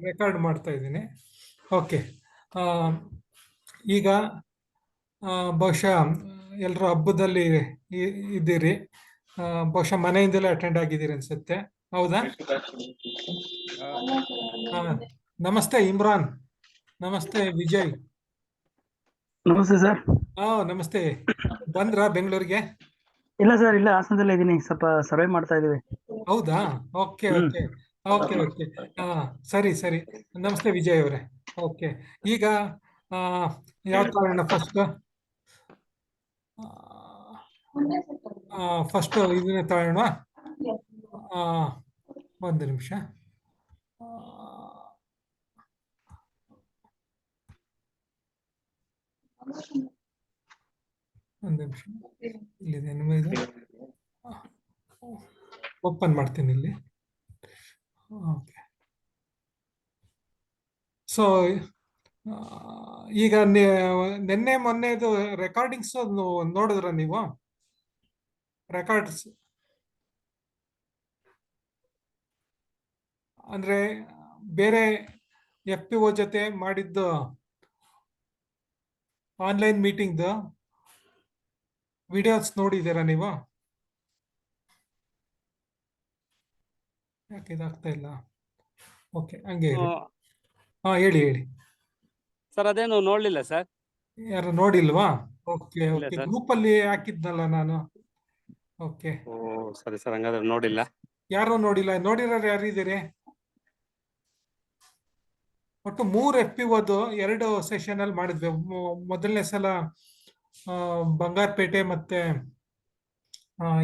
Record ಮಾಡ್ತಾ ಇದ್ದೀನಿ. Okay. ಈಗ ಬಹುಶಃ ಎಲ್ಲರೂ ಹಬ್ಬದಲ್ಲಿ ಇದ್ದೀರಿ. ಬಹುಶಃ ಮನೆಯಿಂದಲೇ ಅಟೆಂಡ್ ಆಗಿದ್ದೀರಿ ಅನ್ಸುತ್ತೆ, ಹೌದಾ? ನಮಸ್ತೆ ಇಮ್ರಾನ್. ನಮಸ್ತೆ ವಿಜಯ್. ನಮಸ್ತೆ ಸರ್. ನಮಸ್ತೆ. ಬಂದ್ರಾ ಬೆಂಗಳೂರಿಗೆ? ಇಲ್ಲ ಸರ್, ಇಲ್ಲ, ಹಾಸನದಲ್ಲೇ ಇದ್ದೀನಿ. ಸ್ವಲ್ಪ ಸರ್ವೆ ಮಾಡ್ತಾ ಇದೀವಿ. ಹೌದಾ? Okay okay okay okay. ಸರಿ ಸರಿ. ನಮಸ್ತೆ ವಿಜಯ್ ಅವರೇ. ಓಕೆ. ಈಗ ಯಾವ ತಗೋಣ ಫಸ್ಟ್? ಫಸ್ಟ್ ಇದನ್ನೇ ತಗೋಣ. ಒಂದು ನಿಮಿಷ. ಒಂದು ನಿಮಿಷ. ಇಲ್ಲಿದೆ ನಿಮಗೆ ಓಪನ್ ಮಾಡ್ತೀನಿ ಇಲ್ಲಿ. ಓಕೆ. ಸೊ ಈಗ ನಿನ್ನೆ ಮೊನ್ನೆದು ರೆಕಾರ್ಡಿಂಗ್ಸ್ ನೋಡಿದ್ರ ನೀವು? ರೆಕಾರ್ಡ್ಸ್ ಅಂದ್ರೆ ಬೇರೆ FPO ಜೊತೆ ಮಾಡಿದ್ದು ಆನ್ಲೈನ್ ಮೀಟಿಂಗ್ದು ವಿಡಿಯೋಸ್ ನೋಡಿದ್ದೀರಾ ನೀವು? ಯಾಕೆ ಇದಾಗ್ತಾ ಇಲ್ಲ? ಓಕೆ, ಹಂಗೆ ಇರಿ. ಹೇಳಿ ಹೇಳಿ ಸರ್. ಅದೇನು ನೋಡ್ಲಿಲ್ಲ ಸರ್. ಯಾರು ನೋಡಿಲ್ವಾ? Okay okay. ಗ್ರೂಪ್ ಅಲ್ಲಿ ಹಾಕಿದ್ನಲ್ಲ ನಾನು. ಓಕೆ. ಓ ಸರಿ ಸರ್, ಹಂಗಾದ್ರೆ ನೋಡಿಲ್ಲ. ಯಾರು ನೋಡಿಲ್ಲ? ನೋಡಿರೋರು ಯಾರಿದ್ದೀರಿ? ಒಟ್ಟು 3 FPOದು 2 ಸೆಷನ್ ಅಲ್ಲಿ ಮಾಡಿದ್ವಿ. ಮೊದಲನೇ ಸಲ ಬಂಗಾರಪೇಟೆ ಮತ್ತೆ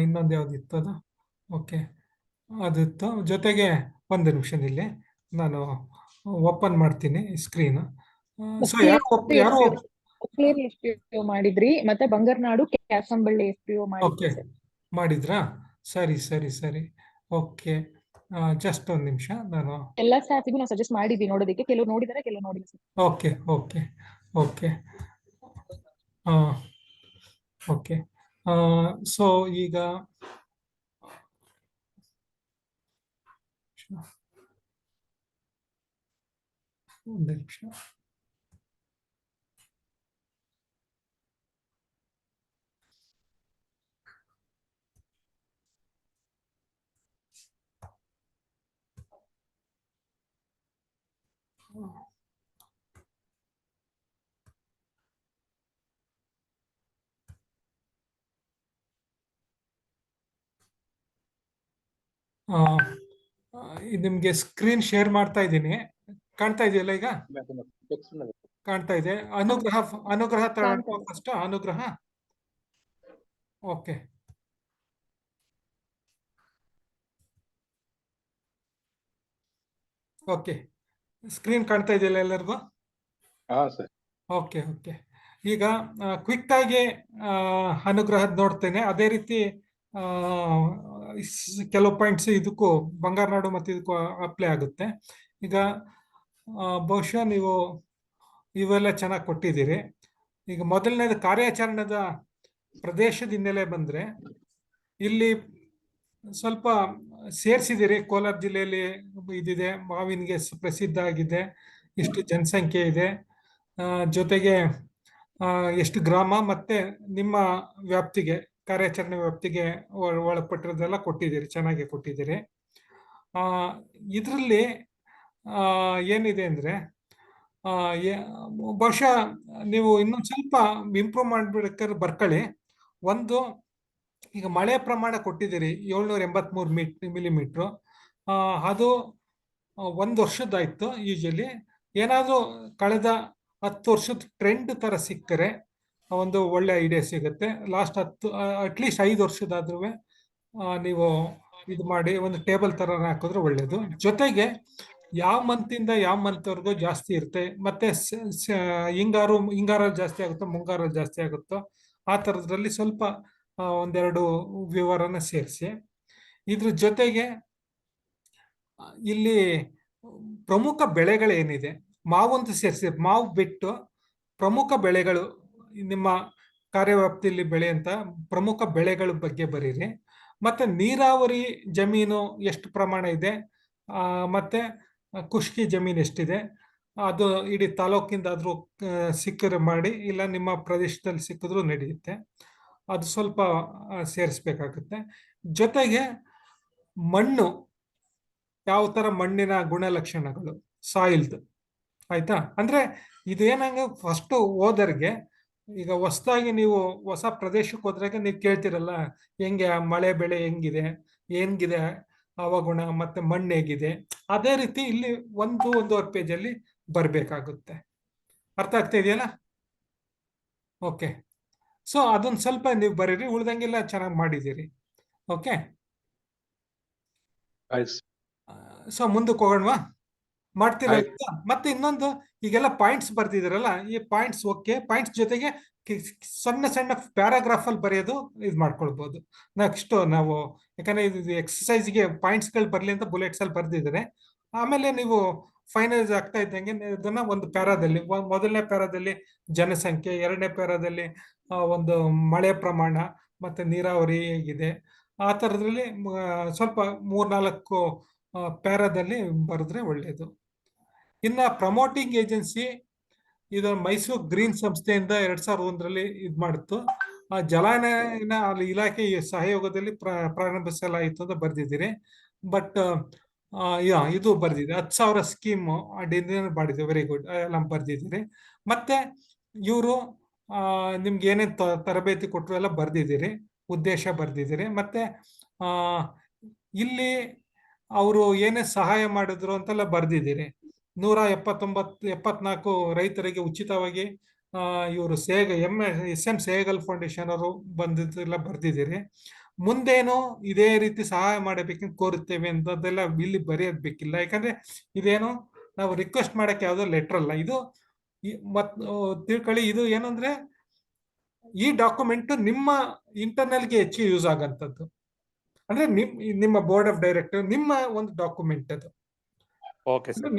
ಇನ್ನೊಂದು ಯಾವ್ದಿತ್ತು ಅದು? ಓಕೆ, ಅದಿತ್ತು. ಜೊತೆಗೆ ಒಂದು ನಿಮಿಷದಲ್ಲಿ ನಾನು ಓಪನ್ ಮಾಡ್ತೀನಿ ಸ್ಕ್ರೀನ್. ಸೊ ಯಾರು ಮಾಡಿದ್ರಿ ಮತ್ತೆ ಬಂಗಾರನಾಡು ಕ್ಯಾಸಂಬಳ್ಳಿ FPO ಮಾಡಿದ್ರಾ? ಸರಿ ಸರಿ ಸರಿ. ಓಕೆ, ಜಸ್ಟ್ ಒಂದು ನಿಮಿಷ. ನಾನು ಎಲ್ಲ ಸ್ಟಾಫಿಗೂ ನಾವು ಸಜೆಸ್ಟ್ ಮಾಡಿದ್ವಿ ನೋಡೋದಕ್ಕೆ. ಕೆಲವರು ನೋಡಿದಾರೆ, ಕೆಲವರು ನೋಡಿಲ್ಲ sir. Okay okay okay okay. So ಈಗ ಒಂದು ನಿಮಿಷ. ನಿಮ್ಗೆ ಸ್ಕ್ರೀನ್ ಶೇರ್ ಮಾಡ್ತಾ ಇದ್ದೀನಿ. ಕಾಣ್ತಾ ಇದೆಯಲ್ಲ ಈಗ? ಕಾಣ್ತಾ ಇದೆ. ಅನುಗ್ರಹ ಫಸ್ಟ್. ಅನುಗ್ರಹ. ಓಕೆ. ಓಕೆ, ಸ್ಕ್ರೀನ್ ಕಾಣ್ತಾ ಇದೆಯಲ್ಲ ಎಲ್ಲರಿಗೂ? Okay okay. ಈಗ ಕ್ವಿಕ್ ಆಗಿ ಅನುಗ್ರಹದ ನೋಡ್ತೇನೆ. ಅದೇ ರೀತಿ ಕೆಲವು ಪಾಯಿಂಟ್ಸ್ ಇದಕ್ಕೂ ಬಂಗಾರನಾಡು ಮತ್ತು ಇದಕ್ಕೂ ಅಪ್ಲೈ ಆಗುತ್ತೆ. ಈಗ ಬಹುಶಃ ನೀವು ಇವೆಲ್ಲ ಚೆನ್ನಾಗಿ ಕೊಟ್ಟಿದ್ದೀರಿ. ಈಗ ಮೊದಲನೇದು ಕಾರ್ಯಾಚರಣೆದ ಪ್ರದೇಶದ ಹಿನ್ನೆಲೆ ಬಂದ್ರೆ ಇಲ್ಲಿ ಸ್ವಲ್ಪ ಸೇರಿಸಿದಿರಿ. ಕೋಲಾರ ಜಿಲ್ಲೆಯಲ್ಲಿ ಇದಿದೆ, ಮಾವಿನ್ಗೆ ಪ್ರಸಿದ್ಧ ಆಗಿದೆ, ಇಷ್ಟು ಜನಸಂಖ್ಯೆ ಇದೆ, ಜೊತೆಗೆ ಎಷ್ಟು ಗ್ರಾಮ ಮತ್ತೆ ನಿಮ್ಮ ವ್ಯಾಪ್ತಿಗೆ, ಕಾರ್ಯಾಚರಣೆ ವ್ಯಾಪ್ತಿಗೆ ಒಳಪಟ್ಟಿರೋದೆಲ್ಲ ಕೊಟ್ಟಿದ್ದೀರಿ, ಚೆನ್ನಾಗಿ ಕೊಟ್ಟಿದ್ದೀರಿ. ಇದರಲ್ಲಿ ಏನಿದೆ ಅಂದ್ರೆ ಬಹುಶಃ ನೀವು ಇನ್ನೊಂದು ಸ್ವಲ್ಪ ಇಂಪ್ರೂವ್ ಮಾಡ್ಬೇಕಾದ್ರೆ ಬರ್ಕೊಳ್ಳಿ. ಒಂದು, ಈಗ ಮಳೆ ಪ್ರಮಾಣ ಕೊಟ್ಟಿದ್ದೀರಿ 783 ಮಿಲಿಮೀಟ್ರು. ಅದು 1 ವರ್ಷದ್ದಾಯ್ತು. ಯೂಶಲಿ ಏನಾದರೂ ಕಳೆದ 10 ವರ್ಷದ ಟ್ರೆಂಡ್ ತರ ಸಿಕ್ಕರೆ ಒಂದು ಒಳ್ಳೆ ಐಡಿಯಾ ಸಿಗುತ್ತೆ. ಲಾಸ್ಟ್ ಅಟ್ಲೀಸ್ಟ್ 5 ವರ್ಷದಾದ್ರೂ ನೀವು ಇದು ಮಾಡಿ ಒಂದು ಟೇಬಲ್ ತರ ಹಾಕಿದ್ರೆ ಒಳ್ಳೇದು. ಜೊತೆಗೆ ಯಾವ ಮಂತಿಂದ ಯಾವ ಮಂತ್ವರೆಗೂ ಜಾಸ್ತಿ ಇರುತ್ತೆ, ಮತ್ತೆ ಹಿಂಗಾರ ಜಾಸ್ತಿ ಆಗುತ್ತೋ ಮುಂಗಾರ ಜಾಸ್ತಿ ಆಗುತ್ತೋ ಆ ಥರದ್ರಲ್ಲಿ ಸ್ವಲ್ಪ ಒಂದೆರಡು ವಿವರನ ಸೇರಿಸಿ. ಇದ್ರ ಜೊತೆಗೆ ಇಲ್ಲಿ ಪ್ರಮುಖ ಬೆಳೆಗಳೇನಿದೆ, ಮಾವಂತೂ ಸೇರಿಸಿ, ಮಾವು ಬಿಟ್ಟು ಪ್ರಮುಖ ಬೆಳೆಗಳು, ನಿಮ್ಮ ಕಾರ್ಯವ್ಯಾಪ್ತಿಯಲ್ಲಿ ಬೆಳೆಯಂತ ಪ್ರಮುಖ ಬೆಳೆಗಳ ಬಗ್ಗೆ ಬರೀರಿ. ಮತ್ತೆ ನೀರಾವರಿ ಜಮೀನು ಎಷ್ಟು ಪ್ರಮಾಣ ಇದೆ, ಮತ್ತೆ ಖುಷ್ಕಿ ಜಮೀನು ಎಷ್ಟಿದೆ ಅದು ಇಡೀ ತಾಲೂಕಿಂದಾದ್ರೂ ಸಿಕ್ಕರೆ ಮಾಡಿ, ಇಲ್ಲ ನಿಮ್ಮ ಪ್ರದೇಶದಲ್ಲಿ ಸಿಕ್ಕಿದ್ರೂ ನಡೆಯುತ್ತೆ. ಅದು ಸ್ವಲ್ಪ ಸೇರಿಸ್ಬೇಕಾಗುತ್ತೆ. ಜೊತೆಗೆ ಮಣ್ಣು, ಯಾವ ತರ ಮಣ್ಣಿನ ಗುಣಲಕ್ಷಣಗಳು, ಸಾಯಿಲ್ದು, ಆಯ್ತಾ? ಅಂದ್ರೆ ಇದೇನಂಗ ಫಸ್ಟ್ ಓದರ್ಗೆ, ಈಗ ಹೊಸದಾಗಿ ನೀವು ಹೊಸ ಪ್ರದೇಶಕ್ಕೆ ಹೋದ್ರಾಗ ನೀವು ಕೇಳ್ತಿರಲ್ಲ, ಹೆಂಗೆ ಮಳೆ ಬೆಳೆ ಹೆಂಗಿದೆ, ಹೆಂಗಿದೆ ಹವಾಗುಣ, ಮತ್ತೆ ಮಣ್ಣು ಹೇಗಿದೆ, ಅದೇ ರೀತಿ ಇಲ್ಲಿ ಒಂದೂವರೆ ಪೇಜಲ್ಲಿ ಬರ್ಬೇಕಾಗುತ್ತೆ. ಅರ್ಥ ಆಗ್ತಾ ಇದೆಯಲ್ಲ? ಓಕೆ. ಸೊ ಅದನ್ನ ಸ್ವಲ್ಪ ನೀವು ಬರೀರಿ, ಉಳ್ದಂಗೆಲ್ಲ ಚೆನ್ನಾಗಿ ಮಾಡಿದ್ದೀರಿ. ಓಕೆ, ಸೊ ಮುಂದಕ್ಕೆ ಹೋಗೋಣವಾ? ಮಾಡ್ತೀರಾ? ಮತ್ತೆ ಇನ್ನೊಂದು, ಈಗೆಲ್ಲ ಪಾಯಿಂಟ್ಸ್ ಬರ್ತಿದ್ದೀರಲ್ಲ, ಈ ಪಾಯಿಂಟ್ಸ್ ಓಕೆ, ಪಾಯಿಂಟ್ಸ್ ಜೊತೆಗೆ ಸಣ್ಣ ಸಣ್ಣ ಪ್ಯಾರಾಗ್ರಾಫ್ ಅಲ್ಲಿ ಬರೆಯೋದು ಇದು ಮಾಡ್ಕೊಳ್ಬಹುದು. ನೆಕ್ಸ್ಟ್ ನಾವು, ಯಾಕಂದ್ರೆ ಇದು ಎಕ್ಸಸೈಸ್ಗೆ ಪಾಯಿಂಟ್ಸ್ಗಳು ಬರಲಿ ಅಂತ ಬುಲೆಟ್ಸ್ ಅಲ್ಲಿ ಬರ್ದಿದ್ದಾರೆ. ಆಮೇಲೆ ನೀವು ಫೈನಲೈಸ್ ಆಗ್ತಾ ಇದ್ದಂಗೆ ಇದನ್ನ ಒಂದು ಪ್ಯಾರಾದಲ್ಲಿ, ಮೊದಲನೇ ಪ್ಯಾರಾದಲ್ಲಿ ಜನಸಂಖ್ಯೆ, ಎರಡನೇ ಪ್ಯಾರಾದಲ್ಲಿ ಒಂದು ಮಳೆ ಪ್ರಮಾಣ ಮತ್ತೆ ನೀರಾವರಿ ಹೇಗಿದೆ, ಆ ಥರದ್ರಲ್ಲಿ ಸ್ವಲ್ಪ 3-4 ಪ್ಯಾರಾದಲ್ಲಿ ಬರೆದ್ರೆ ಒಳ್ಳೆಯದು. ಇನ್ನ ಪ್ರಮೋಟಿಂಗ್ ಏಜೆನ್ಸಿ, ಇದು ಮೈಸೂರು ಗ್ರೀನ್ ಸಂಸ್ಥೆಯಿಂದ 2001ರಲ್ಲಿ ಇದು ಮಾಡಿತ್ತು. ಆ ಜಲಾನಯನ ಇಲಾಖೆ ಸಹಯೋಗದಲ್ಲಿ ಪ್ರಾರಂಭಿಸಲಾಯಿತು ಅಂತ ಬರ್ದಿದ್ದೀರಿ. ಬಟ್ ಇದು ಬರ್ದಿದೆ, 10,000 ಸ್ಕೀಮ್ ಮಾಡಿದೆ. ವೆರಿ ಗುಡ್, ಎಲ್ಲ ಬರ್ದಿದ್ದೀರಿ. ಮತ್ತೆ ಇವರು ನಿಮ್ಗೆ ಏನೇನು ತರಬೇತಿ ಕೊಟ್ಟರು ಎಲ್ಲ ಬರ್ದಿದ್ದೀರಿ, ಉದ್ದೇಶ ಬರ್ದಿದ್ದೀರಿ. ಮತ್ತೆ ಇಲ್ಲಿ ಅವರು ಏನೇ ಸಹಾಯ ಮಾಡಿದ್ರು ಅಂತೆಲ್ಲ ಬರ್ದಿದ್ದೀರಿ. 174 ರೈತರಿಗೆ ಉಚಿತವಾಗಿ ಇವರು SM ಸೇಗಲ್ ಫೌಂಡೇಶನ್ ಅವರು ಬಂದಿದ್ದೆಲ್ಲ ಬರ್ದಿದ್ದೀರಿ. ಮುಂದೇನು ಇದೇ ರೀತಿ ಸಹಾಯ ಮಾಡಬೇಕಂತ ಕೋರುತ್ತೇವೆ ಅಂತದೆಲ್ಲ ಇಲ್ಲಿ ಬರೆಯೋದ್ ಬೇಕಿಲ್ಲ, ಯಾಕಂದ್ರೆ ಇದೇನು ನಾವು ರಿಕ್ವೆಸ್ಟ್ ಮಾಡಕ್ಕೆ ಯಾವುದೋ ಲೆಟರ್ ಅಲ್ಲ ಇದು. ತಿಳ್ಕೊಳ್ಳಿ, ಇದು ಏನಂದ್ರೆ ಈ ಡಾಕ್ಯುಮೆಂಟ್ ನಿಮ್ಮ ಇಂಟರ್ನಲ್ಗೆ ಹೆಚ್ಚು ಯೂಸ್ ಆಗಂತದ್ದು. ಅಂದ್ರೆ ನಿಮ್ಮ ಬೋರ್ಡ್ ಆಫ್ ಡೈರೆಕ್ಟರ್ ನಿಮ್ಮ ಒಂದು ಡಾಕ್ಯುಮೆಂಟ್ ಅದು.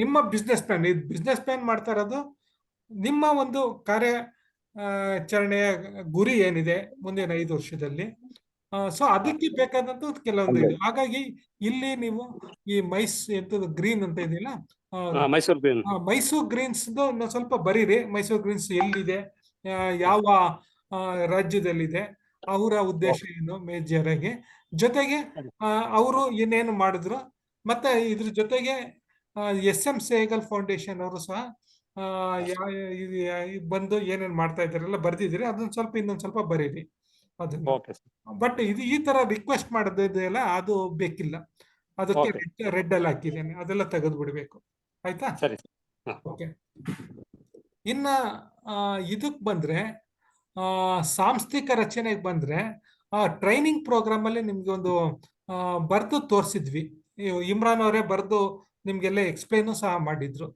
ನಿಮ್ಮ ಬಿಸ್ನೆಸ್ ಪ್ಲಾನ್, ಬಿಸ್ನೆಸ್ ಪ್ಲಾನ್ ಮಾಡ್ತಾ ಇರೋದು ನಿಮ್ಮ ಒಂದು ಕಾರ್ಯಾಚರಣೆಯ ಗುರಿ ಏನಿದೆ ಮುಂದಿನ 5 ವರ್ಷದಲ್ಲಿ. ಸೊ ಅದಕ್ಕೆ ಬೇಕಾದಂತ ಕೆಲವೊಂದು ಇದೆ. ಹಾಗಾಗಿ ಇಲ್ಲಿ ನೀವು ಈ ಗ್ರೀನ್ ಅಂತ ಇದೆಯಲ್ಲ, ಮೈಸೂರು ಗ್ರೀನ್ಸ್ ಸ್ವಲ್ಪ ಬರೀರಿ. ಮೈಸೂರು ಗ್ರೀನ್ಸ್ ಎಲ್ಲಿದೆ, ಯಾವ ರಾಜ್ಯದಲ್ಲಿದೆ, ಅವರ ಉದ್ದೇಶ ಏನು ಮೇಜರ್ ಆಗಿ, ಜೊತೆಗೆ ಅವರು ಏನೇನು ಮಾಡಿದ್ರು, ಮತ್ತೆ ಇದ್ರ ಜೊತೆಗೆ SM ಸೇಗಲ್ ಫೌಂಡೇಶನ್ ಅವರು ಸಹ ಬಂದು ಏನೇನು ಮಾಡ್ತಾ ಇದ್ದಾರೆಲ್ಲ ಬರ್ದಿದ್ದೀರಿ. ಅದನ್ನ ಸ್ವಲ್ಪ ಇನ್ನೊಂದ್ ಸ್ವಲ್ಪ ಬರೀರಿ ಅದನ್ನ. ಬಟ್ ಇದು ಈ ತರ ರಿಕ್ವೆಸ್ಟ್ ಮಾಡೋದಿದೆಯಲ್ಲ, ಅದು ಬೇಕಿಲ್ಲ. ಅದಕ್ಕೆ ರೆಡ್ ಅಲ್ಲಿ ಹಾಕಿದ್ದೇನೆ, ಅದೆಲ್ಲ ತೆಗೆದು ಬಿಡ್ಬೇಕು. ಆಯ್ತಾ? ಓಕೆ. ಇನ್ನ ಇದಕ್ ಬಂದ್ರೆ, ಸಾಂಸ್ಥಿಕ ರಚನೆಗೆ ಬಂದ್ರೆ, ಟ್ರೈನಿಂಗ್ ಪ್ರೋಗ್ರಾಮ್ ಅಲ್ಲಿ ನಿಮ್ಗೆ ಒಂದು ಬರ್ದು ತೋರಿಸಿದ್ವಿ. ಇಮ್ರಾನ್ ಅವರೇ ಬರ್ದು ನಿಮ್ಗೆಲ್ಲ ಎಕ್ಸ್ಪ್ಲೈನು ಸಹ ಮಾಡಿದ್ರು.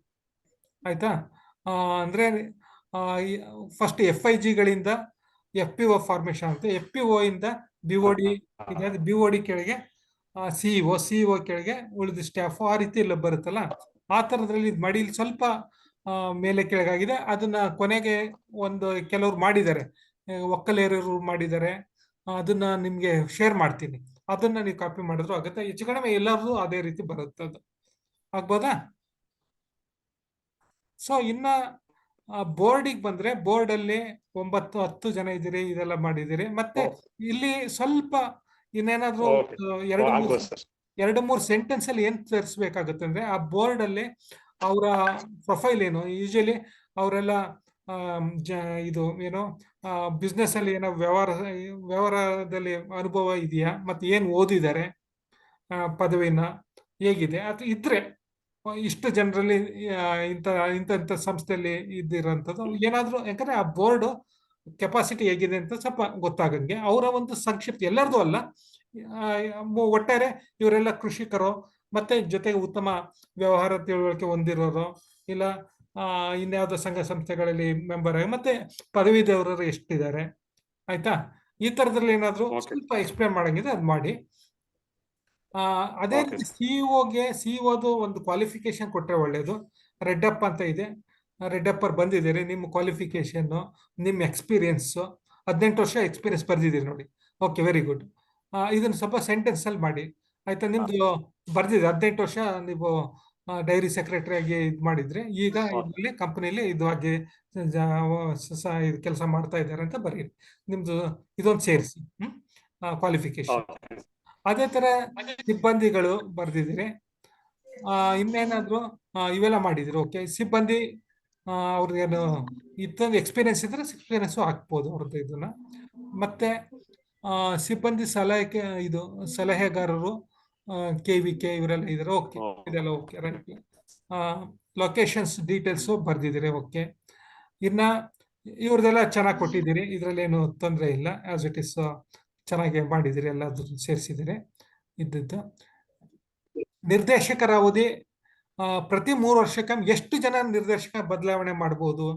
ಆಯ್ತಾ? ಅಂದ್ರೆ ಫಸ್ಟ್ FIGಗಳಿಂದ FPO ಫಾರ್ಮೇಶನ್ ಅಂತ, FPO ಇಂದ BOD, BOD ಕೆಳಗೆ CEO ಕೆಳಗೆ ಉಳಿದ ಸ್ಟಾಫ್, ಆ ರೀತಿ ಎಲ್ಲ ಬರುತ್ತಲ್ಲ, ಆ ತರದ್ರಲ್ಲಿ ಇದು ಮಾಡಿ. ಇಲ್ಲಿ ಸ್ವಲ್ಪ ಮೇಲೆ ಕೆಳಗಾಗಿದೆ. ಅದನ್ನ ಕೊನೆಗೆ ಕೆಲವ್ರು ಮಾಡಿದ್ದಾರೆ, ಒಕ್ಕಲೇರರು ಮಾಡಿದ್ದಾರೆ. ಅದನ್ನ ನಿಮ್ಗೆ ಶೇರ್ ಮಾಡ್ತೀನಿ, ಅದನ್ನ ನೀವು ಕಾಪಿ ಮಾಡಿದ್ರು ಆಗುತ್ತೆ. ಹೆಚ್ಚು ಕಡಿಮೆ ಎಲ್ಲರೂ ಅದೇ ರೀತಿ ಬರುತ್ತೆ, ಅದು ಆಗ್ಬೋದಾ? ಸೊ ಇನ್ನ ಬೋರ್ಡಿಗೆ ಬಂದ್ರೆ, ಬೋರ್ಡ್ ಅಲ್ಲಿ 9-10 ಜನ ಇದ್ದೀರಿ, ಇದೆಲ್ಲ ಮಾಡಿದಿರಿ. ಮತ್ತೆ ಇಲ್ಲಿ ಸ್ವಲ್ಪ ಇನ್ನೇನಾದ್ರೂ 2-3 ಸೆಂಟೆನ್ಸ್ ಅಲ್ಲಿ ಏನ್ ತರಿಸ್ಬೇಕಾಗುತ್ತೆ ಅಂದ್ರೆ, ಆ ಬೋರ್ಡ್ ಅಲ್ಲಿ ಅವರ ಪ್ರೊಫೈಲ್ ಏನು, ಯೂಶಲಿ ಅವರೆಲ್ಲ ಇದು ಏನೋ ಬಿಸ್ನೆಸ್ ಅಲ್ಲಿ ಏನೋ ವ್ಯವಹಾರದಲ್ಲಿ ಅನುಭವ ಇದೆಯಾ, ಮತ್ತೆ ಏನ್ ಓದಿದ್ದಾರೆ, ಪದವಿನ ಹೇಗಿದೆ, ಅಥವಾ ಇದ್ರೆ ಇಷ್ಟು ಜನರಲ್ಲಿ ಇಂಥ ಸಂಸ್ಥೆಯಲ್ಲಿ ಇದ್ದಿರೋಂಥದ್ದು ಏನಾದ್ರು, ಯಾಕಂದ್ರೆ ಆ ಬೋರ್ಡ್ ಕೆಪಾಸಿಟಿ ಹೇಗಿದೆ ಅಂತ ಸ್ವಲ್ಪ ಗೊತ್ತಾಗಂಗೆ. ಅವರ ಒಂದು ಸಂಕ್ಷಿಪ್ತ, ಎಲ್ಲರದು ಅಲ್ಲ, ಒಟ್ಟಾರೆ ಇವರೆಲ್ಲ ಕೃಷಿಕರು, ಮತ್ತೆ ಜೊತೆಗೆ ಉತ್ತಮ ವ್ಯವಹಾರ ತಿಳುವಳಿಕೆ ಹೊಂದಿರೋರು, ಇಲ್ಲ ಇನ್ಯಾವುದೋ ಸಂಘ ಸಂಸ್ಥೆಗಳಲ್ಲಿ ಮೆಂಬರ್ ಆಗಿ, ಮತ್ತೆ ಪದವೀಧರರು ಎಷ್ಟಿದ್ದಾರೆ. ಆಯ್ತಾ? ಈ ತರದ್ರಲ್ಲಿ ಏನಾದ್ರು ಸ್ವಲ್ಪ ಎಕ್ಸ್ಪ್ಲೇನ್ ಮಾಡಂಗಿದೆ ಅದು ಮಾಡಿ. ಅದೇ ರೀತಿ ಸಿಇಒದು ಒಂದು ಕ್ವಾಲಿಫಿಕೇಶನ್ ಕೊಟ್ರೆ ಒಳ್ಳೇದು. ರೆಡ್ಡಪ್ಪ ಅಂತ ಇದೆ, ರೆಡ್ಡಪ್ಪರ್ ಬಂದಿದ್ದೀರಿ, ನಿಮ್ಮ ಕ್ವಾಲಿಫಿಕೇಶನ್, ನಿಮ್ಮ ಎಕ್ಸ್ಪೀರಿಯನ್ಸ್, 18 ವರ್ಷ ಎಕ್ಸ್ಪೀರಿಯನ್ಸ್ ಬರ್ದಿದ್ದೀರಿ ನೋಡಿ. Okay, very good. ಇದನ್ನ ಸ್ವಲ್ಪ ಸೆಂಟೆನ್ಸ್ ಅಲ್ಲಿ ಮಾಡಿ. ಆಯ್ತಾ? ನಿಮ್ದು ಬರ್ದಿದೆ 18 ವರ್ಷ ನೀವು ಡೈರಿ ಸೆಕ್ರೆಟರಿ ಆಗಿ ಇದು ಮಾಡಿದ್ರೆ ಈಗ Okay. ಇದರಲ್ಲಿ ಕಂಪನಿಲಿ ಇದು ಆಗಿ ಕೆಲಸ ಮಾಡ್ತಾ ಇದ್ದಾರೆ ಅಂತ ಬರೀರಿ. ನಿಮ್ದು ಇದೊಂದು ಸೇರಿಸಿ ಕ್ವಾಲಿಫಿಕೇಶನ್. Okay. ಅದೇ ತರ ಸಿಬ್ಬಂದಿಗಳು ಬರ್ದಿದ್ದೀರಿ. ಇನ್ನೇನಾದ್ರು ಇವೆಲ್ಲ ಮಾಡಿದಿರಿ. ಓಕೆ, ಸಿಬ್ಬಂದಿ ಅವ್ರಿಗೇನು ಇತ್ತೊಂದು ಎಕ್ಸ್ಪೀರಿಯನ್ಸ್ ಇದ್ರೆ ಎಕ್ಸ್ಪೀರಿಯನ್ಸು ಹಾಕ್ಬೋದು ಅವ್ರದ್ದು ಇದನ್ನ. ಮತ್ತೆ ಸಿಬ್ಬಂದಿ ಸಲಹೆ ಇದು ಸಲಹೆಗಾರರು KVK ಇವರೆಲ್ಲ ಇದ್ದಾರೆ. Okay, Oh. ಇದೆಲ್ಲ ಓಕೆ, ರೈಟ್. ಲೊಕೇಶನ್ಸ್ ಡೀಟೇಲ್ಸು ಬರ್ದಿದ್ದೀರಿ. ಓಕೆ, ಇನ್ನ ಇವ್ರದೆಲ್ಲ ಚೆನ್ನಾಗಿ ಕೊಟ್ಟಿದ್ದೀರಿ, ಇದ್ರಲ್ಲಿ ಏನು ತೊಂದರೆ ಇಲ್ಲ. ಆಸ್ ಇಟ್ ಇಸ್ ಚೆನ್ನಾಗಿ ಮಾಡಿದಿರಿ, ಎಲ್ಲ ಸೇರಿಸಿದಿರಿ. ಇದ್ದದ್ದು ನಿರ್ದೇಶಕರ ಅವಧಿ ಪ್ರತಿ 3 ವರ್ಷಕ್ಕೆ ಎಷ್ಟು ಜನ ನಿರ್ದೇಶಕ ಬದಲಾವಣೆ ಮಾಡ್ಬೋದು.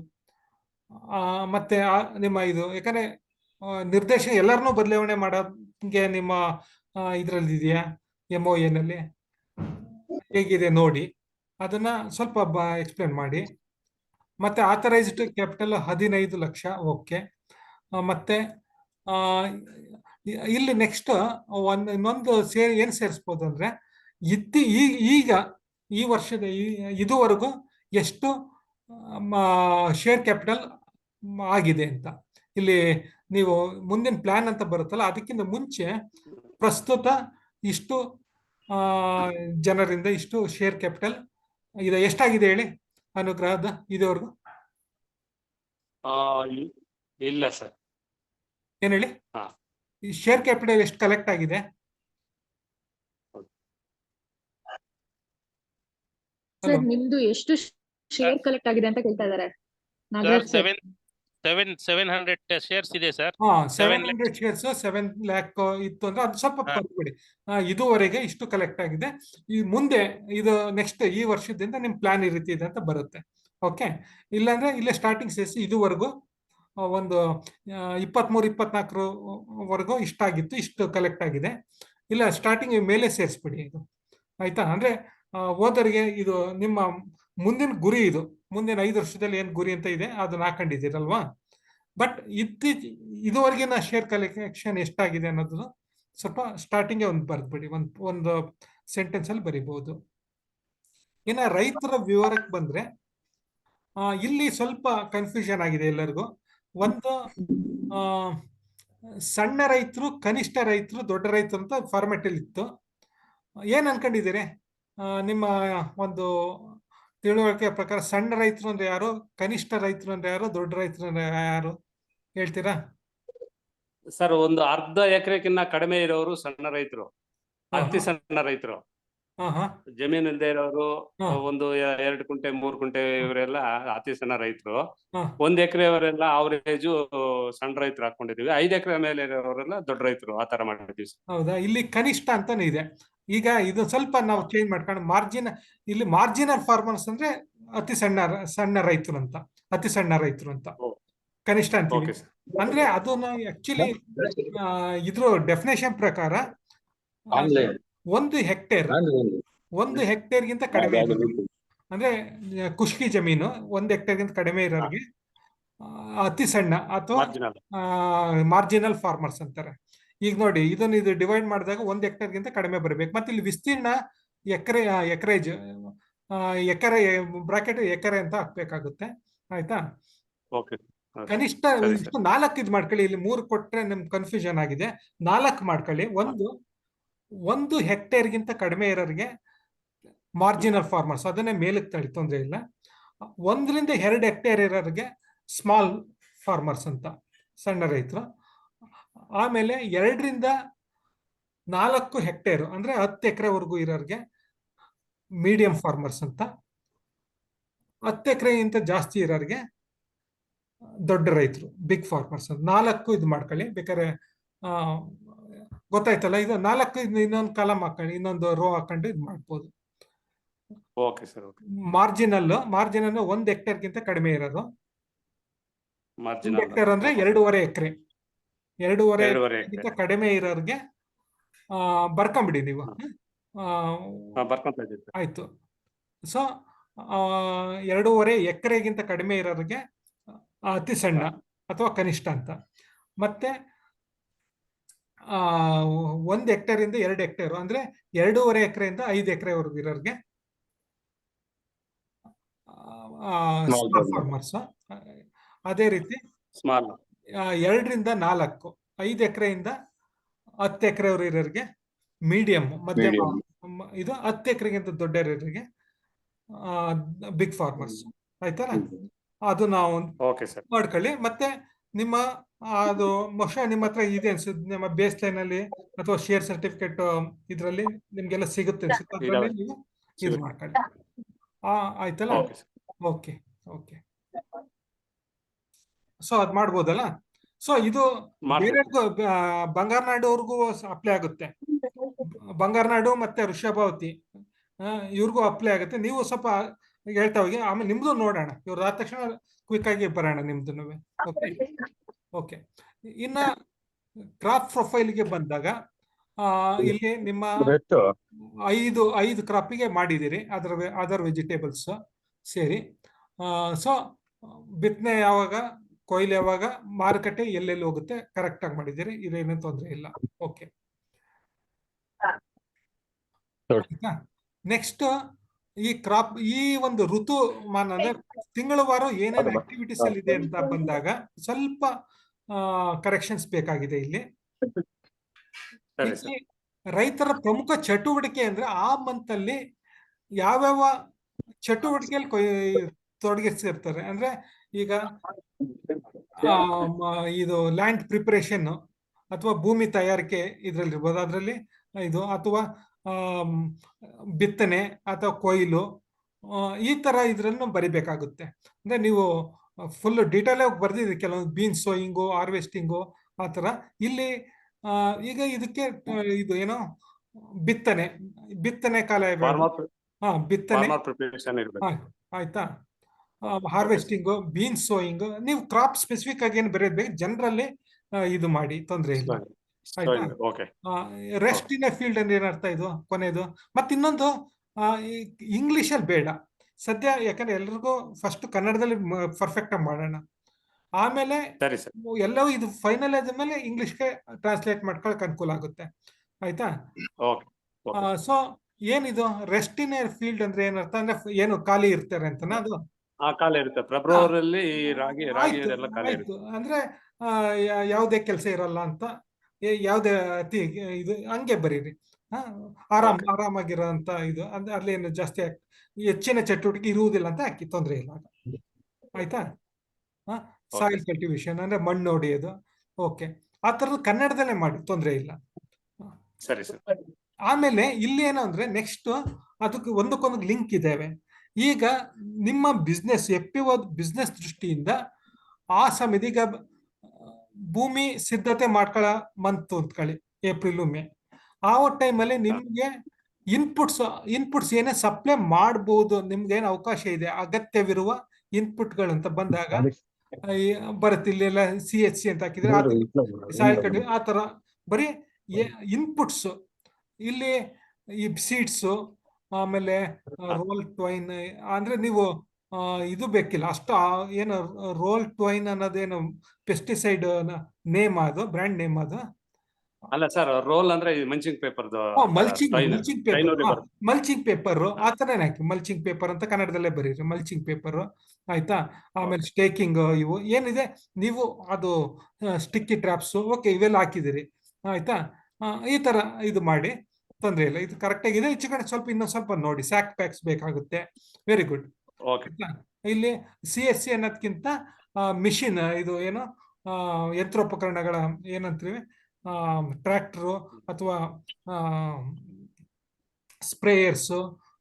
ಮತ್ತೆ ನಿಮ್ಮ ಇದು ಯಾಕಂದ್ರೆ ನಿರ್ದೇಶಕ ಎಲ್ಲರನ್ನೂ ಬದಲಾವಣೆ ಮಾಡೋಂಗೆ ನಿಮ್ಮ ಇದ್ರಲ್ಲಿ ಇದೆಯಾ MOA ನಲ್ಲಿ ಹೇಗಿದೆ ನೋಡಿ, ಅದನ್ನ ಸ್ವಲ್ಪ ಎಕ್ಸ್ಪ್ಲೇನ್ ಮಾಡಿ. ಮತ್ತೆ ಆಥರೈಸ್ಡ್ ಕ್ಯಾಪಿಟಲ್ 15 ಲಕ್ಷ. ಓಕೆ, ಮತ್ತೆ ಇಲ್ಲಿ ನೆಕ್ಸ್ಟ್ ಇನ್ನೊಂದು ಏನ್ ಸೇರಿಸ್ಬೋದು ಅಂದ್ರೆ ಈಗ ಈ ವರ್ಷದ ಇದುವರೆಗೂ ಎಷ್ಟು ಶೇರ್ ಕ್ಯಾಪಿಟಲ್ ಆಗಿದೆ ಅಂತ. ಇಲ್ಲಿ ನೀವು ಮುಂದಿನ ಪ್ಲಾನ್ ಅಂತ ಬರುತ್ತಲ್ಲ, ಅದಕ್ಕಿಂತ ಮುಂಚೆ ಪ್ರಸ್ತುತ ಇಷ್ಟು ಜನರಿಂದ ಇಷ್ಟು ಶೇರ್ ಕ್ಯಾಪಿಟಲ್ ಇದೆ, ಎಷ್ಟಾಗಿದೆ ಹೇಳಿ ಅನುಗ್ರಹದ ಇದುವರೆಗೂ? ಇಲ್ಲ ಸರ್. ಏನ್ ಹೇಳಿ? ಹಾ. ಈ ಶೇರ್ ಕ್ಯಾಪಿಟಲ್ ಎಷ್ಟು ಕಲೆಕ್ಟ್ ಆಗಿದೆ? ಸರ್ ನಿಮ್ದು ಎಷ್ಟು ಶೇರ್ ಕಲೆಕ್ಟ್ ಆಗಿದೆ ಅಂತ ಕೇಳ್ತಾ ಇದಾರೆ ನಾಗರಾಜ್ ಸರ್. 700 shares ಇದೆ ಸರ್. 700 ಶೇರ್ಸ್ 7 ಲ್ಯಾಕ್ ಇತ್ತು ಅಂದ್ರೆ ಅದು ಸ್ವಲ್ಪ ಬರ್ಬಿಡಿ. ಇದುವರೆಗೆ ಇಷ್ಟು ಕಲೆಕ್ಟ್ ಆಗಿದೆ, ಈ ಮುಂದೆ ಇದು ನೆಕ್ಸ್ಟ್ ಈ ವರ್ಷದಿಂದ ನಿಮ್ ಪ್ಲಾನ್ ಈ ರೀತಿ ಇದೆ ಅಂತ ಬರುತ್ತೆ. ಓಕೆ, ಇಲ್ಲಾಂದ್ರೆ ಇಲ್ಲೇ ಸ್ಟಾರ್ಟಿಂಗ್ ಸೇರಿಸಿ ಇದುವರೆಗೂ ಒಂದು 23-24 ವರೆಗೂ ಇಷ್ಟಾಗಿತ್ತು, ಇಷ್ಟು ಕಲೆಕ್ಟ್ ಆಗಿದೆ. ಇಲ್ಲ ಸ್ಟಾರ್ಟಿಂಗ್ ಮೇಲೆ ಸೇರಿಸ್ಬಿಡಿ ಇದು, ಆಯ್ತಾ? ಅಂದ್ರೆ ಓದರಿಗೆ ಇದು ನಿಮ್ಮ ಮುಂದಿನ ಗುರಿ, ಇದು ಮುಂದಿನ 5 ವರ್ಷದಲ್ಲಿ ಏನ್ ಗುರಿ ಅಂತ ಇದೆ ಅದನ್ನ ಹಾಕೊಂಡಿದ್ದೀರಲ್ವಾ. ಬಟ್ ಇದುವರೆಗಿನ ಶೇರ್ ಕಲೆಕ್ಷನ್ ಎಷ್ಟಾಗಿದೆ ಅನ್ನೋದು ಸ್ವಲ್ಪ ಸ್ಟಾರ್ಟಿಂಗ್ ಒಂದು ಬರ್ದ್ಬಿಡಿ, ಒಂದು ಸೆಂಟೆನ್ಸ್ ಅಲ್ಲಿ ಬರಿಬಹುದು. ಇನ್ನ ರೈತರ ವಿವರಕ್ಕೆ ಬಂದ್ರೆ ಇಲ್ಲಿ ಸ್ವಲ್ಪ ಕನ್ಫ್ಯೂಷನ್ ಆಗಿದೆ ಎಲ್ಲರಿಗೂ. ಒಂದು ಸಣ್ಣ ರೈತರು, ಕನಿಷ್ಠ ರೈತರು, ದೊಡ್ಡ ರೈತರು ಅಂತ ಫಾರ್ಮೆಟ್ ಅಲ್ಲಿ ಇತ್ತು. ಏನ್ ಅನ್ಕೊಂಡಿದ್ದೀರಿ ನಿಮ್ಮ ಒಂದು ತಿಳುವಳಿಕೆ ಪ್ರಕಾರ? ಸಣ್ಣ ರೈತರು ಅಂದ್ರೆ ಯಾರು, ಕನಿಷ್ಠ ರೈತರು ಅಂದ್ರೆ ಯಾರು, ದೊಡ್ಡ ರೈತರು ಅಂದ್ರೆ ಯಾರು ಹೇಳ್ತೀರಾ? ಸರ್, ಒಂದು ಅರ್ಧ ಎಕರೆಕ್ಕಿಂತ ಕಡಿಮೆ ಇರೋರು ಸಣ್ಣ ರೈತರು, ಅತಿ ಸಣ್ಣ ರೈತರು. ಜಮೀನು ಇಲ್ಲದೆ ಇರೋರು, 2 ಕುಂಟೆ 3 ಕುಂಟೆ ಇವರೆಲ್ಲ ಅತಿ ಸಣ್ಣ ರೈತರು. 1 ಎಕರೆ ಅವರೆಲ್ಲ ಅವರೇಜು ಸಣ್ಣ ರೈತರು ಹಾಕೊಂಡಿದೀವಿ. 5 ಎಕರೆ ಮೇಲೆ ಇರೋರೆಲ್ಲ ದೊಡ್ಡ ರೈತರು, ಆ ತರ ಮಾಡಿದೀವಿ. ಹೌದಾ? ಇಲ್ಲಿ ಕನಿಷ್ಠ ಅಂತಾನೆ ಇದೆ. ಈಗ ಇದು ಸ್ವಲ್ಪ ನಾವು ಚೇಂಜ್ ಮಾಡ್ಕೊಂಡು ಇಲ್ಲಿ ಮಾರ್ಜಿನಲ್ ಫಾರ್ಮರ್ಸ್ ಅಂದ್ರೆ ಅತಿ ಸಣ್ಣ ರೈತರು ಅಂತ, ಅತಿ ಸಣ್ಣ ರೈತರು ಅಂತ ಕನಿಷ್ಠ ಅಂತೀವಿ. ಅಂದ್ರೆ ಅದನ್ನ ಆಕ್ಚುಲಿ ಇದ್ರ ಡೆಫಿನೇಷನ್ ಪ್ರಕಾರ 1 ಹೆಕ್ಟೇರ್ಗಿಂತ ಕಡಿಮೆ ಇರೋದು ಅಂದ್ರೆ ಖುಷ್ಕಿ ಜಮೀನು 1 ಹೆಕ್ಟೇರ್ಗಿಂತ ಕಡಿಮೆ ಇರೋರಿಗೆ ಅತಿ ಸಣ್ಣ ಅಥವಾ ಮಾರ್ಜಿನಲ್ ಫಾರ್ಮರ್ಸ್ ಅಂತಾರೆ. ಈಗ ನೋಡಿ, ಇದು ಡಿವೈಡ್ ಮಾಡಿದಾಗ 1 ಹೆಕ್ಟೇರ್ಗಿಂತ ಕಡಿಮೆ ಬರಬೇಕು. ಮತ್ತೆ ಇಲ್ಲಿ ವಿಸ್ತೀರ್ಣ ಎಕರೇಜ್ ಎಕರೆ ಬ್ರಾಕೆಟ್ ಎಕರೆ ಅಂತ ಹಾಕ್ಬೇಕಾಗುತ್ತೆ, ಆಯ್ತಾ? ಕನಿಷ್ಠ 4 ಇದು ಮಾಡ್ಕೊಳ್ಳಿ. ಇಲ್ಲಿ 3 ಕೊಟ್ರೆ ನಿಮ್ಗೆ ಕನ್ಫ್ಯೂಷನ್ ಆಗಿದೆ. 4 ಮಾಡ್ಕೊಳ್ಳಿ. 1 ಹೆಕ್ಟೇರ್ಗಿಂತ ಕಡಿಮೆ ಇರೋರಿಗೆ ಮಾರ್ಜಿನಲ್ ಫಾರ್ಮರ್ಸ್, ಅದನ್ನೇ ಮೇಲಕ್ಕೆ ತಳಿ, ತೊಂದರೆ ಇಲ್ಲ. 1ರಿಂದ 2 ಹೆಕ್ಟೇರ್ ಇರೋರಿಗೆ ಸ್ಮಾಲ್ ಫಾರ್ಮರ್ಸ್ ಅಂತ, ಸಣ್ಣ ರೈತರು. ಆಮೇಲೆ 2ರಿಂದ 4 ಹೆಕ್ಟೇರ್ ಅಂದ್ರೆ 10 ಎಕರೆವರೆಗೂ ಇರೋರಿಗೆ ಮೀಡಿಯಂ ಫಾರ್ಮರ್ಸ್ ಅಂತ. 10 ಎಕರೆಗಿಂತ ಜಾಸ್ತಿ ಇರೋರಿಗೆ ದೊಡ್ಡ ರೈತರು, ಬಿಗ್ ಫಾರ್ಮರ್ಸ್ ಅಂತ. 4 ಇದು ಮಾಡ್ಕೊಳ್ಳಿ. ಬೇಕಾದ್ರೆ ಗೊತ್ತಾಯ್ತಲ್ಲ, ಇದು 4 ಇನ್ನೊಂದು ಕಾಲಮ್ ಹಾಕೊಳ್ಳಿ, ಇನ್ನೊಂದು ರೋ ಹಾಕೊಂಡು ಇದು ಮಾಡ್ಬೋದು. ಮಾರ್ಜಿನಲ್ 1 ಹೆಕ್ಟೇರ್ಗಿಂತ ಕಡಿಮೆ ಇರೋದು. 1 ಹೆಕ್ಟೇರ್ ಅಂದ್ರೆ 2.5 ಎಕರೆ. 2.5 ಎಕರೆಗಿಂತ ಕಡಿಮೆ ಇರೋರಿಗೆ ಬರ್ಕೊಂಬಿಡಿ ನೀವು. ಆಯ್ತು. ಸೊ 2.5 ಎಕರೆಗಿಂತ ಕಡಿಮೆ ಇರೋರಿಗೆ ಅತಿ ಸಣ್ಣ ಅಥವಾ ಕನಿಷ್ಠ ಅಂತ. ಮತ್ತೆ 1 ಹೆಕ್ಟೇರ್ ಇಂದ 2 ಹೆಕ್ಟೇರ್ ಅಂದ್ರೆ 2.5 ಎಕರೆಯಿಂದ 5 ಎಕರೆವರೆಗೂ ಇರೋರಿಗೆ Small ಸ್ಮಾಲ್ farmer. ಫಾರ್ಮರ್ಸ್. ಅದೇ ರೀತಿ ಸ್ಮಾಲ್ 2ರಿಂದ 4, 5 ಎಕರೆಯಿಂದ 10 ಎಕರೆವರೆಗೆ ಇರೋರಿಗೆ ಮೀಡಿಯಂ ಮಧ್ಯಮ, ಇದು 10 ಎಕರೆಗಿಂತ ದೊಡ್ಡ ಇರೋರಿಗೆ ಬಿಗ್ ಫಾರ್ಮರ್ಸ್. ಆಯ್ತಲ್ಲ, ಅದು ನಾವು ಓಕೆ ಸರ್. ಮಾಡ್ಕೊಳ್ಳಿ. ಮತ್ತೆ ನಿಮ್ಮ ಅದು ಬಹುಶಃ ನಿಮ್ಮ ಹತ್ರ ಇದೆ ಅನ್ಸುತ್ತೆ, ನಿಮ್ಮ ಬೇಸ್ ಲೈನ್ ಅಲ್ಲಿ ಅಥವಾ ಶೇರ್ ಸರ್ಟಿಫಿಕೇಟ್ ಇದ್ರಲ್ಲಿ ನಿಮ್ಗೆಲ್ಲ ಸಿಗುತ್ತೆ ಅನ್ಸುತ್ತೆ, ಅದರಲ್ಲಿ ನೀವು ಇದು ಮಾಡ್ಕೊಳ್ಳಿ. ಆಯ್ತಲ್ಲ, okay sir. Okay okay. So ಅದ್ ಮಾಡ್ಬೋದಲ್ಲ. ಸೊ ಇದು ಬೇರೆ ಬಂಗಾರನಾಡು ಅವ್ರಿಗೂ ಅಪ್ಲೈ ಆಗುತ್ತೆ. ಬಂಗಾರನಾಡು ಮತ್ತೆ ವೃಷಭಾವತಿ ಇವ್ರಿಗೂ ಅಪ್ಲೈ ಆಗುತ್ತೆ. ನೀವು ಸ್ವಲ್ಪ ಹೇಳ್ತಾ ಹೋಗಿ, ಆಮೇಲೆ ನಿಮ್ದು ನೋಡೋಣ. ಇವ್ರದ್ದು ಆದ ತಕ್ಷಣ ಕ್ವಿಕ್ ಆಗಿ ಬರೋಣ ನಿಮ್ದು. Okay okay. ಇನ್ನ ಕ್ರಾಪ್ ಪ್ರೊಫೈಲ್ಗೆ ಬಂದಾಗ ಇಲ್ಲಿ ನಿಮ್ಮ 5 ಕ್ರಾಪಿಗೆ ಮಾಡಿದಿರಿ, ಅದರ್ ವೆಜಿಟೇಬಲ್ಸ್ ಸೇರಿ. ಸೊ ಬಿತ್ತನೆ ಯಾವಾಗ, ಕೊಯ್ಲು ಯಾವಾಗ, ಮಾರುಕಟ್ಟೆ ಎಲ್ಲೆಲ್ಲಿ ಹೋಗುತ್ತೆ ಕರೆಕ್ಟ್ ಆಗಿ ಮಾಡಿದಿರಿ, ಇದೇನು ತೊಂದರೆ ಇಲ್ಲ. ಓಕೆ. ನೆಕ್ಸ್ಟ್ ಈ ಕ್ರಾಪ್, ಈ ಒಂದು ಋತುಮಾನ ಅಂದ್ರೆ ತಿಂಗಳವಾರು ಏನೇನು ಆಕ್ಟಿವಿಟೀಸ್ ಅಲ್ಲಿ ಇದೆ ಅಂತ ಬಂದಾಗ ಸ್ವಲ್ಪ ಕರೆಕ್ಷನ್ಸ್ ಬೇಕಾಗಿದೆ ಇಲ್ಲಿ. ಇಲ್ಲಿ ರೈತರ ಪ್ರಮುಖ ಚಟುವಟಿಕೆ ಅಂದ್ರೆ ಆ ಮಂತ್ ಅಲ್ಲಿ ಯಾವ್ಯಾವ ಚಟುವಟಿಕೆಯಲ್ಲಿ ತೊಡಗಿಸಿರ್ತಾರೆ ಅಂದ್ರೆ, ಈಗ ಇದು ಲ್ಯಾಂಡ್ ಪ್ರಿಪರೇಷನ್ ಅಥವಾ ಭೂಮಿ ತಯಾರಿಕೆ ಇದ್ರಲ್ಲಿ ಇರ್ಬೋದು, ಅದರಲ್ಲಿ ಇದು, ಅಥವಾ ಬಿತ್ತನೆ ಅಥವಾ ಕೊಯ್ಲು, ಈ ತರ ಇದ್ರನ್ನು ಬರಿಬೇಕಾಗುತ್ತೆ. ಅಂದ್ರೆ ನೀವು ಫುಲ್ ಡೀಟೇಲ್ ಆಗಿ ಬರ್ದಿದ್ರಿ, ಕೆಲವೊಂದು ಬೀನ್ಸ್ ಸೋಯಿಂಗು, ಹಾರ್ವೆಸ್ಟಿಂಗು ಆ ತರ. ಇಲ್ಲಿ ಈಗ ಇದಕ್ಕೆ ಇದು ಏನೋ ಬಿತ್ತನೆ ಕಾಲ, ಬಿತ್ತನೆ ಆಯ್ತಾ, ಹಾರ್ವೆಸ್ಟಿಂಗು, ಬೀನ್ಸ್ ಸೋಯಿಂಗ್. ನೀವು ಕ್ರಾಪ್ ಸ್ಪೆಸಿಫಿಕ್ ಆಗಿ ಏನು ಬರೆಯೋದು ಬೇಕು, ಜನರಲ್ಲಿ ಇದು ಮಾಡಿ, ತೊಂದರೆ ಇಲ್ಲ. ಆಯ್ತಾ. ರೆಸ್ಟ್ ಇನ್ ಎ ಫೀಲ್ಡ್ ಅಂದ್ರೆ ಏನರ್ಥ ಇದು ಕೊನೆದು. ಮತ್ತೆ ಇನ್ನೊಂದು ಇಂಗ್ಲಿಷ್ ಅಲ್ಲಿ ಬೇಡ ಸದ್ಯ, ಯಾಕಂದ್ರೆ ಎಲ್ರಿಗೂ ಫಸ್ಟ್ ಕನ್ನಡದಲ್ಲಿ ಪರ್ಫೆಕ್ಟ್ ಆಗಿ ಮಾಡೋಣ, ಆಮೇಲೆ ಎಲ್ಲವೂ ಇದು ಫೈನಲ್ ಆದ್ಮೇಲೆ ಇಂಗ್ಲಿಷ್ಗೆ ಟ್ರಾನ್ಸ್ಲೇಟ್ ಮಾಡ್ಕೊಳಕ್ ಅನುಕೂಲ ಆಗುತ್ತೆ. ಆಯ್ತಾ. ಸೊ ಏನಿದು ರೆಸ್ಟ್ ಇನ್ ಎ ಫೀಲ್ಡ್ ಅಂದ್ರೆ ಏನರ್ಥ ಅಂದ್ರೆ ಏನು ಖಾಲಿ ಇರ್ತಾರೆ ಅಂತನಾ? ಅದು ಖಾಲಿ ಇರುತ್ತೆ. ಫೆಬ್ರವರಿಯಲ್ಲಿ ರಾಗಿ ಆಯ್ತು ಅಂದ್ರೆ ಯಾವುದೇ ಕೆಲಸ ಇರಲ್ಲ ಅಂತ, ಯಾವುದೇ ಅತಿ ಇದು ಹಂಗೆ ಬರೀರಿ. ಆರಾಮಾಗಿರೋ ಅಂತ ಇದು, ಅಂದ್ರೆ ಅಲ್ಲಿ ಏನು ಜಾಸ್ತಿ ಹೆಚ್ಚಿನ ಚಟುವಟಿಕೆ ಇರುವುದಿಲ್ಲ ಅಂತ ಹಾಕಿ, ತೊಂದರೆ ಇಲ್ಲ. ಆಯ್ತಾ. ಸಾಯಿಲ್ ಕಲ್ಟಿವೇಶನ್ ಅಂದ್ರೆ ಮಣ್ಣು ಹೊಡೆಯೋದು. ಓಕೆ, ಆ ತರದ್ದು ಕನ್ನಡದಲ್ಲೇ ಮಾಡಿ, ತೊಂದರೆ ಇಲ್ಲ. ಸರಿ ಸರ್. ಆಮೇಲೆ ಇಲ್ಲಿ ಏನು ಅಂದ್ರೆ ನೆಕ್ಸ್ಟ್ ಅದಕ್ಕೆ ಒಂದಕ್ಕೊಂದು ಲಿಂಕ್ ಇದಾವೆ. ಈಗ ನಿಮ್ಮ ಬಿಸ್ನೆಸ್ ಬಿಸ್ನೆಸ್ ದೃಷ್ಟಿಯಿಂದ ಆ ಸಮಯದ, ಈಗ ಭೂಮಿ ಸಿದ್ಧತೆ ಮಾಡ್ಕೊಳ್ಳೋ ಮಂತ್ ಅಂತ್ಕೊಳ್ಳಿ, ಏಪ್ರಿಲ್ ಮೇ, ಆ ಟೈಮಲ್ಲಿ ನಿಮ್ಗೆ ಇನ್ಪುಟ್ಸ್ ಏನೇ ಸಪ್ಲೈ ಮಾಡ್ಬೋದು, ನಿಮ್ಗೆ ಏನು ಅವಕಾಶ ಇದೆ, ಅಗತ್ಯವಿರುವ ಇನ್ಪುಟ್ಗಳಂತ ಬಂದಾಗ ಬರುತ್ತೆ. ಇಲ್ಲೆಲ್ಲ CHC ಅಂತ ಹಾಕಿದ್ರೆ ಸಾಯಿಲ್ ಕಲ್ಟಿವೇಶನ್ ಆ ತರ ಬರೀ ಇನ್ಪುಟ್ಸ್. ಇಲ್ಲಿ ಈ ಸೀಡ್ಸು, ಆಮೇಲೆ ರೋಲ್ ಟ್ವೈನ್, ಅಂದ್ರೆ ನೀವು ಇದು ಬೇಕಿಲ್ಲ ಅಷ್ಟು ಏನು ರೋಲ್ ಟ್ವೈನ್ ಅನ್ನೋದೇನು ಪೆಸ್ಟಿಸೈಡ್ ನೇಮ್, ಅದು ಬ್ರ್ಯಾಂಡ್ ನೇಮ್ ಅದು ಅಲ್ಲ ಸರ್. ರೋಲ್ ಅಂದ್ರೆ ಮಲ್ಚಿಂಗ್ ಪೇಪರ್, ಮಲ್ಚಿಂಗ್ ಪೇಪರ್ ಆ ತರನೇ ಹಾಕಿ, ಮಲ್ಚಿಂಗ್ ಪೇಪರ್ ಅಂತ ಕನ್ನಡದಲ್ಲೇ ಬರೀರಿ, ಮಲ್ಚಿಂಗ್ ಪೇಪರ್. ಆಯ್ತಾ. ಆಮೇಲೆ ಸ್ಟೇಕಿಂಗ್, ಇವು ಏನಿದೆ ನೀವು ಅದು ಸ್ಟಿಕ್ಕಿ ಟ್ರಾಪ್ಸ್, ಓಕೆ, ಇವೆಲ್ಲ ಹಾಕಿದಿರಿ. ಆಯ್ತಾ. ಈ ತರ ಇದು ಮಾಡಿ, ತೊಂದರೆ ಇಲ್ಲ, ಇದು ಕರೆಕ್ಟ್ ಆಗಿದೆ. ಹೆಚ್ಚು ಕಡೆ ಸ್ವಲ್ಪ ಇನ್ನೊಂದು ಸ್ವಲ್ಪ ನೋಡಿ, ಸ್ಯಾಕ್ ಪ್ಯಾಕ್ಸ್ ಬೇಕಾಗುತ್ತೆ. Very good. ಇಲ್ಲಿ CSC ಅನ್ನೋದಕ್ಕಿಂತ ಮಿಷಿನ್, ಇದು ಏನು ಯಂತ್ರೋಪಕರಣಗಳ ಏನಂತೀವಿ, ಟ್ರ್ಯಾಕ್ಟರು ಅಥವಾ ಸ್ಪ್ರೇಯರ್ಸು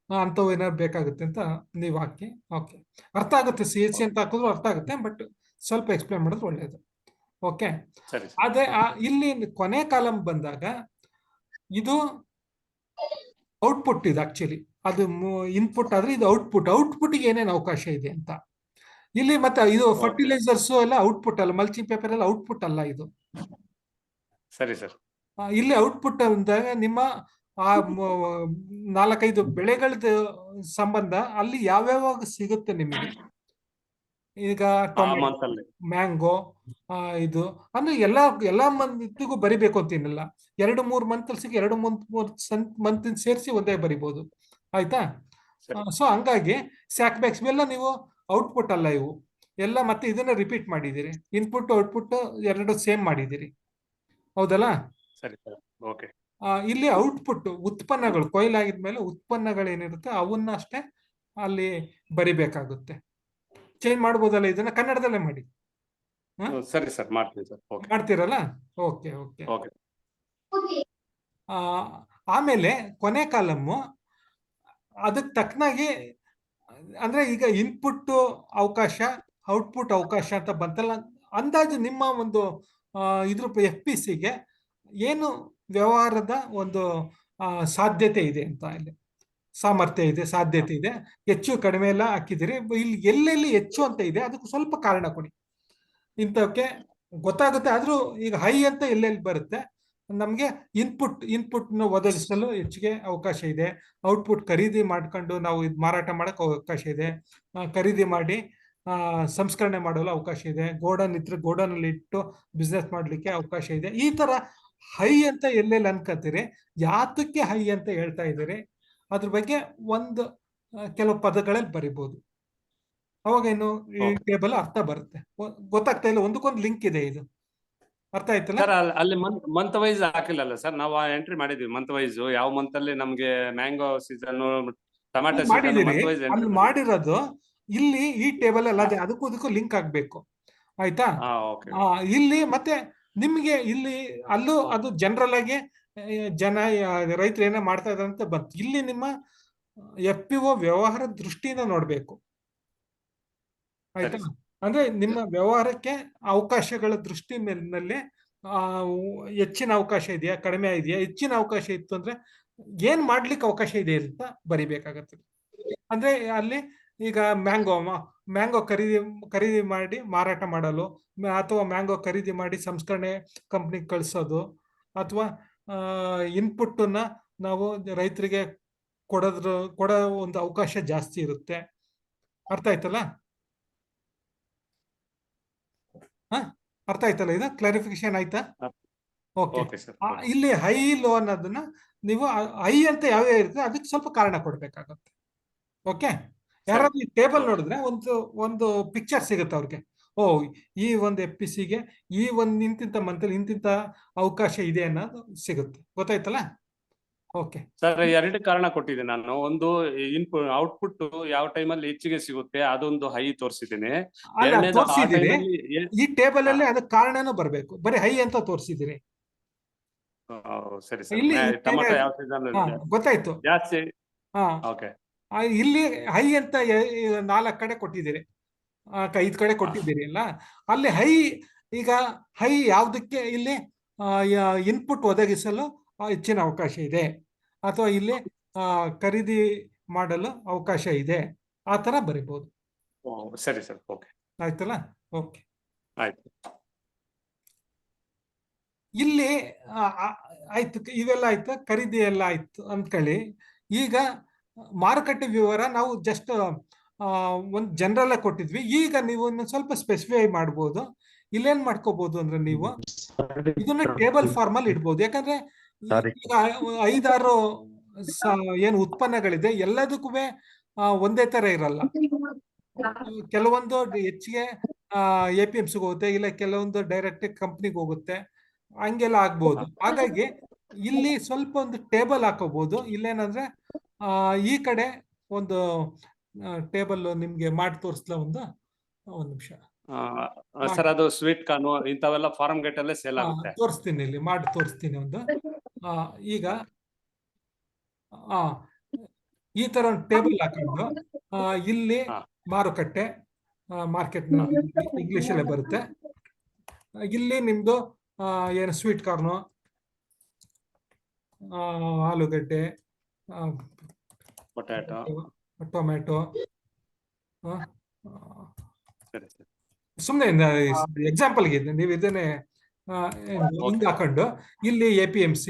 ಅಂಥವು ಏನಾದ್ರು ಬೇಕಾಗುತ್ತೆ ಅಂತ ನೀವು ಹಾಕಿ. ಓಕೆ, ಅರ್ಥ ಆಗುತ್ತೆ. CSC ಅಂತ ಹಾಕಿದ್ರು ಅರ್ಥ ಆಗುತ್ತೆ, ಬಟ್ ಸ್ವಲ್ಪ ಎಕ್ಸ್ಪ್ಲೇನ್ ಮಾಡೋದು ಒಳ್ಳೇದು. ಓಕೆ. ಅದೇ ಇಲ್ಲಿ ಕೊನೆ ಕಾಲಂ ಬಂದಾಗ ಇದು ಔಟ್ಪುಟ್ ಇದೆ ಆಕ್ಚುಲಿ, ಅದು ಇನ್ಪುಟ್ ಆದ್ರೆ ಇದು ಔಟ್ಪುಟ್ಗೆ ಏನೇನು ಅವಕಾಶ ಇದೆ ಅಂತ. ಇಲ್ಲಿ ಮತ್ತೆ ಇದು ಫರ್ಟಿಲೈಸರ್ಸ್ ಎಲ್ಲ ಔಟ್ಪುಟ್ ಅಲ್ಲ, ಮಲ್ಚಿಂಗ್ ಪೇಪರ್ ಎಲ್ಲ ಔಟ್ಪುಟ್ ಅಲ್ಲ ಇದು. ಸರಿ ಸರ್. ಇಲ್ಲಿ ಔಟ್ಪುಟ್ ಅಂದಾಗ ನಿಮ್ಮ ಆ 4-5 ಬೆಳೆಗಳದ ಸಂಬಂಧ ಅಲ್ಲಿ ಯಾವ್ಯಾವಾಗ ಸಿಗುತ್ತೆ ನಿಮಗೆ. ಈಗ ಟೊಮೆಟೊ, ಮ್ಯಾಂಗೋ, ಇದು ಅಂದ್ರೆ ಎಲ್ಲಾ ಮಂತಿಗೂ ಬರಿಬೇಕು ಅಂತೇನಿಲ್ಲ. 2-3 ಮಂತ್ ಸಿಗಿ 2-3 ಮಂತ್ ಸೇರಿಸಿ ಒಂದೇ ಬರಿಬಹುದು. ಆಯ್ತಾ. ಸೊ ಹಂಗಾಗಿ ಸ್ಯಾಕ್ ಬ್ಯಾಗ್ಸ್ ಎಲ್ಲ ನೀವು ಔಟ್ಪುಟ್ ಅಲ್ಲ ಇವು ಎಲ್ಲ. ಮತ್ತೆ ಇದನ್ನ ರಿಪೀಟ್ ಮಾಡಿದ್ದೀರಿ, ಇನ್ಪುಟ್ ಔಟ್ಪುಟ್ ಎರಡು ಸೇಮ್ ಮಾಡಿದ್ದೀರಿ, ಹೌದಲ್ಲ? ಸರಿ ಸರ್. ಓಕೆ. ಇಲ್ಲಿ ಔಟ್ಪುಟ್ ಉತ್ಪನ್ನಗಳು ಕೊಯ್ಲಾಗಿದ್ಮೇಲೆ ಉತ್ಪನ್ನಗಳೇನಿರುತ್ತೆ ಅವನ್ನ ಅಷ್ಟೇ ಅಲ್ಲಿ ಬರಿಬೇಕಾಗುತ್ತೆ. ಚೇಂಜ್ ಮಾಡ್ಬೋದಲ್ಲ, ಇದನ್ನ ಕನ್ನಡದಲ್ಲೇ ಮಾಡಿ. ಸರಿ ಸರ್, ಮಾಡ್ತೀನಿ ಸರ್. ಓಕೆ. ಮಾಡ್ತೀರಲ್ಲ? Okay okay. ಓಕೆ. ಆಮೇಲೆ ಕೊನೆ ಕಾಲಮ್ಮು ಅದಕ್ಕೆ ತಕ್ಕನಾಗಿ, ಅಂದ್ರೆ ಈಗ ಇನ್ಪುಟ್ ಅವಕಾಶ ಔಟ್ಪುಟ್ ಅವಕಾಶ ಅಂತ ಬಂತಲ್ಲ, ಅಂದಾಜು ನಿಮ್ಮ ಒಂದು ಇದ್ರ FPCಗೆ ಏನು ವ್ಯವಹಾರದ ಒಂದು ಸಾಧ್ಯತೆ ಇದೆ ಅಂತ, ಇಲ್ಲಿ ಸಾಮರ್ಥ್ಯ ಇದೆ, ಸಾಧ್ಯತೆ ಇದೆ, ಹೆಚ್ಚು ಕಡಿಮೆ ಎಲ್ಲ ಹಾಕಿದಿರಿ. ಇಲ್ಲಿ ಎಲ್ಲೆಲ್ಲಿ ಹೆಚ್ಚು ಅಂತ ಇದೆ ಅದಕ್ಕೆ ಸ್ವಲ್ಪ ಕಾರಣ ಕೊಡಿ, ಇಂಥವಕ್ಕೆ ಗೊತ್ತಾಗುತ್ತೆ. ಆದ್ರೂ ಈಗ ಹೈ ಅಂತ ಎಲ್ಲೆಲ್ಲಿ ಬರುತ್ತೆ ನಮ್ಗೆ, ಇನ್ಪುಟ್ ನ ಒದಗಿಸಲು ಹೆಚ್ಚಿಗೆ ಅವಕಾಶ ಇದೆ, ಔಟ್ಪುಟ್ ಖರೀದಿ ಮಾಡ್ಕೊಂಡು ನಾವು ಇದು ಮಾರಾಟ ಮಾಡಕ್ ಅವಕಾಶ ಇದೆ, ಖರೀದಿ ಮಾಡಿ ಸಂಸ್ಕರಣೆ ಮಾಡಲು ಅವಕಾಶ ಇದೆ, ಗೋಡನ್ ಇದ್ರೆ ಗೋಡನ್ ಅಲ್ಲಿ ಇಟ್ಟು ಬಿಸ್ನೆಸ್ ಮಾಡ್ಲಿಕ್ಕೆ ಅವಕಾಶ ಇದೆ. ಈ ತರ ಹೈ ಅಂತ ಎಲ್ಲೆಲ್ಲಿ ಅನ್ಕೋತೀರಿ, ಯಾತಕ್ಕೆ ಹೈ ಅಂತ ಹೇಳ್ತಾ ಇದ್ದೀರಿ ಅದ್ರ ಬಗ್ಗೆ ಒಂದು ಕೆಲವು ಪದಗಳಲ್ಲಿ ಬರಿಬಹುದು. ಅವಾಗ ಏನು ಈ ಟೇಬಲ್ ಅರ್ಥ ಬರುತ್ತೆ. ಗೊತ್ತಾಗ್ತಾ ಇಲ್ಲ, ಒಂದಕ್ಕೊಂದು ಲಿಂಕ್ ಇದೆ, ಇದು ಅರ್ಥ ಆಯ್ತಲ್ಲ? ಸರ್, ಅಲ್ಲಿ ಮಂತ್ ವೈಸ್ ಹಾಕಿಲ್ಲಲ್ಲ ಸರ್? ನಾವು ಎಂಟ್ರಿ ಮಾಡಿದ್ವಿ ಮಂತ್ ವೈಸ್. ಯಾವ ಮಂತ್ ಅಲ್ಲಿ ನಮ್ಗೆ mango season, tomato season month wise ಅಲ್ಲಿ ಮಾಡಿರೋದು. ಇಲ್ಲಿ ಈ ಟೇಬಲ್ ಅಲ್ಲ, ಅದಕ್ಕೂ ಲಿಂಕ್ ಆಗ್ಬೇಕು, ಆಯ್ತಾ? ಇಲ್ಲಿ ಮತ್ತೆ ನಿಮ್ಗೆ ಇಲ್ಲಿ ಅಲ್ಲೂ ಅದು ಜನರಲ್ ಆಗಿ ರೈತರು ಏನೋ ಮಾಡ್ತಾ ಇದ್ದಾರೆ ಅಂತ ಬಂತು. ಇಲ್ಲಿ ನಿಮ್ಮ FPO ವ್ಯವಹಾರ ದೃಷ್ಟಿಯಿಂದ ನೋಡ್ಬೇಕು, ಆಯ್ತಾ? ಅಂದ್ರೆ ನಿಮ್ಮ ವ್ಯವಹಾರಕ್ಕೆ ಅವಕಾಶಗಳ ದೃಷ್ಟಿ ಮೇಲಿನಲ್ಲಿ ಹೆಚ್ಚಿನ ಅವಕಾಶ ಇದೆಯಾ, ಕಡಿಮೆ ಇದೆಯಾ? ಹೆಚ್ಚಿನ ಅವಕಾಶ ಇತ್ತು ಅಂದ್ರೆ ಏನ್ ಮಾಡ್ಲಿಕ್ಕೆ ಅವಕಾಶ ಇದೆ ಅಂತ ಬರಿಬೇಕಾಗತ್ತೆ. ಅಂದ್ರೆ ಅಲ್ಲಿ ಈಗ ಮ್ಯಾಂಗೋ ಖರೀದಿ ಮಾಡಿ ಮಾರಾಟ ಮಾಡಲು, ಅಥವಾ ಮ್ಯಾಂಗೋ ಖರೀದಿ ಮಾಡಿ ಸಂಸ್ಕರಣೆ ಕಂಪ್ನಿಗೆ ಕಳಿಸೋದು, ಅಥವಾ ಇನ್ಪುಟ್ ನ ನಾವು ರೈತರಿಗೆ ಕೊಡೋ ಒಂದು ಅವಕಾಶ ಜಾಸ್ತಿ ಇರುತ್ತೆ. ಅರ್ಥ ಆಯ್ತಲ್ಲ? ಅರ್ಥ ಆಯ್ತಲ್ಲ? ಇದು ಕ್ಲಾರಿಫಿಕೇಶನ್ ಆಯ್ತಾ? ಓಕೆ. ಇಲ್ಲಿ ಹೈ ಲೋ ಅನ್ನೋದನ್ನ ನೀವು ಹೈ ಅಂತ ಯಾವ್ಯಾವ ಇರುತ್ತೆ ಅದಕ್ಕೆ ಸ್ವಲ್ಪ ಕಾರಣ ಕೊಡ್ಬೇಕಾಗತ್ತೆ. ಓಕೆ. ಯಾರಾದ್ರೂ ಈ ಟೇಬಲ್ ನೋಡಿದ್ರೆ ಒಂದು ಪಿಕ್ಚರ್ ಸಿಗುತ್ತೆ ಅವ್ರಿಗೆ. ಓ, ಈ ಒಂದು FPCಗೆ ಈ ಒಂದು ಇಂತಿಂತ ಮಂತಲ್ಲಿ ಇಂತಿಂತ ಅವಕಾಶ ಇದೆ ಅನ್ನೋದು ಸಿಗುತ್ತೆ. ಗೊತ್ತಾಯ್ತಲ್ಲ? ಓಕೆ ಸರ್, ಎರಡು ಕಾರಣ ಕೊಟ್ಟಿದ್ದೆ ನಾನು. ಒಂದು ಇನ್ಪುಟ್ ಔಟ್ಪುಟ್ ಯಾವ ಟೈಮಲ್ಲಿ ಹೆಚ್ಚಿಗೆ ಸಿಗುತ್ತೆ ಅದೊಂದು ಹೈ ತೋರಿಸಿದ್ದೀನಿ. ಈ ಟೇಬಲ್ ಅಲ್ಲಿ ಅದಕ್ಕೆ ಕಾರಣನೂ ಬರ್ಬೇಕು, ಬರೀ ಹೈ ಅಂತ ತೋರಿಸಿದಿರಿ. ಸರಿ ಸರ್. ಟೊಮೆಟೊ ಯಾವ ಸೀಸನ್ ಗೊತ್ತಾಯ್ತು ಜಾಸ್ತಿ. ಓಕೆ. ಇಲ್ಲಿ ಹೈ ಅಂತ 4 ಕಡೆ ಕೊಟ್ಟಿದ್ದೀರಿ, 5 ಕಡೆ ಕೊಟ್ಟಿದ್ದೀರಿ ಅಲ್ಲ? ಅಲ್ಲಿ ಹೈ, ಈಗ ಹೈ ಯಾವ್ದಕ್ಕೆ? ಇಲ್ಲಿ ಇನ್ಪುಟ್ ಒದಗಿಸಲು ಹೆಚ್ಚಿನ ಅವಕಾಶ ಇದೆ, ಅಥವಾ ಇಲ್ಲಿ ಖರೀದಿ ಮಾಡಲು ಅವಕಾಶ ಇದೆ, ಆ ತರ ಬರಿಬಹುದು. ಸರಿ ಸರ್. ಓಕೆ, ಆಯ್ತಲ್ಲ? ಓಕೆ, ಆಯ್ತು. ಇಲ್ಲಿ ಆಯ್ತು, ಇವೆಲ್ಲ ಆಯ್ತು, ಖರೀದಿ ಎಲ್ಲ ಆಯ್ತು ಅಂದ್ಕೊಳ್ಳಿ. ಈಗ ಮಾರುಕಟ್ಟೆ ವಿವರ ನಾವು ಜಸ್ಟ್ ಒಂದು ಜನರಲ್ ಕೊಟ್ಟಿದ್ವಿ. ಈಗ ನೀವು ಇನ್ನೊಂದು ಸ್ವಲ್ಪ ಸ್ಪೆಸಿಫೈ ಮಾಡ್ಬೋದು. ಇಲ್ಲೇನ್ ಮಾಡ್ಕೋಬಹುದು ಅಂದ್ರೆ ನೀವು ಇದನ್ನ ಟೇಬಲ್ ಫಾರ್ಮ್ ಅಲ್ಲಿ ಇಡ್ಬೋದು. ಯಾಕಂದ್ರೆ ಈಗ 5-6 ಏನು ಉತ್ಪನ್ನಗಳಿದೆ, ಎಲ್ಲದಕ್ಕೂ ಒಂದೇ ತರ ಇರಲ್ಲ. ಕೆಲವೊಂದು ಹೆಚ್ಚಿಗೆ APMCಗೆ ಹೋಗುತ್ತೆ, ಇಲ್ಲ ಕೆಲವೊಂದು ಡೈರೆಕ್ಟ್ ಕಂಪ್ನಿಗೆ ಹೋಗುತ್ತೆ, ಹಂಗೆಲ್ಲ ಆಗ್ಬೋದು. ಹಾಗಾಗಿ ಇಲ್ಲಿ ಸ್ವಲ್ಪ ಒಂದು ಟೇಬಲ್ ಹಾಕೋಬಹುದು. ಇಲ್ಲೇನಂದ್ರೆ ಈ ಕಡೆ ಒಂದು ಟೇಬಲ್ ನಿಮ್ಗೆ ಮಾಡಿ ತೋರಿಸ್ಲಾ? ಒಂದು ನಿಮಿಷ ಸರ್. ಅದು ಸ್ವೀಟ್ ಕಾರ್ನ್ ಇಂಥವೆಲ್ಲ ಫಾರ್ಮ್ ಗೇಟ್ ಅಲ್ಲೇ ಸೇಲ್ ಆಗುತ್ತೆ. ತೋರಿಸ್ತೀನಿ, ಇಲ್ಲಿ ಮಾಡಿ ತೋರಿಸ್ತೀನಿ ಒಂದು. ಈಗ ಈ ತರ ಒಂದು ಟೇಬಲ್ ಹಾಕೊಂಡು ಇಲ್ಲಿ ಮಾರುಕಟ್ಟೆ, ಮಾರ್ಕೆಟ್ ಇಂಗ್ಲಿಷ್ ಅಲ್ಲೇ ಬರುತ್ತೆ. ಇಲ್ಲಿ ನಿಮ್ದು ಏನು ಸ್ವೀಟ್ ಕಾರ್ನು, ಆಲೂಗಡ್ಡೆ, ಟೊಮ್ಯಾಟೊ, ಸುಮ್ಮನೆ ಎಕ್ಸಾಂಪಲ್ಗೆ ನೀವು ಇದನ್ನೇ ಹಿಂಗ್ ಹಾಕೊಂಡು ಇಲ್ಲಿ APMC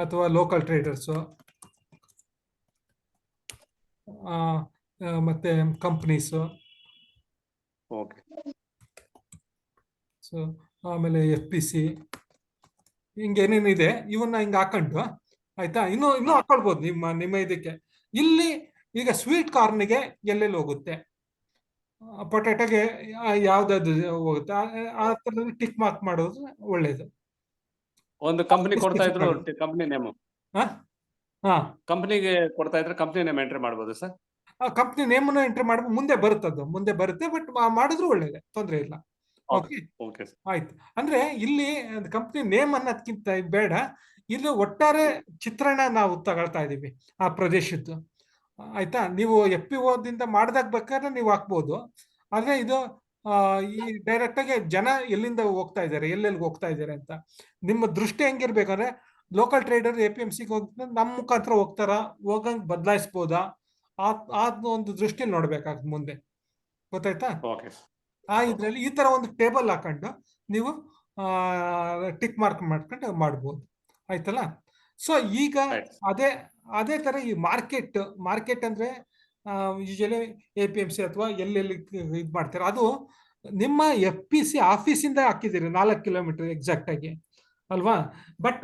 ಅಥವಾ ಲೋಕಲ್ ಟ್ರೇಡರ್ಸು, ಮತ್ತೆ ಕಂಪ್ನೀಸು, ಸೊ ಆಮೇಲೆ FPC, ಹಿಂಗೇನೇನಿದೆ ಇವನ್ನ ಹಿಂಗ ಹಾಕೊಂಡು, ಆಯ್ತಾ? ಇನ್ನೂ ಹಾಕೊಳ್ಬೋದು ನಿಮ್ಮ ಇದಕ್ಕೆ. ಇಲ್ಲಿ ಈಗ ಸ್ವೀಟ್ ಕಾರ್ನ್ಗೆ ಎಲ್ಲೆಲ್ಲಿ ಹೋಗುತ್ತೆ, ಪೊಟ್ಯಾಟೋಗೆ ಯಾವ್ದಾದ್ರು ಹೋಗುತ್ತೆ, ಆ ಥರದಲ್ಲಿ ಟಿಕ್ ಮಾರ್ಕ್ ಮಾಡೋದು ಒಳ್ಳೇದು. ಒಂದು ಕಂಪನಿ ಕೊಡ್ತಾ ಇದ್ರು ಕಂಪನಿ ನೇಮ್, ಹಾ ಹಾ ಕಂಪನಿಗೆ ಕೊಡ್ತಾ ಇದ್ರೆ ಕಂಪನಿ ನೇಮ್ ಎಂಟ್ರಿ ಮಾಡ್ಬೋದು ಸರ್. ಆ ಕಂಪ್ನಿ ನೇಮನ್ನು ಎಂಟ್ರಿ ಮಾಡ್ಬೋದು, ಮುಂದೆ ಬರುತ್ತದು, ಮುಂದೆ ಬರುತ್ತೆ. ಬಟ್ ಮಾಡಿದ್ರು ಒಳ್ಳೇದೇ, ತೊಂದರೆ ಇಲ್ಲ. Okay, okay sir. ಆಯ್ತು. ಅಂದ್ರೆ ಇಲ್ಲಿ ಕಂಪ್ನಿ ನೇಮ್ ಅನ್ನೋದಕ್ಕಿಂತ ಬೇಡ, ಇಲ್ಲಿ ಒಟ್ಟಾರೆ ಚಿತ್ರಣ ನಾವು ತಗೊಳ್ತಾ ಇದೀವಿ ಆ ಪ್ರದೇಶದ್ದು. ಆಯ್ತಾ? ನೀವು FPO ದಿಂದ ಮಾಡ್ದಾಗ ಬೇಕಾದ್ರೆ ನೀವು ಹಾಕ್ಬೋದು. ಆದ್ರೆ ಇದು ಈ ಡೈರೆಕ್ಟ್ ಆಗಿ ಜನ ಎಲ್ಲಿಂದ ಹೋಗ್ತಾ ಇದ್ದಾರೆ, ಎಲ್ಲೆಲ್ಲಿಗೆ ಹೋಗ್ತಾ ಇದ್ದಾರೆ ಅಂತ ನಿಮ್ಮ ದೃಷ್ಟಿ ಹೆಂಗಿರ್ಬೇಕಂದ್ರೆ, ಲೋಕಲ್ ಟ್ರೇಡರ್ APMCಗೆ ಹೋಗ್ತಾರೆ, ನಮ್ಮ ಮುಖಾಂತರ ಹೋಗ್ತಾರ, ಹೋಗಂಗ್ ಬದಲಾಯಿಸ್ಬೋದಾ, ಆ ಒಂದು ದೃಷ್ಟಿಯಲ್ಲಿ ನೋಡ್ಬೇಕಾಗ್ತದೆ ಮುಂದೆ. ಗೊತ್ತಾಯ್ತಾ? ಓಕೆ ಇದ್ರಲ್ಲಿ ಈ ತರ ಒಂದು ಟೇಬಲ್ ಹಾಕೊಂಡು ನೀವು ಟಿಕ್ ಮಾರ್ಕ್ ಮಾಡ್ಕೊಂಡು ಮಾಡ್ಬೋದು. ಆಯ್ತಲ್ಲ? ಸೊ ಈಗ ಅದೇ ತರ ಈ ಮಾರ್ಕೆಟ್ ಅಂದ್ರೆ ಯೂಶಲಿ APMC ಅಥವಾ ಎಲ್ಲೆಲ್ಲಿ ಇದು ಮಾಡ್ತಾರೆ, ಅದು ನಿಮ್ಮ FPC ಆಫೀಸಿಂದ ಹಾಕಿದ್ದೀರಿ 4 ಕಿಲೋಮೀಟರ್ ಎಕ್ಸಾಕ್ಟ್ ಆಗಿ ಅಲ್ವಾ? ಬಟ್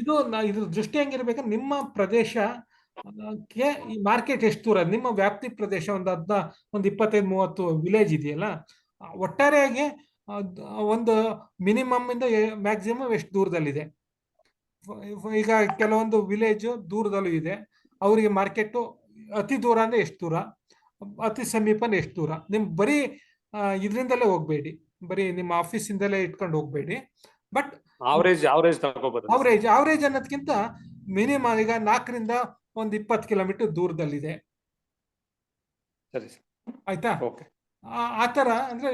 ಇದ್ರ ದೃಷ್ಟಿ ಹೆಂಗಿರ್ಬೇಕಂದ್ರೆ, ನಿಮ್ಮ ಪ್ರದೇಶ ಈ ಮಾರ್ಕೆಟ್ ಎಷ್ಟು ದೂರ, ನಿಮ್ಮ ವ್ಯಾಪ್ತಿ ಪ್ರದೇಶ ಒಂದು 25-30 ವಿಲೇಜ್ ಇದೆಯಲ್ಲ, ಒಟ್ಟಾರೆಯಾಗಿ ಒಂದು ಮಿನಿಮಮ್ ಇಂದ ಮ್ಯಾಕ್ಸಿಮಮ್ ಎಷ್ಟು ದೂರದಲ್ಲಿದೆ. ಈಗ ಕೆಲವೊಂದು ವಿಲೇಜ್ ದೂರದಲ್ಲೂ ಇದೆ, ಅವರಿಗೆ ಮಾರ್ಕೆಟ್ ಅತಿ ದೂರ ಅಂದ್ರೆ ಎಷ್ಟು ದೂರ, ಅತಿ ಸಮೀಪನ ಎಷ್ಟು ದೂರ. ನಿಮ್ ಬರೀ ಇದರಿಂದಲೇ ಹೋಗ್ಬೇಡಿ, ಬರೀ ನಿಮ್ಮ ಆಫೀಸಿಂದಲೇ ಇಟ್ಕೊಂಡು ಹೋಗ್ಬೇಡಿ. ಬಟ್ ಅವರೇಜ್ ಅನ್ನೋದಕ್ಕಿಂತ ಮಿನಿಮಮ್ ಈಗ 4ರಿಂದ ಒಂದು 20 ಕಿಲೋಮೀಟರ್ ದೂರದಲ್ಲಿದೆ. ಆಯ್ತಾ? ಆತರ ಅಂದ್ರೆ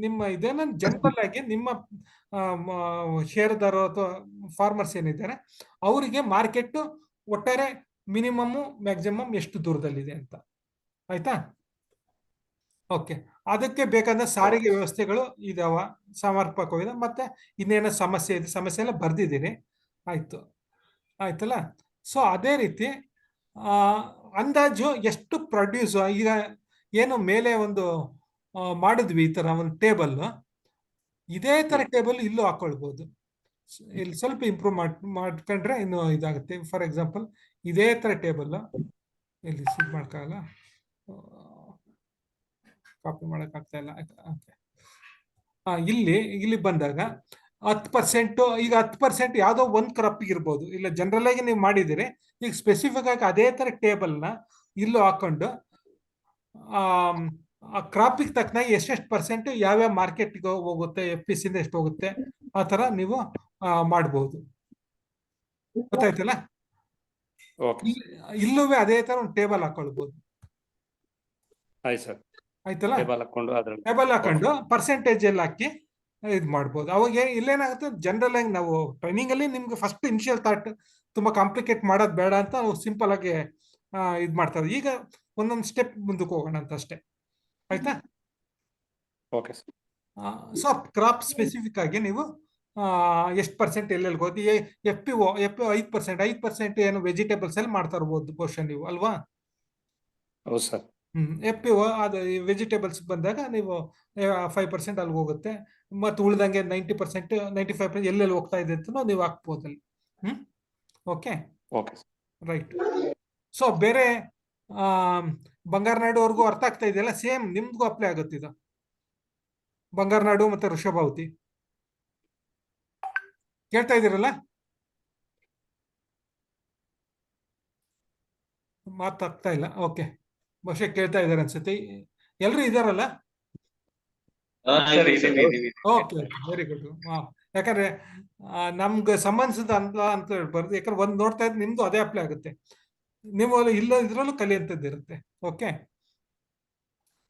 ನಿಮ್ಮ ಇದೇನ ಜನರಲ್ ಆಗಿ ನಿಮ್ಮ ಷೇರುದಾರರು ಅಥವಾ ಫಾರ್ಮರ್ಸ್ ಏನಿದ್ದಾರೆ ಅವರಿಗೆ ಮಾರ್ಕೆಟ್ ಒಟ್ಟಾರೆ ಮಿನಿಮಮ್ ಮ್ಯಾಕ್ಸಿಮಮ್ ಎಷ್ಟು ದೂರದಲ್ಲಿದೆ ಅಂತ. ಆಯ್ತಾ? ಓಕೆ, ಅದಕ್ಕೆ ಬೇಕಾದ ಸಾರಿಗೆ ವ್ಯವಸ್ಥೆಗಳು ಇದಾವ, ಸಮರ್ಪಕವಿದೆ. ಮತ್ತೆ ಇನ್ನೇನೋ ಸಮಸ್ಯೆ ಇದೆ, ಸಮಸ್ಯೆ ಎಲ್ಲ ಬರ್ದಿದ್ದೀನಿ. ಆಯ್ತಲ್ಲ? ಸೊ ಅದೇ ರೀತಿ ಅಂದಾಜು ಎಷ್ಟು ಪ್ರೊಡ್ಯೂಸ್, ಈಗ ಏನು ಮೇಲೆ ಒಂದು ಮಾಡಿದ್ವಿ ಈ ತರ ಒಂದು ಟೇಬಲ್, ಇದೇ ತರ ಟೇಬಲ್ ಇಲ್ಲೂ ಹಾಕೊಳ್ಬಹುದು. ಇಲ್ಲಿ ಸ್ವಲ್ಪ ಇಂಪ್ರೂವ್ ಮಾಡ್ಕೊಂಡ್ರೆ ಇನ್ನು ಇದಾಗುತ್ತೆ. ಫಾರ್ ಎಕ್ಸಾಂಪಲ್ ಇದೇ ತರ ಟೇಬಲ್ ಇಲ್ಲಿ ಸಿದ್ ಮಾಡ್ಕಾಗಲ್ಲ, ಕಾಪಿ ಮಾಡಕ್ ಆಗ್ತಾ ಇಲ್ಲ. ಇಲ್ಲಿ ಬಂದಾಗ 10%, ಈಗ 10% ಯಾವ್ದೋ ಒಂದ್ ಕ್ರಾಪ್ ಇರ್ಬೋದು, ಇಲ್ಲ ಜನರಲ್ ಆಗಿ ನೀವು ಮಾಡಿದಿರಿ. ಈಗ ಸ್ಪೆಸಿಫಿಕ್ ಆಗಿ ಅದೇ ತರ ಟೇಬಲ್ ನ ಇಲ್ಲೂ ಹಾಕೊಂಡು ಆ ಕ್ರಾಪಿಗೆ ತಕ್ಕನಾಗಿ ಎಷ್ಟೆಷ್ಟು ಪರ್ಸೆಂಟ್ ಯಾವ್ಯಾವ ಮಾರ್ಕೆಟ್ಗೆ ಹೋಗುತ್ತೆ, FPC ಇಂದ ಎಷ್ಟು ಹೋಗುತ್ತೆ, ಆ ತರ ನೀವು ಮಾಡ್ಬೋದು. ಗೊತ್ತಾಯ್ತಲ್ಲ? ಇಲ್ಲೂ ಅದೇ ತರ ಒಂದು ಟೇಬಲ್ ಹಾಕೊಳ್ಬಹುದು. ಆಯ್ತಲ್ಲ? ಟೇಬಲ್ ಹಾಕೊಂಡು ಪರ್ಸೆಂಟೇಜ್ ಎಲ್ಲ ಹಾಕಿ ಇದು ಮಾಡ್ಬೋದು. ಅವಾಗ ಇಲ್ಲೇನಾಗುತ್ತೆ, ಜನರಲ್ ಆಗಿ ನಾವು ಟ್ರೈನಿಂಗ್ ಅಲ್ಲಿ ನಿಮ್ಗೆ ಫಸ್ಟ್ ಇನಿಷಿಯಲ್ ಥಾಟ್ ತುಂಬಾ ಕಾಂಪ್ಲಿಕೇಟ್ ಮಾಡೋದು ಬೇಡ ಅಂತ ನಾವು ಸಿಂಪಲ್ ಆಗಿ ಇದು ಮಾಡ್ತಾರೆ. ಈಗ ಒಂದೊಂದು ಸ್ಟೆಪ್ ಮುಂದಕ್ಕೆ ಹೋಗೋಣ ಅಂತ ಅಷ್ಟೇ. ಆಯ್ತಾ? ಓಕೆ. ಸೊ ಕ್ರಾಪ್ ಸ್ಪೆಸಿಫಿಕ್ ಆಗಿ ನೀವು ಎಷ್ಟು ಪರ್ಸೆಂಟ್ ಎಲ್ಲೆಲ್ಲಿ ಹೋಗಿ, FPO 5% ಏನು ವೆಜಿಟೇಬಲ್ಸ್ ಅಲ್ಲಿ ಮಾಡ್ತಾ ಇರ್ಬೋದು ಬಹುಶಃ ನೀವು, ಅಲ್ವಾ? ಹೌದು ಸರ್. FPO ಅದು ವೆಜಿಟೇಬಲ್ಸ್ ಬಂದಾಗ ನೀವು 5% ಅಲ್ಲಿ ಹೋಗುತ್ತೆ. ಮತ್ತೆ ಉಳಿದಂಗೆ 90%, 95% ಎಲ್ಲೆಲ್ಲಿ ಹೋಗ್ತಾ ಇದೆ ಅಂತ ನೀವು ಹಾಕ್ಬೋದು ಅಲ್ಲಿ. Okay, right. ಸೊ ಬೇರೆ ಬಂಗಾರನಾಡು ಅವ್ರಿಗೂ ಅರ್ಥ ಆಗ್ತಾ ಇದೆಯಲ್ಲ? ಸೇಮ್ ನಿಮ್ಗೂ ಅಪ್ಲೈ ಆಗುತ್ತೆ ಇದು, ಬಂಗಾರನಾಡು ಮತ್ತೆ ವೃಷಭಾವತಿ. ಕೇಳ್ತಾ ಇದ್ದೀರಲ್ಲ? ಮಾತಾಗ್ತಾ ಇಲ್ಲ. ಓಕೆ, ಬಹುಶಃ ಕೇಳ್ತಾ ಇದಾರೆ ಅನ್ಸುತ್ತೆ. ಎಲ್ರು ಇದಾರಲ್ಲ? Okay, very good. ಯಾಕಂದ್ರೆ ನಮ್ಗೆ ಸಂಬಂಧಿಸಿದ ಅಂತ ಹೇಳ್ಬಾರ್ದು, ಯಾಕಂದ್ರೆ ಒಂದ್ ನೋಡ್ತಾ ಇದ್ರೆ ನಿಮ್ದು ಅದೇ ಅಪ್ಲೈ ಆಗುತ್ತೆ. ನೀವು ಇದ್ರಲ್ಲೂ ಕಲಿಯುವಂಥದ್ದು ಇರುತ್ತೆ. ಓಕೆ,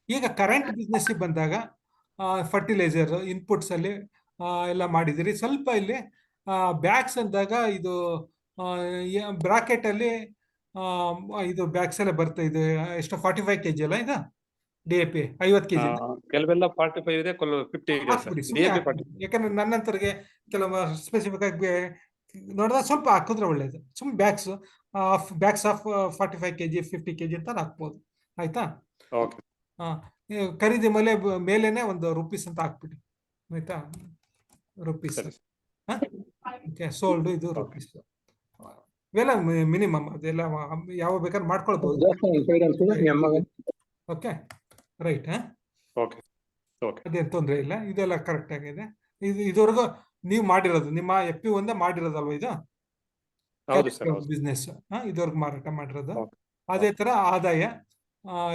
ಈಗ ಕರೆಂಟ್ ಬಿಸ್ನೆಸ್ ಬಂದಾಗ ಫರ್ಟಿಲೈಸರ್ ಇನ್ಪುಟ್ಸ್ ಅಲ್ಲಿ ಎಲ್ಲ ಮಾಡಿದಿರಿ. ಸ್ವಲ್ಪ ಇಲ್ಲಿ ಬ್ಯಾಗ್ಸ್ ಅಂದಾಗ ಇದು ಬ್ರಾಕೆಟ್ ಅಲ್ಲಿ ಇದು ಬ್ಯಾಗ್ಸ್ ಎಲ್ಲ ಬರ್ತಾ ಇದೆ. ಎಷ್ಟು 45 kg ಅಲ್ಲ ಇದು DAP? 50 kg. ಕೆಲವೆಲ್ಲ 45 ಇದೆ, 50 ಇದೆ. ಯಾಕಂದ್ರೆ ನನ್ನಂತರಿಗೆ ಕೆಲವು ಸ್ಪೆಸಿಫಿಕ್ ಆಗಿ ನೋಡಿದ್ರೆ ಸ್ವಲ್ಪ ಹಾಕಿದ್ರೆ ಒಳ್ಳೇದು. ಸುಮ್ಮನೆ ಬ್ಯಾಗ್ಸ್ ಆಫ್ 45 kg 50 kg ಅಂತ ಹಾಕ್ಬೋದು. ಆಯ್ತಾ? ಖರೀದಿ ಮೇಲೇನೆ ಒಂದು ರೂಪೀಸ್ ಅಂತ ಹಾಕ್ಬಿಡಿ. ಆಯ್ತಾ? ರೂಪೀಸ್. ಓಕೆ, ಸೋಲ್ಡ್ ಇದು ರೂಪೀಸ್. ಇವೆಲ್ಲ ಮಿನಿಮಮ್, ಅದೆಲ್ಲ ಯಾವ ಬೇಕಾದ್ರೆ ಮಾಡ್ಕೊಳ್ಬಹುದು. Okay, right. ಓಕೆ ಓಕೆ ಅದೇನು ತೊಂದರೆ ಇಲ್ಲ, ಇದೆಲ್ಲ ಕರೆಕ್ಟ್ ಆಗಿದೆ. ಇದುವರೆಗೂ ನೀವು ಮಾಡಿರೋದು ನಿಮ್ಮ FP ಒಂದೇ ಮಾಡಿರೋದಲ್ವ ಇದು? ಹೌದು ಸರ್, ಹೌದು. ಬಿಸ್ನೆಸ್ ಇದುವರೆಗೂ ಮಾರಾಟ ಮಾಡಿರೋದು. Okay. ಅದೇ ತರ ಆದಾಯ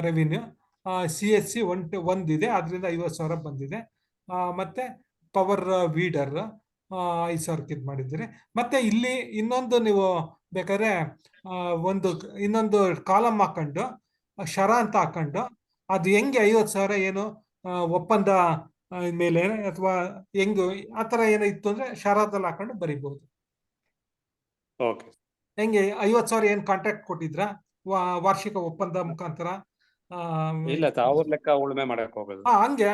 ರೆವಿನ್ಯೂ CSC ಒಂದಿದೆ, ಅದರಿಂದ 50,000 ಬಂದಿದೆ. ಮತ್ತೆ ಪವರ್ ವೀಡರ್ 5,000ಕ್ಕೆ ಇದು ಮಾಡಿದ್ದೀರಿ. ಮತ್ತೆ ಇಲ್ಲಿ ಇನ್ನೊಂದು ನೀವು ಬೇಕಾದ್ರೆ ಇನ್ನೊಂದು ಕಾಲಮ್ ಹಾಕೊಂಡು ಶರ ಅಂತ ಹಾಕೊಂಡು ಅದು ಹೆಂಗೆ 50,000 ಏನು ಒಪ್ಪಂದ ಮೇಲೆ ಅಥವಾ ಹೆಂಗು ಆ ಥರ ಏನೋ ಇತ್ತು ಅಂದ್ರೆ ಶರದಲ್ಲಿ ಹಾಕೊಂಡು ಬರಿಬಹುದು. ಓಕೆ. ಹೆಂಗೆ 50,000 ಏನು ಕಾಂಟ್ರಾಕ್ಟ್ ಕೊಟ್ಟಿದ್ರ ವಾರ್ಷಿಕ ಒಪ್ಪಂದ ಮುಖಾಂತರ? ಇಲ್ಲ, ಅವ್ರ ಲೆಕ್ಕ ಉಳುಮೆ ಮಾಡಕ್ ಹೋಗೋದು.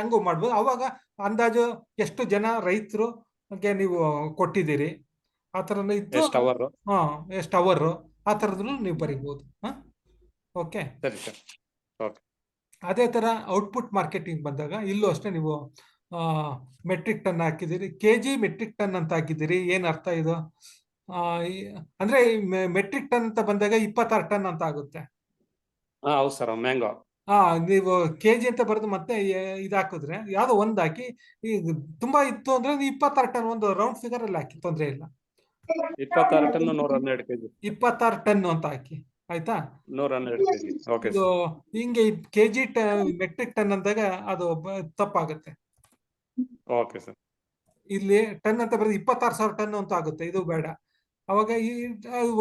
ಹಂಗೂ ಮಾಡ್ಬೋದು. ಅವಾಗ ಅಂದಾಜು ಎಷ್ಟು ಜನ ರೈತರು ನೀವು ಕೊಟ್ಟಿದ್ದೀರಿ ಆ ಥರನೂ ಇತ್ತು. ಎಷ್ಟು ಅವರ್? ಎಷ್ಟು ಅವರು ಆ ಥರದ್ರೂ ನೀವು ಬರಿಬೋದು. ಓಕೆ, ಸರಿ ಸರ್. ಓಕೆ. ಅದೇ ಥರ ಔಟ್ಪುಟ್ ಮಾರ್ಕೆಟಿಂಗ್ ಬಂದಾಗ ಇಲ್ಲೂ ಅಷ್ಟೇ ನೀವು ಮೆಟ್ರಿಕ್ ಟನ್ ಹಾಕಿದ್ದೀರಿ, KG ಮೆಟ್ರಿಕ್ ಟನ್ ಅಂತ ಹಾಕಿದ್ದೀರಿ. ಏನು ಅರ್ಥ ಇದು? ಅಂದ್ರೆ ಮೆಟ್ರಿಕ್ ಟನ್ ಅಂತ ಬಂದಾಗ 26 ಟನ್ ಅಂತ ಆಗುತ್ತೆ. ಹೌದು ಸರ್, ಮ್ಯಾಂಗೋ. ನೀವು KG ಅಂತ ಬರೆದು ಮತ್ತೆ ಇದು ಹಾಕಿದ್ರೆ ಯಾವ್ದೋ ಒಂದು ಹಾಕಿ, ಈಗ ತುಂಬಾ ಇತ್ತು ಅಂದ್ರೆ ನೀವು 26 ಟನ್ ಒಂದು ರೌಂಡ್ ಫಿಗರ್ ಅಲ್ಲಿ ಹಾಕಿ, ತೊಂದರೆ ಇಲ್ಲ. 26 ಟನ್ 112 kg. 26 ಟನ್ ಅಂತ ಹಾಕಿ, ಆಯ್ತಾ? 112 kg. ಓಕೆ. ಇದು ಹಿಂಗೆ KG ಮೆಟ್ರಿಕ್ ಟನ್ ಅಂದಾಗ ಅದು ತಪ್ಪಾಗುತ್ತೆ. Okay sir. ಇಲ್ಲಿ ಟನ್ ಅಂತ ಬರೆದು 26,000 ಟನ್ ಅಂತ ಆಗುತ್ತೆ, ಇದು ಬೇಡ. ಅವಾಗ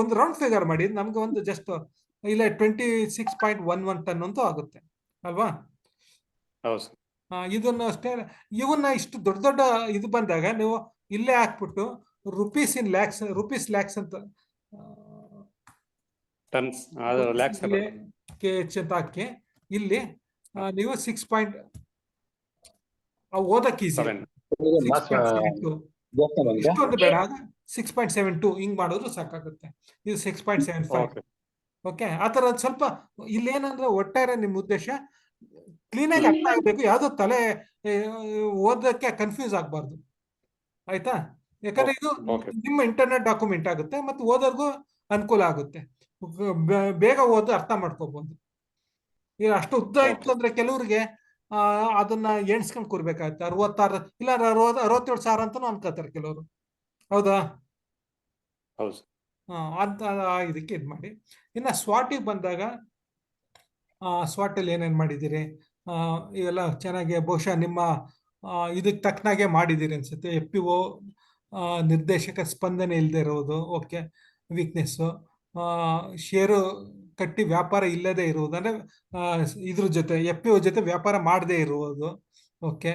ಒಂದು ರೌಂಡ್ ಫಿಗರ್ ಮಾಡಿ ನಮ್ಗೆ ಒಂದು ಜಸ್ಟ್ ಇಲ್ಲ 26.11 ಟನ್ ಅಂತೂ ಆಗುತ್ತೆ ಅಲ್ವಾ? ಹೌದು ಸರ್. ಇದನ್ನು ಅಷ್ಟೇ, ಇವನ್ನ ಇಷ್ಟು ದೊಡ್ಡ ದೊಡ್ಡ ಇದು ಬಂದಾಗ ನೀವು ಇಲ್ಲೇ ಹಾಕ್ಬಿಟ್ಟು ರುಪೀಸ್ ಲ್ಯಾಕ್ಸ್ ಅಂತ ಟನ್ಸ್, ಅದು ಲ್ಯಾಕ್ಸ್ KH ಅಂತ ಹಾಕಿ ಇಲ್ಲಿ ನೀವು 6. ಓದಕ್ಕೆ ಈಸಿ, 6.72 ಇಷ್ಟೊಂದು ಬೇಡ, 6.72 ಹಿಂಗ್ ಮಾಡಿದ್ರು ಸಾಕಾಗುತ್ತೆ. ಇದು 6.75. ಓಕೆ, ಆ ಥರ ಸ್ವಲ್ಪ ಇಲ್ಲೇನಂದ್ರೆ ಒಟ್ಟಾರೆ ನಿಮ್ಮ ಉದ್ದೇಶ ಕ್ಲೀನಾಗಿ ಅರ್ಥ ಆಗ್ಬೇಕು, ಯಾವ್ದೋ ತಲೆ ಓದಕ್ಕೆ ಕನ್ಫ್ಯೂಸ್ ಆಗ್ಬಾರ್ದು, ಆಯ್ತಾ? ಯಾಕಂದ್ರೆ ಇದು ನಿಮ್ಮ ಇಂಟರ್ನೆಟ್ ಡಾಕ್ಯುಮೆಂಟ್ ಆಗುತ್ತೆ ಮತ್ತೆ ಓದೋರ್ಗೂ ಅನುಕೂಲ ಆಗುತ್ತೆ, ಬೇಗ ಓದು ಅರ್ಥ ಮಾಡ್ಕೋಬಹುದು. ಈಗ ಅಷ್ಟು ಉದ್ದ ಇತ್ತು ಅಂದ್ರೆ ಕೆಲವ್ರಿಗೆ ಅದನ್ನ ಎಣಿಸ್ಕೊಂಡು ಕೂರ್ಬೇಕಾಗುತ್ತೆ. 66 ಇಲ್ಲ 67,000 ಅಂತಾನು ಅನ್ಕೋತಾರೆ ಕೆಲವರು, ಹೌದಾ? ಹೌದು. ಅಂತ ಇದಕ್ಕೆ ಇದು ಮಾಡಿ. ಇನ್ನು ಸ್ವಾಟಿಗೆ ಬಂದಾಗ ಸ್ವಾಟಲ್ಲಿ ಏನೇನು ಮಾಡಿದ್ದೀರಿ ಇವೆಲ್ಲ ಚೆನ್ನಾಗಿ ಬಹುಶಃ ನಿಮ್ಮ ಇದಕ್ಕೆ ತಕ್ಕನಾಗೆ ಮಾಡಿದ್ದೀರಿ ಅನ್ಸುತ್ತೆ. FPO ನಿರ್ದೇಶಕ ಸ್ಪಂದನೆ ಇಲ್ಲದೆ ಇರೋದು, ಓಕೆ. ವೀಕ್ನೆಸ್ಸು ಷೇರು ಕಟ್ಟಿ ವ್ಯಾಪಾರ ಇಲ್ಲದೆ ಇರುವುದು, ಅಂದರೆ ಇದ್ರ ಜೊತೆ FPO ಜೊತೆ ವ್ಯಾಪಾರ ಮಾಡದೇ ಇರುವುದು, ಓಕೆ.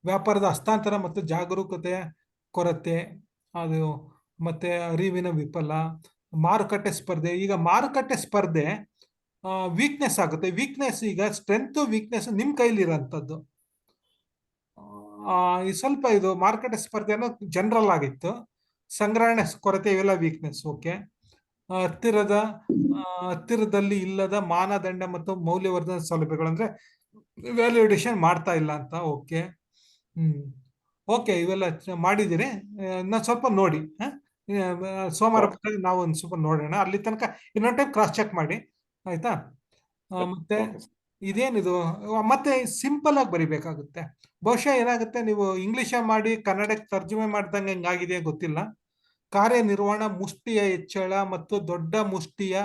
ವ್ಯಾಪಾರದ ಹಸ್ತಾಂತರ ಮತ್ತು ಜಾಗರೂಕತೆ ಕೊರತೆ, ಅದು ಮತ್ತೆ ಅರಿವಿನ ವಿಫಲ, ಮಾರುಕಟ್ಟೆ ಸ್ಪರ್ಧೆ. ಈಗ ಮಾರುಕಟ್ಟೆ ಸ್ಪರ್ಧೆ ವೀಕ್ನೆಸ್ ಆಗುತ್ತೆ. ವೀಕ್ನೆಸ್ ಈಗ ಸ್ಟ್ರೆಂತ್ ವೀಕ್ನೆಸ್ ನಿಮ್ಮ ಕೈಲಿರೋಂಥದ್ದು. ಈ ಸ್ವಲ್ಪ ಇದು ಮಾರುಕಟ್ಟೆ ಸ್ಪರ್ಧೆ ಅನ್ನೋ ಜನರಲ್ ಆಗಿತ್ತು. ಸಂಗ್ರಹಣೆ ಕೊರತೆ ಇವೆಲ್ಲ ವೀಕ್ನೆಸ್, ಓಕೆ. ಹತ್ತಿರದಲ್ಲಿ ಇಲ್ಲದ ಮಾನದಂಡ ಮತ್ತು ಮೌಲ್ಯವರ್ಧನ ಸೌಲಭ್ಯಗಳು, ಅಂದ್ರೆ ವ್ಯಾಲ್ಯೂಡೇಷನ್ ಮಾಡ್ತಾ ಇಲ್ಲ ಅಂತ, ಓಕೆ. ಓಕೆ, ಇವೆಲ್ಲ ಮಾಡಿದಿರಿ. ನಾನು ಸ್ವಲ್ಪ ನೋಡಿ, ಸೋಮವಾರ ನಾವು ಒಂದು ಸ್ವಲ್ಪ ನೋಡೋಣ. ಅಲ್ಲಿ ತನಕ ಇನ್ನೊಂದು ಟೈಮ್ ಕ್ರಾಸ್ ಚೆಕ್ ಮಾಡಿ, ಆಯ್ತಾ? ಮತ್ತೆ ಇದೇನಿದು ಮತ್ತೆ ಸಿಂಪಲ್ ಆಗಿ ಬರಿಬೇಕಾಗುತ್ತೆ. ಬಹುಶಃ ಏನಾಗುತ್ತೆ, ನೀವು ಇಂಗ್ಲಿಷ್ ಮಾಡಿ ಕನ್ನಡಕ್ಕೆ ತರ್ಜುಮೆ ಮಾಡ್ದಂಗೆ ಹೆಂಗಾಗಿದೆ ಗೊತ್ತಿಲ್ಲ. ಕಾರ್ಯನಿರ್ವಹಣಾ ಮುಷ್ಟಿಯ ಹೆಚ್ಚಳ ಮತ್ತು ದೊಡ್ಡ ಮುಷ್ಟಿಯ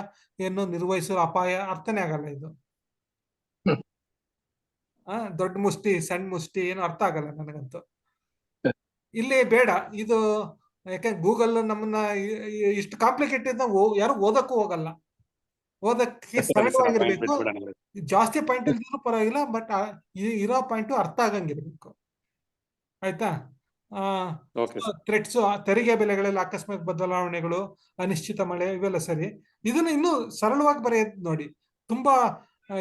ಏನು ನಿರ್ವಹಿಸುವ ಅಪಾಯ ಅರ್ಥನೇ ಆಗಲ್ಲ ಇದು. ದೊಡ್ಡ ಮುಷ್ಟಿ ಸಣ್ಣ ಮುಷ್ಟಿ ಏನು ಅರ್ಥ ಆಗಲ್ಲ ನನಗಂತೂ. ಇಲ್ಲಿ ಬೇಡ ಇದು, ಯಾಕಂದ್ರೆ ಗೂಗಲ್ ನಮ್ಮನ್ನ ಇಷ್ಟು ಕಾಂಪ್ಲಿಕೇಟೆಡ್ ಯಾರು ಓದಕ್ಕೂ ಹೋಗಲ್ಲ. ಓದಕ್ಕೆ ಸರಳವಾಗಿರ್ಬೇಕು, ಜಾಸ್ತಿ ಪಾಯಿಂಟ್ ಇಲ್ದಿದ್ರು ಪರವಾಗಿಲ್ಲ, ಬಟ್ ಇರೋ ಪಾಯಿಂಟ್ ಅರ್ಥ ಆಗಂಗಿರ್ಬೇಕು, ಆಯ್ತಾ? ಥ್ರೆಟ್ಸ್, ತೆರಿಗೆ ಬೆಲೆಗಳಲ್ಲಿ ಆಕಸ್ಮಿಕ ಬದಲಾವಣೆಗಳು, ಅನಿಶ್ಚಿತ ಮಳೆ, ಇವೆಲ್ಲ ಸರಿ. ಇದನ್ನ ಇನ್ನೂ ಸರಳವಾಗಿ ಬರೆಯೋದು ನೋಡಿ, ತುಂಬಾ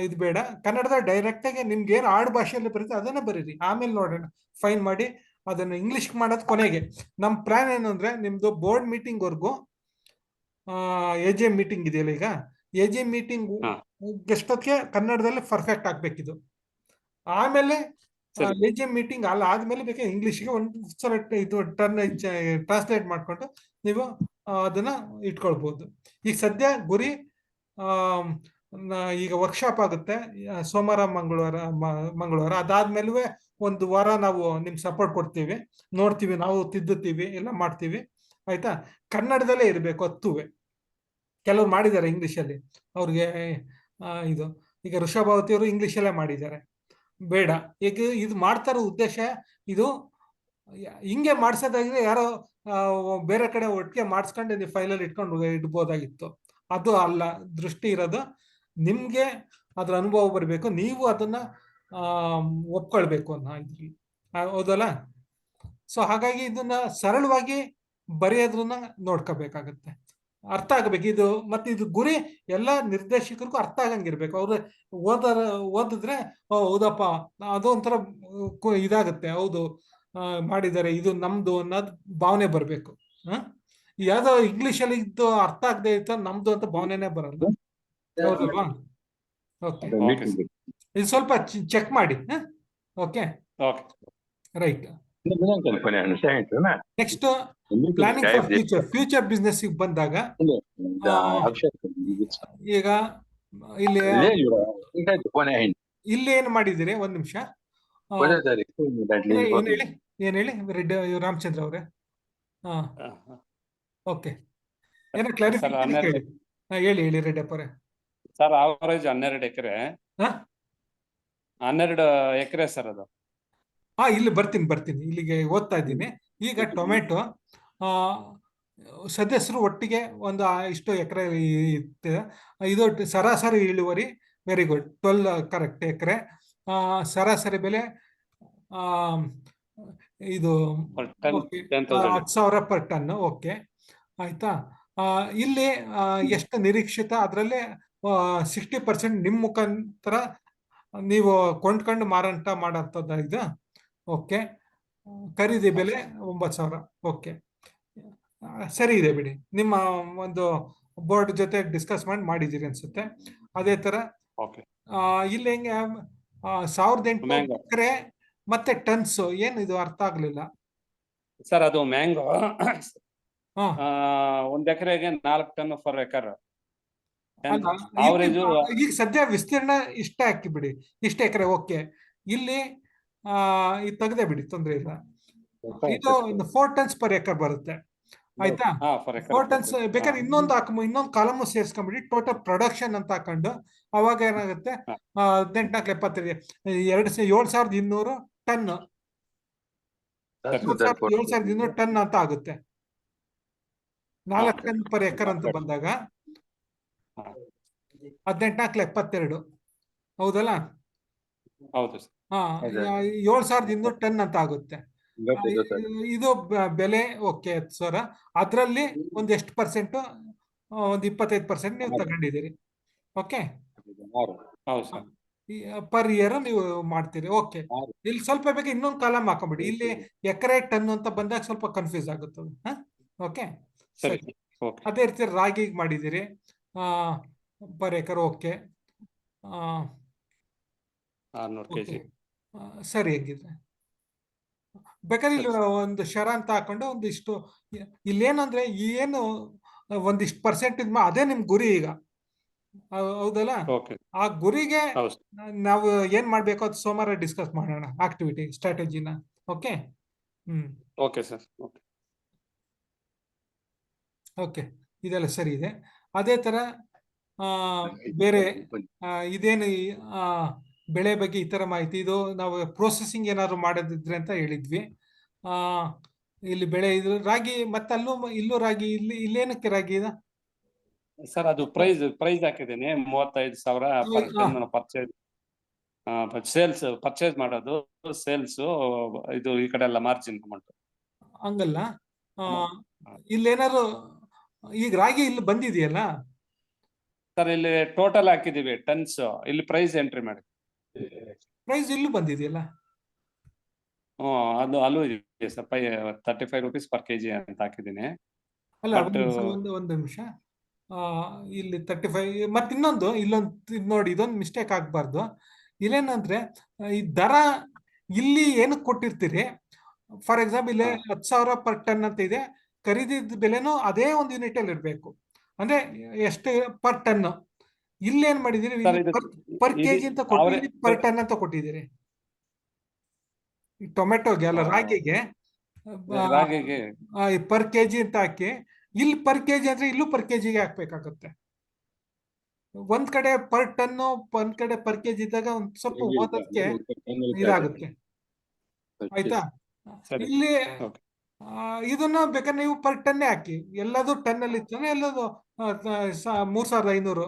ಇದು ಬೇಡ. ಕನ್ನಡದ ಡೈರೆಕ್ಟ್ ಆಗಿ ನಿಮ್ಗೆ ಏನು ಆಡು ಭಾಷೆಯಲ್ಲಿ ಬರುತ್ತೆ ಅದನ್ನ ಬರೀರಿ, ಆಮೇಲೆ ನೋಡೋಣ ಫೈನ್ ಮಾಡಿ ಅದನ್ನ ಇಂಗ್ಲಿಷ್ ಮಾಡೋದು ಕೊನೆಗೆ. ನಮ್ಮ ಪ್ಲಾನ್ ಏನು ಅಂದ್ರೆ, ನಿಮ್ದು ಬೋರ್ಡ್ ಮೀಟಿಂಗ್ ವರ್ಗು AGM ಮೀಟಿಂಗ್ ಇದೆಯಲ್ಲ, ಈಗ AGM ಮೀಟಿಂಗ್ ಎಷ್ಟೊತ್ತಿಗೆ ಕನ್ನಡದಲ್ಲಿ ಪರ್ಫೆಕ್ಟ್ ಆಗ್ಬೇಕಿದು. ಆಮೇಲೆ AGM ಮೀಟಿಂಗ್ ಆದ್ಮೇಲೆ ಬೇಕಾದ್ರೆ ಇಂಗ್ಲಿಷ್ಗೆ ಒಂದು ಸಲ ಇದು ಟ್ರಾನ್ಸ್ಲೇಟ್ ಮಾಡ್ಕೊಂಡು ನೀವು ಅದನ್ನ ಇಟ್ಕೊಳ್ಬಹುದು. ಈಗ ಸದ್ಯ ಗುರಿ ಈಗ ವರ್ಕ್ಶಾಪ್ ಆಗುತ್ತೆ ಸೋಮವಾರ ಮಂಗಳವಾರ. ಅದಾದ್ಮೇಲೆ ಒಂದು ವಾರ ನಾವು ನಿಮ್ಗೆ ಸಪೋರ್ಟ್ ಕೊಡ್ತೀವಿ, ನೋಡ್ತೀವಿ, ನಾವು ತಿದ್ದುತ್ತೀವಿ, ಎಲ್ಲ ಮಾಡ್ತೀವಿ. ಆಯ್ತಾ? ಕನ್ನಡದಲ್ಲೇ ಇರಬೇಕು ಹತ್ತುವೆ. ಕೆಲವ್ರು ಮಾಡಿದ್ದಾರೆ ಇಂಗ್ಲಿಷಲ್ಲಿ, ಅವ್ರಿಗೆ ಇದು ಈಗ ಋಷಭಾವತಿ ಅವರು ಇಂಗ್ಲಿಷಲ್ಲೇ ಮಾಡಿದ್ದಾರೆ. ಬೇಡ, ಈಗ ಇದು ಮಾಡ್ತಾರೋ ಉದ್ದೇಶ ಇದು ಹಿಂಗೆ ಮಾಡ್ಸೋದಾಗಿದ್ರೆ ಯಾರೋ ಬೇರೆ ಕಡೆ ಒಟ್ಟಿಗೆ ಮಾಡಿಸ್ಕೊಂಡು ನೀವು ಫೈಲಲ್ಲಿ ಇಟ್ಕೊಂಡು ಇಡ್ಬೋದಾಗಿತ್ತು. ಅದು ಅಲ್ಲ, ದೃಷ್ಟಿ ಇರೋದು ನಿಮ್ಗೆ ಅದ್ರ ಅನುಭವ ಬರಬೇಕು, ನೀವು ಅದನ್ನ ಒಪ್ಕೊಳ್ಬೇಕು ಅನ್ನೋ ಇದ್ರಲ್ಲಿ. ಹೌದಲ್ಲ? ಸೊ ಹಾಗಾಗಿ ಇದನ್ನ ಸರಳವಾಗಿ ಬರೆಯೋದ್ರನ್ನ ನೋಡ್ಕೋಬೇಕಾಗತ್ತೆ, ಅರ್ಥ ಆಗಬೇಕು ಇದು. ಮತ್ತೆ ಇದು ಗುರಿ ಎಲ್ಲ ನಿರ್ದೇಶಕರಿಗೂ ಅರ್ಥ ಆಗಂಗಿರ್ಬೇಕು. ಅವ್ರು ಓದಿದ್ರೆ ಹೌದಪ್ಪ ಅದು ಒಂಥರ ಇದಾಗುತ್ತೆ, ಹೌದು ಮಾಡಿದ್ದಾರೆ, ಇದು ನಮ್ದು ಅನ್ನೋದು ಭಾವನೆ ಬರಬೇಕು. ಯಾವ್ದೋ ಇಂಗ್ಲಿಷಲ್ಲಿ ಇದ್ದು ಅರ್ಥ ಆಗದೆ ಇತ್ತು ನಮ್ದು ಅಂತ ಭಾವನೆನೇ ಬರಲ್ಲ. ಹೌದಲ್ವಾ? ಓಕೆ, ಇದು ಸ್ವಲ್ಪ ಚೆಕ್ ಮಾಡಿ. Okay, right. Next planning for future business ಬಂದಾಗ ಈಗ ಇಲ್ಲಿ ಏನ್ ಮಾಡಿದಿರಿ? ಒಂದ್ ನಿಮಿಷ, ಏನ್ ಹೇಳಿ ರೆಡ್ಡಿ ರಾಮಚಂದ್ರ ಅವ್ರೆ? ಓಕೆ, ಏನೋ ಕ್ಲಾರಿಫಿಕೇಶನ್ ಹೇಳಿ ರೆಡ್ಡಪ್ಪ ಅವರೇ. ಸರ್ ಅವರೇಜ್ 12 ಎಕರೆ. 12 ಎಕರೆ ಸರ್ ಅದು. ಇಲ್ಲಿ ಬರ್ತೀನಿ, ಇಲ್ಲಿಗೆ ಓದ್ತಾ ಇದ್ದೀನಿ. ಈಗ ಟೊಮೆಟೊ ಸದಸ್ಯರು ಒಟ್ಟಿಗೆ ಒಂದು ಇಷ್ಟು ಎಕರೆ ಇತ್ತು. ಇದು ಸರಾಸರಿ ಇಳುವರಿ ವೆರಿ ಗುಡ್, 12 ಕರೆಕ್ಟ್ ಎಕರೆ. ಸರಾಸರಿ ಬೆಲೆ ಇದು 10,000 ಪರ್ ಟನ್. ಓಕೆ, ಆಯ್ತಾ? ಇಲ್ಲಿ ಎಷ್ಟು ನಿರೀಕ್ಷಿತ, ಅದರಲ್ಲೇ 60% ನಿಮ್ಮ ಮುಖಾಂತರ ನೀವು ಕೊಂಡ್ಕೊಂಡು ಮಾರಾಟ ಮಾಡೋಂಥದ್ದು ಇದು. ಓಕೆ, ಖರೀದಿ ಬೆಲೆ 9,000. ಓಕೆ, ಸರಿ ಇದೆ ಬಿಡಿ. ನಿಮ್ಮ ಒಂದು ಬೋರ್ಡ್ ಜೊತೆ ಡಿಸ್ಕಸ್ ಮಾಡಿದ್ದೀರಿ ಅನ್ಸುತ್ತೆ. ಅದೇ ತರ ಇಲ್ಲಿ ಹೆಂಗೆ 1,800 ಎಕರೆ ಮತ್ತೆ ಟನ್ಸ್, ಏನು ಇದು ಅರ್ಥ ಆಗ್ಲಿಲ್ಲ ಸರ್. ಅದು ಮ್ಯಾಂಗೋ 1 ಎಕರೆಗೆ 4 ಟನ್ ಫರ್ ಎಕರ್. ಈಗ ಸದ್ಯ ವಿಸ್ತೀರ್ಣ ಇಷ್ಟ ಹಾಕಿ ಬಿಡಿ, ಇಷ್ಟ ಎಕರೆ. ಓಕೆ, ಇಲ್ಲಿ ಇದು ತೆಗೆದೇ ಬಿಡಿ, ತೊಂದ್ರೆ ಇಲ್ಲ. ಇದು 4 ಟನ್ಸ್ ಪರ್ ಎಕರ್ ಬರುತ್ತೆ. ಆಯ್ತಾ? 4 ಟನ್ಸ್ ಬೇಕಾದ್ರೆ ಇನ್ನೊಂದು ಕಾಲಮ್ ಸೇರ್ಸ್ಕೊಂಡ್ಬಿಡಿ, ಟೋಟಲ್ ಪ್ರೊಡಕ್ಷನ್ ಅಂತ ಹಾಕೊಂಡು. ಅವಾಗ ಏನಾಗುತ್ತೆ, 18,72 7,200 ಟನ್, 7,200 ಟನ್ ಅಂತ ಆಗುತ್ತೆ. 4 ಟನ್ ಪರ್ ಎಕರ್ ಅಂತ ಬಂದಾಗ 18,72 ಹೌದಲ್ಲ? ಹೌದು. 7,200 ಟನ್ ಅಂತ ಆಗುತ್ತೆ. ಇದು ಬೆಲೆ. ಓಕೆ, 10,000. ಅದರಲ್ಲಿ ಒಂದು ಎಷ್ಟು ಪರ್ಸೆಂಟ್? ಒಂದು 25% ನೀವು ತಗೊಂಡಿದ್ದೀರಿ. ಓಕೆ, ಪರ್ ಇಯರ್ ನೀವು ಮಾಡ್ತೀರಿ. ಓಕೆ, ಇಲ್ಲಿ ಸ್ವಲ್ಪ ಬೇಕಾದ್ರೆ ಇನ್ನೊಂದು ಕಾಲಮ್ ಹಾಕೊಂಬಿಡಿ. ಇಲ್ಲಿ ಎಕರೆ ಟನ್ ಅಂತ ಬಂದಾಗ ಸ್ವಲ್ಪ ಕನ್ಫ್ಯೂಸ್ ಆಗುತ್ತದೆ. ಓಕೆ, ಸರಿ. ಅದೇ ರೀತಿ ರಾಗಿಗೆ ಮಾಡಿದ್ದೀರಿ ಪರ್ ಎಕರ್. Okay, 600 kg. ಸರಿ. ಹೇಗಿದ್ರೆ ಬೇಕಾದ್ರೆ ಇಲ್ಲಿ ಒಂದು ಶರ ಅಂತ ಹಾಕೊಂಡು ಒಂದಿಷ್ಟು, ಇಲ್ಲೇನಂದ್ರೆ ಏನು ಒಂದಿಷ್ಟು ಪರ್ಸೆಂಟ್ ಅದೇ ನಿಮ್ ಗುರಿ ಈಗ. ಹೌದಲ್ಲ? ಆ ಗುರಿಗೆ ನಾವು ಏನ್ ಮಾಡ್ಬೇಕು ಅದು ಸೋಮವಾರ ಡಿಸ್ಕಸ್ ಮಾಡೋಣ, ಆಕ್ಟಿವಿಟಿ ಸ್ಟ್ರಾಟಜಿನ. Okay, okay sir. ಓಕೆ, ಇದೆಲ್ಲ ಸರಿ ಇದೆ. ಅದೇ ತರ ಬೇರೆ ಇದೇನು ಬೆಳೆ ಬಗ್ಗೆ ಈ ತರ ಮಾಹಿತಿ, ಇದು ನಾವು ಪ್ರೊಸೆಸಿಂಗ್ ಏನಾದ್ರು ಮಾಡೋದಿದ್ರೆ ಅಂತ ಹೇಳಿದ್ವಿ. ಇಲ್ಲಿ ಬೆಳೆ ಇದು ರಾಗಿ, ಮತ್ತೆ ಇಲ್ಲೂ ರಾಗಿ. ಇಲ್ಲೇನಕ್ಕೆ ರಾಗಿ ಇದೆ ಸರ್? ಅದು ಪ್ರೈಸ್ ಹಾಕಿದ್ದೇನೆ 35,000 ಪರ್ಚೇಸ್ ಮಾಡೋದು, ಸೇಲ್ಸ್ ಇದು ಈ ಕಡೆ ಎಲ್ಲ ಮಾರ್ಜಿನ್ ಅಮೌಂಟ್. ಹಂಗಲ್ಲ, ಇಲ್ಲೇನಾದ್ರು ಈಗ ರಾಗಿ ಇಲ್ಲಿ ಬಂದಿದೆಯಲ್ಲ ಸರ್? ಇಲ್ಲಿ ಟೋಟಲ್ ಹಾಕಿದೀವಿ ಟನ್ಸ್, ಇಲ್ಲಿ ಪ್ರೈಸ್ ಎಂಟ್ರಿ ಮಾಡಿ. ಪ್ರೈಸ್ ಇಲ್ಲೂ ಬಂದಿದೆಯಲ್ಲ? ಅದು ಅಲ್ಲೂ ಇದೆ ಸರ್. 35 rupees per kg ಅಂತ ಹಾಕಿದ್ದೀನಿ. ಅಲ್ಲ, ಒಂದು ನಿಮಿಷ. ಇಲ್ಲಿ 35. ಮತ್ತೆ ಇನ್ನೊಂದು ಇಲ್ಲೊಂದು ನೋಡಿ, ಇದೊಂದು ಮಿಸ್ಟೇಕ್ ಆಗ್ಬಾರ್ದು. ಇಲ್ಲೇನಂದ್ರೆ ಈ ದರ ಇಲ್ಲಿ ಏನಕ್ಕೆ ಕೊಟ್ಟಿರ್ತೀರಿ? ಫಾರ್ ಎಕ್ಸಾಂಪಲ್ ಇಲ್ಲಿ 10,000 ಪರ್ ಟನ್ ಅಂತ ಇದೆ, ಖರೀದಿದ ಬೆಲೆನೂ ಅದೇ ಒಂದು ಯೂನಿಟ್ ಅಲ್ಲಿ ಇರಬೇಕು. ಅಂದ್ರೆ ಎಷ್ಟು ಪರ್ ಟನ್. ಇಲ್ಲಿ ಏನ್ ಮಾಡಿದಿರಿ, ಸರ್ ಇದು ಪರ್ ಕೆಜಿ ಅಂತ ಕೊಟ್ಟು ಅವರೇ ಇಲ್ಲಿ ಪರ್ ಟನ್ ಅಂತ ಕೊಟ್ಟಿದ್ದೀರಿ. ಈ ಟೊಮೆಟೊಗೆ ಅಲ್ಲ, ರಾಗಿಗೆ ರಾಗಿಗೆ ಪರ್ ಕೆಜಿ ಅಂತ ಹಾಕಿ, ಇಲ್ಲಿ ಪರ್ ಕೆಜಿ ಅಂದ್ರೆ ಇಲ್ಲೂ ಪರ್ ಕೆಜಿಗೆ ಹಾಕ್ಬೇಕಾಗತ್ತೆ. ಒಂದ್ ಕಡೆ ಪರ್ ಟನ್, ಒಂದ್ ಕಡೆ ಪರ್ ಕೆಜಿ ಇದ್ದಾಗ ಒಂದ್ ಸ್ವಲ್ಪ ಓದಕ್ಕೆ ಇದಾಗುತ್ತೆ. ಆಯ್ತಾ? ಸರಿ. ಇಲ್ಲಿ Okay. ಇದನ್ನ ಬೇಕಾದ್ರೆ ನೀವು ಪರ್ ಟನ್ನೇ ಹಾಕಿ. ಎಲ್ಲದು ಟನ್ ಅಲ್ಲಿ ಇತ್ತಾನೆ, ಎಲ್ಲದು 3,500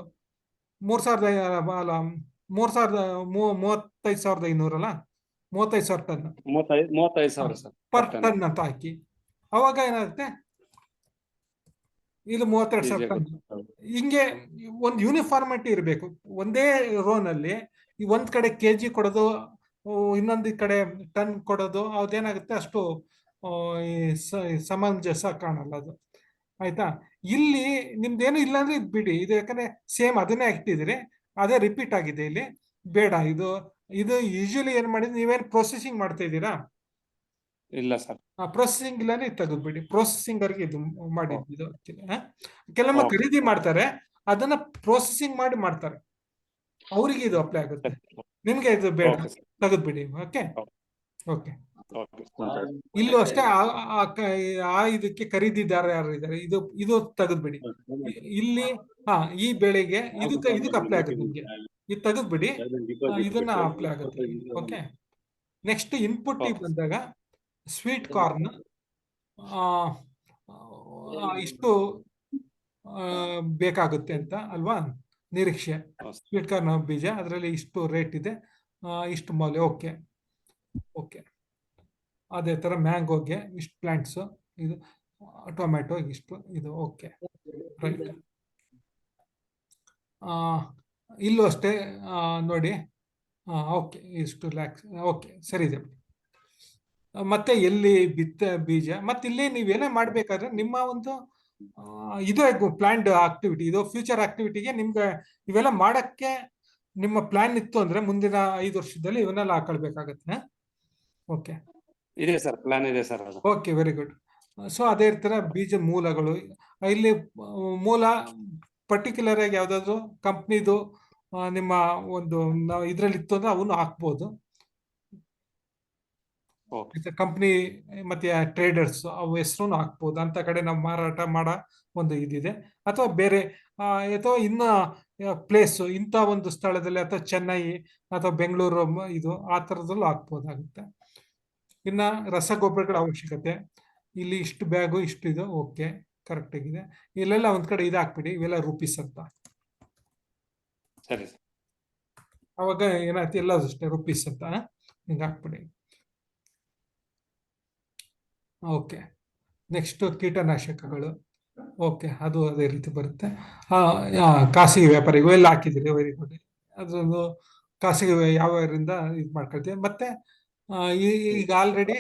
ಅಲ್ಲ 35,500 ಅಲ್ಲ, 35,000 ಟನ್ 35,000 ಸರ್ ಪರ್ ಟನ್ ಅಂತ ಹಾಕಿ. ಅವಾಗ ಏನಾಗುತ್ತೆ, ಇದು 32,000 ಟನ್. ಹಿಂಗೆ ಒಂದು ಯೂನಿಫಾರ್ಮಿಟಿ ಇರಬೇಕು. ಒಂದೇ ರೋನಲ್ಲಿ ಒಂದ್ ಕಡೆ ಕೆಜಿ ಕೊಡೋದು, ಇನ್ನೊಂದು ಕಡೆ ಟನ್ ಕೊಡೋದು, ಅದೇನಾಗುತ್ತೆ ಅಷ್ಟು ಸಮಂಜಸ ಕಾಣಲ್ಲ ಅದು. ಆಯ್ತಾ? ಇಲ್ಲಿ ನಿಮ್ದೇನು ಇಲ್ಲ ಅಂದ್ರೆ ಇದು ಬಿಡಿ. ಇದು ಯಾಕಂದ್ರೆ ಸೇಮ್ ಅದನ್ನೇ ಹಾಕ್ತಿದ್ರಿ, ಅದೇ ರಿಪೀಟ್ ಆಗಿದೆ ಇಲ್ಲಿ. ಬೇಡ, ಇದು ಯೂಶಲಿ ಏನ್ ಮಾಡಿದ್ರೆ, ನೀವೇನ್ ಪ್ರೊಸೆಸಿಂಗ್ ಮಾಡ್ತಾ ಇದ್ದೀರಾ? ಇಲ್ಲ ಸರ್. ಪ್ರೊಸೆಸಿಂಗ್ ಇಲ್ಲಾಂದ್ರೆ ಇದು ತೆಗೆದ್ಬಿಡಿ. ಪ್ರೊಸೆಸಿಂಗ್ ಅವ್ರಿಗೆ ಇದು ಮಾಡಿದ್ದು ಇದು. ಕೆಲವೊಮ್ಮೆ ಖರೀದಿ ಮಾಡ್ತಾರೆ, ಅದನ್ನ ಪ್ರೊಸೆಸಿಂಗ್ ಮಾಡಿ ಮಾಡ್ತಾರೆ, ಅವ್ರಿಗೆ ಇದು ಅಪ್ಲೈ ಆಗುತ್ತೆ. ನಿಮ್ಗೆ ಇದು ಬೇಡ, ತೆಗೆದ್ಬಿಡಿ. Okay okay. ಇಲ್ಲೂ ಅಷ್ಟೇ ಇದಕ್ಕೆ ಖರೀದಿದಾರ ಯಾರು ಇದ್ದಾರೆ, ಇದು ತೆಗೆದ್ಬಿಡಿ. ಇಲ್ಲಿ ಈ ಬೆಳೆಗೆ ಇದಕ್ಕೆ ಅಪ್ಲೈ ಆಗುತ್ತೆ ನಿಮ್ಗೆ. ಇದು ತೆಗೆದ್ಬಿಡಿ, ಇದನ್ನ ಅಪ್ಲೈ ಆಗುತ್ತೆ. ಓಕೆ. ನೆಕ್ಸ್ಟ್ ಇನ್ಪುಟ್ ಬಂದಾಗ ಸ್ವೀಟ್ ಕಾರ್ನ್ ಇಷ್ಟು ಬೇಕಾಗುತ್ತೆ ಅಂತ ಅಲ್ವಾ ನಿರೀಕ್ಷೆ. ಸ್ವೀಟ್ ಕಾರ್ನ್ ಬೀಜ ಅದರಲ್ಲಿ ಇಷ್ಟು ರೇಟ್ ಇದೆ, ಇಷ್ಟು ಮೌಲ್ಯ. Okay okay. ಅದೇ ತರ ಮ್ಯಾಂಗೋಗೆ ಇಷ್ಟು ಪ್ಲಾಂಟ್ಸ್, ಇದು ಟೊಮ್ಯಾಟೊ ಇಷ್ಟು, ಇದು ಓಕೆ ರೈಟ್. ಇಲ್ಲೂ ಅಷ್ಟೇ ನೋಡಿ. ಓಕೆ, ಇಷ್ಟು ಲ್ಯಾಕ್ಸ್. ಓಕೆ, ಸರಿ ಇದೆ. ಮತ್ತೆ ಎಲ್ಲಿ ಬೀಜ, ಮತ್ತೆ ಇಲ್ಲಿ ನೀವೇನೇ ಮಾಡ್ಬೇಕಾದ್ರೆ ನಿಮ್ಮ ಒಂದು ಇದು ಪ್ಲಾನ್ಡ್ ಆಕ್ಟಿವಿಟಿ, ಇದು ಫ್ಯೂಚರ್ ಆಕ್ಟಿವಿಟಿಗೆ ನಿಮ್ಗೆ ಇವೆಲ್ಲ ಮಾಡಕ್ಕೆ ನಿಮ್ಮ ಪ್ಲಾನ್ ಇತ್ತು ಅಂದ್ರೆ ಮುಂದಿನ 5 ವರ್ಷದಲ್ಲಿ ಇವನ್ನೆಲ್ಲ ಹಾಕೊಳ್ಬೇಕಾಗತ್ತೆ. ಓಕೆ, ಇದೆ ಸರ್, ಪ್ಲಾನ್ ಇದೆ sir. Okay, very good. So ಅದೇ ತರ ಬೀಜ ಮೂಲಗಳು ಇಲ್ಲಿ ಮೂಲ ಪರ್ಟಿಕ್ಯುಲರ್ ಆಗಿ ಯಾವ್ದಾದ್ರು ಕಂಪ್ನಿದು ನಿಮ್ಮ ಒಂದು ಇದ್ರಲ್ಲಿ ಇತ್ತು ಅಂದ್ರೆ ಅವನು ಹಾಕ್ಬೋದು. ಕಂಪ್ನಿ ಮತ್ತೆ ಟ್ರೇಡರ್ಸ್ ಅವು ಹೆಸರು ಹಾಕ್ಬೋದು. ಅಂತ ಕಡೆ ನಾವು ಮಾರಾಟ ಮಾಡೋ ಒಂದು ಇದಿದೆ. ಅಥವಾ ಬೇರೆ ಅಥವಾ ಇನ್ನ ಪ್ಲೇಸ್ ಇಂಥ ಒಂದು ಸ್ಥಳದಲ್ಲಿ, ಅಥವಾ ಚೆನ್ನೈ ಅಥವಾ ಬೆಂಗಳೂರು ಇದು ಆ ಥರದಲ್ಲೂ ಹಾಕ್ಬೋದಾಗುತ್ತೆ. ಇನ್ನ ರಸಗೊಬ್ಬರಗಳ ಅವಶ್ಯಕತೆ ಇಲ್ಲಿ ಇಷ್ಟು ಬ್ಯಾಗು ಇಷ್ಟು ಇದು. ಓಕೆ, ಕರೆಕ್ಟ್ ಆಗಿದೆ. ಇಲ್ಲೆಲ್ಲ ಒಂದ್ ಕಡೆ ಇದು ಹಾಕ್ಬಿಡಿ, ಇವೆಲ್ಲ ರೂಪೀಸ್ ಅಂತ. ಸರಿ. ಅವಾಗ ಏನಾಯ್ತು, ಎಲ್ಲ ಅಷ್ಟೇ ರೂಪೀಸ್ ಅಂತ ಹಿಂಗೆ ಹಾಕ್ಬಿಡಿ. ಓಕೆ. ನೆಕ್ಸ್ಟ್ ಕೀಟನಾಶಕಗಳು. ಓಕೆ, ಅದು ಅದೇ ರೀತಿ ಬರುತ್ತೆ. ಖಾಸಗಿ ವ್ಯಾಪಾರಿ ಇವೆಲ್ಲ ಹಾಕಿದ್ದೀರಿ, ವೆರಿ ಗುಡ್. ಅದೊಂದು ಖಾಸಗಿ ಯಾವ್ಯಾವರಿಂದ ಇದು ಮಾಡ್ಕೊಳ್ತೀವಿ. ಮತ್ತೆ ಈಗ ಆಲ್ರೆಡಿ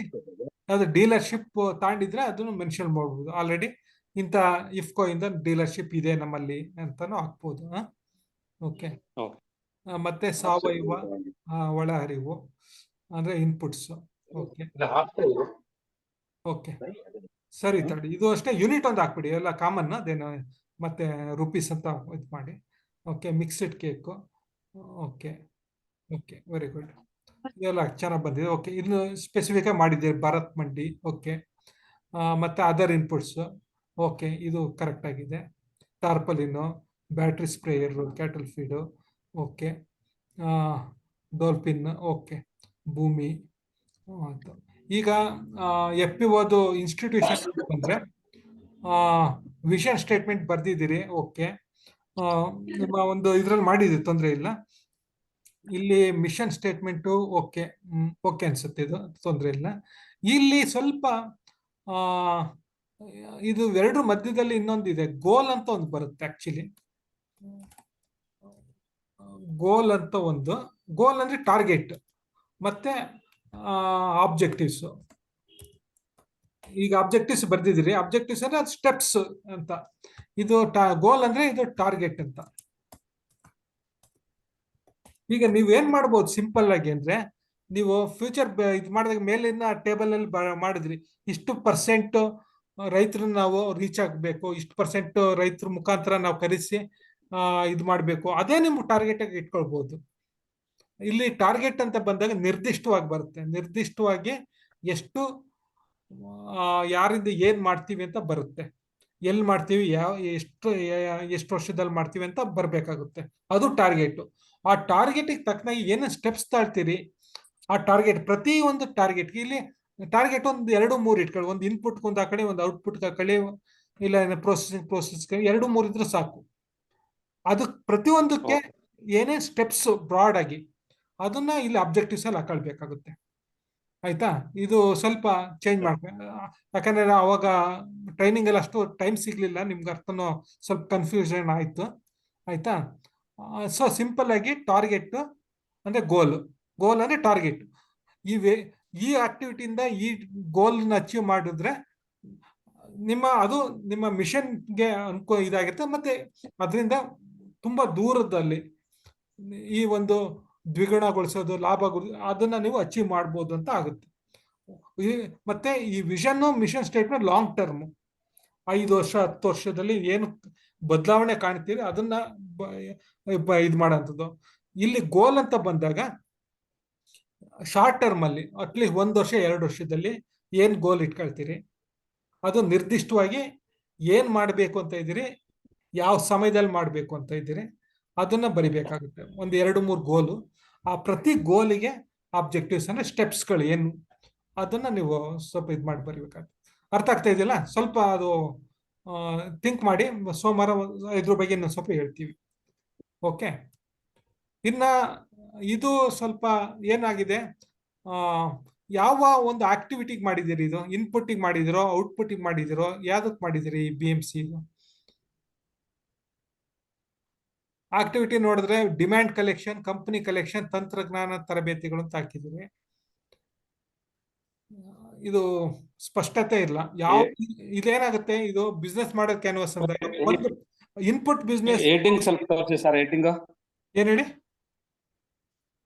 ಯಾವ್ದು ಡೀಲರ್ಶಿಪ್ ತಾಂಡಿದ್ರೆ ಅದನ್ನು ಮೆನ್ಷನ್ ಮಾಡ್ಬೋದು. ಆಲ್ರೆಡಿ ಇಂಥ ಇಫ್ಕೋ ಇಂದ ಡೀಲರ್ಶಿಪ್ ಇದೆ ನಮ್ಮಲ್ಲಿ ಅಂತಾನು ಹಾಕ್ಬೋದು. ಓಕೆ. ಮತ್ತೆ ಸಾವಯವ ಒಳಹರಿವು ಅಂದ್ರೆ ಇನ್ಪುಟ್ಸ್. ಓಕೆ ಓಕೆ, ಸರಿ ತಡಿ. ಇದು ಅಷ್ಟೇ ಯೂನಿಟ್ ಒಂದು ಹಾಕ್ಬಿಡಿ, ಎಲ್ಲ ಕಾಮನ್ ಅದೇನು. ಮತ್ತೆ ರುಪೀಸ್ ಅಂತ ಇದು ಮಾಡಿ. Okay, mixed cake. Okay okay, very good. ಇದೆಲ್ಲ ಚೆನ್ನಾಗಿ ಬಂದಿದೆ. ಓಕೆ, ಇನ್ನು ಸ್ಪೆಸಿಫಿಕ್ ಆಗಿ ಮಾಡಿದ್ದೀರಿ ಭಾರತ್ ಮಂಡಿ. ಓಕೆ, ಮತ್ತೆ ಅದರ್ ಇನ್ಪುಟ್ಸ್. ಓಕೆ, ಇದು ಕರೆಕ್ಟ್ ಆಗಿದೆ. Tarpaulin, battery sprayer, cattle feed. Okay, dolphin. Okay, ಭೂಮಿ. ಈಗ FPOದು ಇನ್ಸ್ಟಿಟ್ಯೂಷನ್ ಬಂದ್ರೆ ವಿಷನ್ ಸ್ಟೇಟ್ಮೆಂಟ್ ಬರ್ದಿದ್ದೀರಿ. ಓಕೆ, ನಿಮ್ಮ ಒಂದು ಇದ್ರಲ್ಲಿ ಮಾಡಿದ್ರಿ, ತೊಂದರೆ ಇಲ್ಲ. ಇಲ್ಲಿ ಮಿಷನ್ ಸ್ಟೇಟ್ಮೆಂಟು ಓಕೆ ಓಕೆ ಅನ್ಸುತ್ತೆ, ಇದು ತೊಂದರೆ ಇಲ್ಲ. ಇಲ್ಲಿ ಸ್ವಲ್ಪ ಇದು ಎರಡು ಮಧ್ಯದಲ್ಲಿ ಇನ್ನೊಂದಿದೆ, ಗೋಲ್ ಅಂತ ಒಂದು ಬರುತ್ತೆ. ಆಕ್ಚುಲಿ ಗೋಲ್ ಅಂತ ಒಂದು, ಗೋಲ್ ಅಂದ್ರೆ ಟಾರ್ಗೆಟ್, ಮತ್ತೆ ಆಬ್ಜೆಕ್ಟಿವ್ಸ್. ಈಗ ಆಬ್ಜೆಕ್ಟಿವ್ಸ್ ಬರ್ದಿದ್ದೀರಿ. ಆಬ್ಜೆಕ್ಟಿವ್ಸ್ ಅಂದ್ರೆ ಅದು ಸ್ಟೆಪ್ಸ್ ಅಂತ. ಇದು ಗೋಲ್ ಅಂದ್ರೆ ಇದು ಟಾರ್ಗೆಟ್ ಅಂತ. ಈಗ ನೀವೇನ್ ಮಾಡ್ಬೋದು ಸಿಂಪಲ್ ಆಗಿ ಅಂದ್ರೆ, ನೀವು ಫ್ಯೂಚರ್ ಇದು ಮಾಡಿದಾಗ ಮೇಲಿನ ಟೇಬಲ್ ಅಲ್ಲಿ ಮಾಡಿದ್ರಿ ಇಷ್ಟು ಪರ್ಸೆಂಟ್ ರೈತರನ್ನ ನಾವು ರೀಚ್ ಆಗಬೇಕು, ಇಷ್ಟು ಪರ್ಸೆಂಟ್ ರೈತರ ಮುಖಾಂತರ ನಾವು ಕರೆಸಿ ಇದು ಮಾಡಬೇಕು, ಅದೇ ನಿಮ್ಮ ಟಾರ್ಗೆಟ್ ಆಗಿ ಇಟ್ಕೊಳ್ಬಹುದು. ಇಲ್ಲಿ ಟಾರ್ಗೆಟ್ ಅಂತ ಬಂದಾಗ ನಿರ್ದಿಷ್ಟವಾಗಿ ಬರುತ್ತೆ, ನಿರ್ದಿಷ್ಟವಾಗಿ ಎಷ್ಟು ಯಾರಿಂದ ಏನ್ ಮಾಡ್ತೀವಿ ಅಂತ ಬರುತ್ತೆ, ಎಲ್ಲಿ ಮಾಡ್ತೀವಿ, ಎಷ್ಟು ವರ್ಷದಲ್ಲಿ ಮಾಡ್ತೀವಿ ಅಂತ ಬರ್ಬೇಕಾಗುತ್ತೆ. ಅದು ಟಾರ್ಗೆಟ್. ಆ ಟಾರ್ಗೆಟಿಗೆ ತಕ್ಕನಾಗಿ ಏನೇನು ಸ್ಟೆಪ್ಸ್ ತಾಳ್ತೀರಿ, ಆ ಟಾರ್ಗೆಟ್ ಪ್ರತಿ ಒಂದು ಟಾರ್ಗೆಟ್ ಇಲ್ಲಿ ಟಾರ್ಗೆಟ್ ಒಂದು 2-3 ಇಟ್ಕೊಳ್ಳಿ. ಒಂದು ಇನ್ಪುಟ್ ಒಂದು ಹಾಕೊಳ್ಳಿ, ಒಂದು ಔಟ್ಪುಟ್ ಹಾಕೊಳ್ಳಿ, ಇಲ್ಲ ಪ್ರೋಸೆಸ್ 2-3 ಇದ್ರೆ ಸಾಕು. ಅದಕ್ಕೆ ಪ್ರತಿಯೊಂದಕ್ಕೆ ಏನೇನು ಸ್ಟೆಪ್ಸ್ ಬ್ರಾಡ್ ಆಗಿ ಅದನ್ನ ಇಲ್ಲಿ ಅಬ್ಜೆಕ್ಟಿವ್ಸ್ ಅಲ್ಲಿ ಹಾಕೊಳ್ಬೇಕಾಗುತ್ತೆ. ಆಯ್ತಾ? ಇದು ಸ್ವಲ್ಪ ಚೇಂಜ್ ಮಾಡ್ಬೇಕು, ಯಾಕಂದ್ರೆ ಅವಾಗ ಟ್ರೈನಿಂಗ್ ಅಲ್ಲಿ ಅಷ್ಟು ಟೈಮ್ ಸಿಗ್ಲಿಲ್ಲ, ನಿಮ್ಗೆ ಅರ್ಥನೂ ಸ್ವಲ್ಪ ಕನ್ಫ್ಯೂಷನ್ ಆಯ್ತು. ಆಯ್ತಾ? ಸೊ ಸಿಂಪಲ್ ಆಗಿ ಟಾರ್ಗೆಟ್ ಅಂದ್ರೆ ಗೋಲ್ ಅಂದ್ರೆ ಟಾರ್ಗೆಟ್. ಈ ಆಕ್ಟಿವಿಟಿಯಿಂದ ಈ ಗೋಲ್ನ ಅಚೀವ್ ಮಾಡಿದ್ರೆ ನಿಮ್ಮ ಮಿಷನ್ಗೆ ಇದಾಗಿರುತ್ತೆ. ಮತ್ತೆ ಅದರಿಂದ ತುಂಬಾ ದೂರದಲ್ಲಿ ಈ ಒಂದು ದ್ವಿಗುಣಗೊಳಿಸೋದು, ಲಾಭ ಅದನ್ನ ನೀವು ಅಚೀವ್ ಮಾಡ್ಬೋದು ಅಂತ ಆಗುತ್ತೆ. ಮತ್ತೆ ಈ ಮಿಷನ್ ಸ್ಟೇಟ್ಮೆಂಟ್ ಲಾಂಗ್ ಟರ್ಮ್, 5 ವರ್ಷ 10 ವರ್ಷದಲ್ಲಿ ಏನು ಬದಲಾವಣೆ ಕಾಣ್ತೀರಿ ಅದನ್ನ ಇದು ಮಾಡೋಂಥದ್ದು. ಇಲ್ಲಿ ಗೋಲ್ ಅಂತ ಬಂದಾಗ ಶಾರ್ಟ್ ಟರ್ಮ್ ಅಲ್ಲಿ ಅಟ್ಲೀಸ್ಟ್ 1 ವರ್ಷ 2 ವರ್ಷದಲ್ಲಿ ಏನ್ ಗೋಲ್ ಇಟ್ಕೊಳ್ತೀರಿ, ಅದು ನಿರ್ದಿಷ್ಟವಾಗಿ ಏನ್ ಮಾಡಬೇಕು ಅಂತ ಇದ್ದೀರಿ, ಯಾವ ಸಮಯದಲ್ಲಿ ಮಾಡಬೇಕು ಅಂತ ಇದ್ದೀರಿ, ಅದನ್ನ ಬರಿಬೇಕಾಗುತ್ತೆ. ಒಂದು 2-3 ಗೋಲು. ಆ ಪ್ರತಿ ಗೋಲಿಗೆ ಆಬ್ಜೆಕ್ಟಿವ್ಸ್ ಅಂದ್ರೆ ಸ್ಟೆಪ್ಸ್ಗಳು ಏನು, ಅದನ್ನ ನೀವು ಸ್ವಲ್ಪ ಇದು ಮಾಡಿ ಬರಿಬೇಕಾಗುತ್ತೆ. ಅರ್ಥ ಆಗ್ತಾ ಇದೆಯಲ್ಲ? ಸ್ವಲ್ಪ ಅದು ಥಿಂಕ್ ಮಾಡಿ, ಸೋಮವಾರ ಇದ್ರ ಬಗ್ಗೆ ಇನ್ನೊಂದು ಸ್ವಲ್ಪ ಹೇಳ್ತೀವಿ. ಓಕೆ. ಇನ್ನ ಇದು ಸ್ವಲ್ಪ ಏನಾಗಿದೆ, ಯಾವ ಒಂದು ಆಕ್ಟಿವಿಟಿಗೆ ಮಾಡಿದಿರಿ, ಇದು ಇನ್ಪುಟ್ಟಿಗೆ ಮಾಡಿದಿರೋ ಔಟ್ಪುಟ್ಟಿಗೆ ಮಾಡಿದಿರೋ ಯಾವ್ದಕ್ ಮಾಡಿದಿರಿ? BMC ಆಕ್ಟಿವಿಟಿ ನೋಡಿದ್ರೆ ಡಿಮ್ಯಾಂಡ್ ಕಲೆಕ್ಷನ್, ಕಂಪನಿ ಕಲೆಕ್ಷನ್, ತಂತ್ರಜ್ಞಾನ ತರಬೇತಿಗಳು ಅಂತ ಹಾಕಿದ್ದೀರಿ. ಇದು ಸ್ಪಷ್ಟತೆ ಇಲ್ಲ. ಇದೇನಾಗುತ್ತೆ, ಇದು ಬಿಸ್ನೆಸ್ ಮಾಡೋ ಕ್ಯಾನ್ವಾಸ್ ಅಂತ ಒಂದು ಇನ್ಪುಟ್ ಬಿಸ್ನೆಸ್. ಹೆಡ್ಡಿಂಗ್ ಸ್ವಲ್ಪ ತೋರಿಸಿ ಸರ್. ಹೆಡ್ಡಿಂಗ್ ಏನ್ ಹೇಳಿ?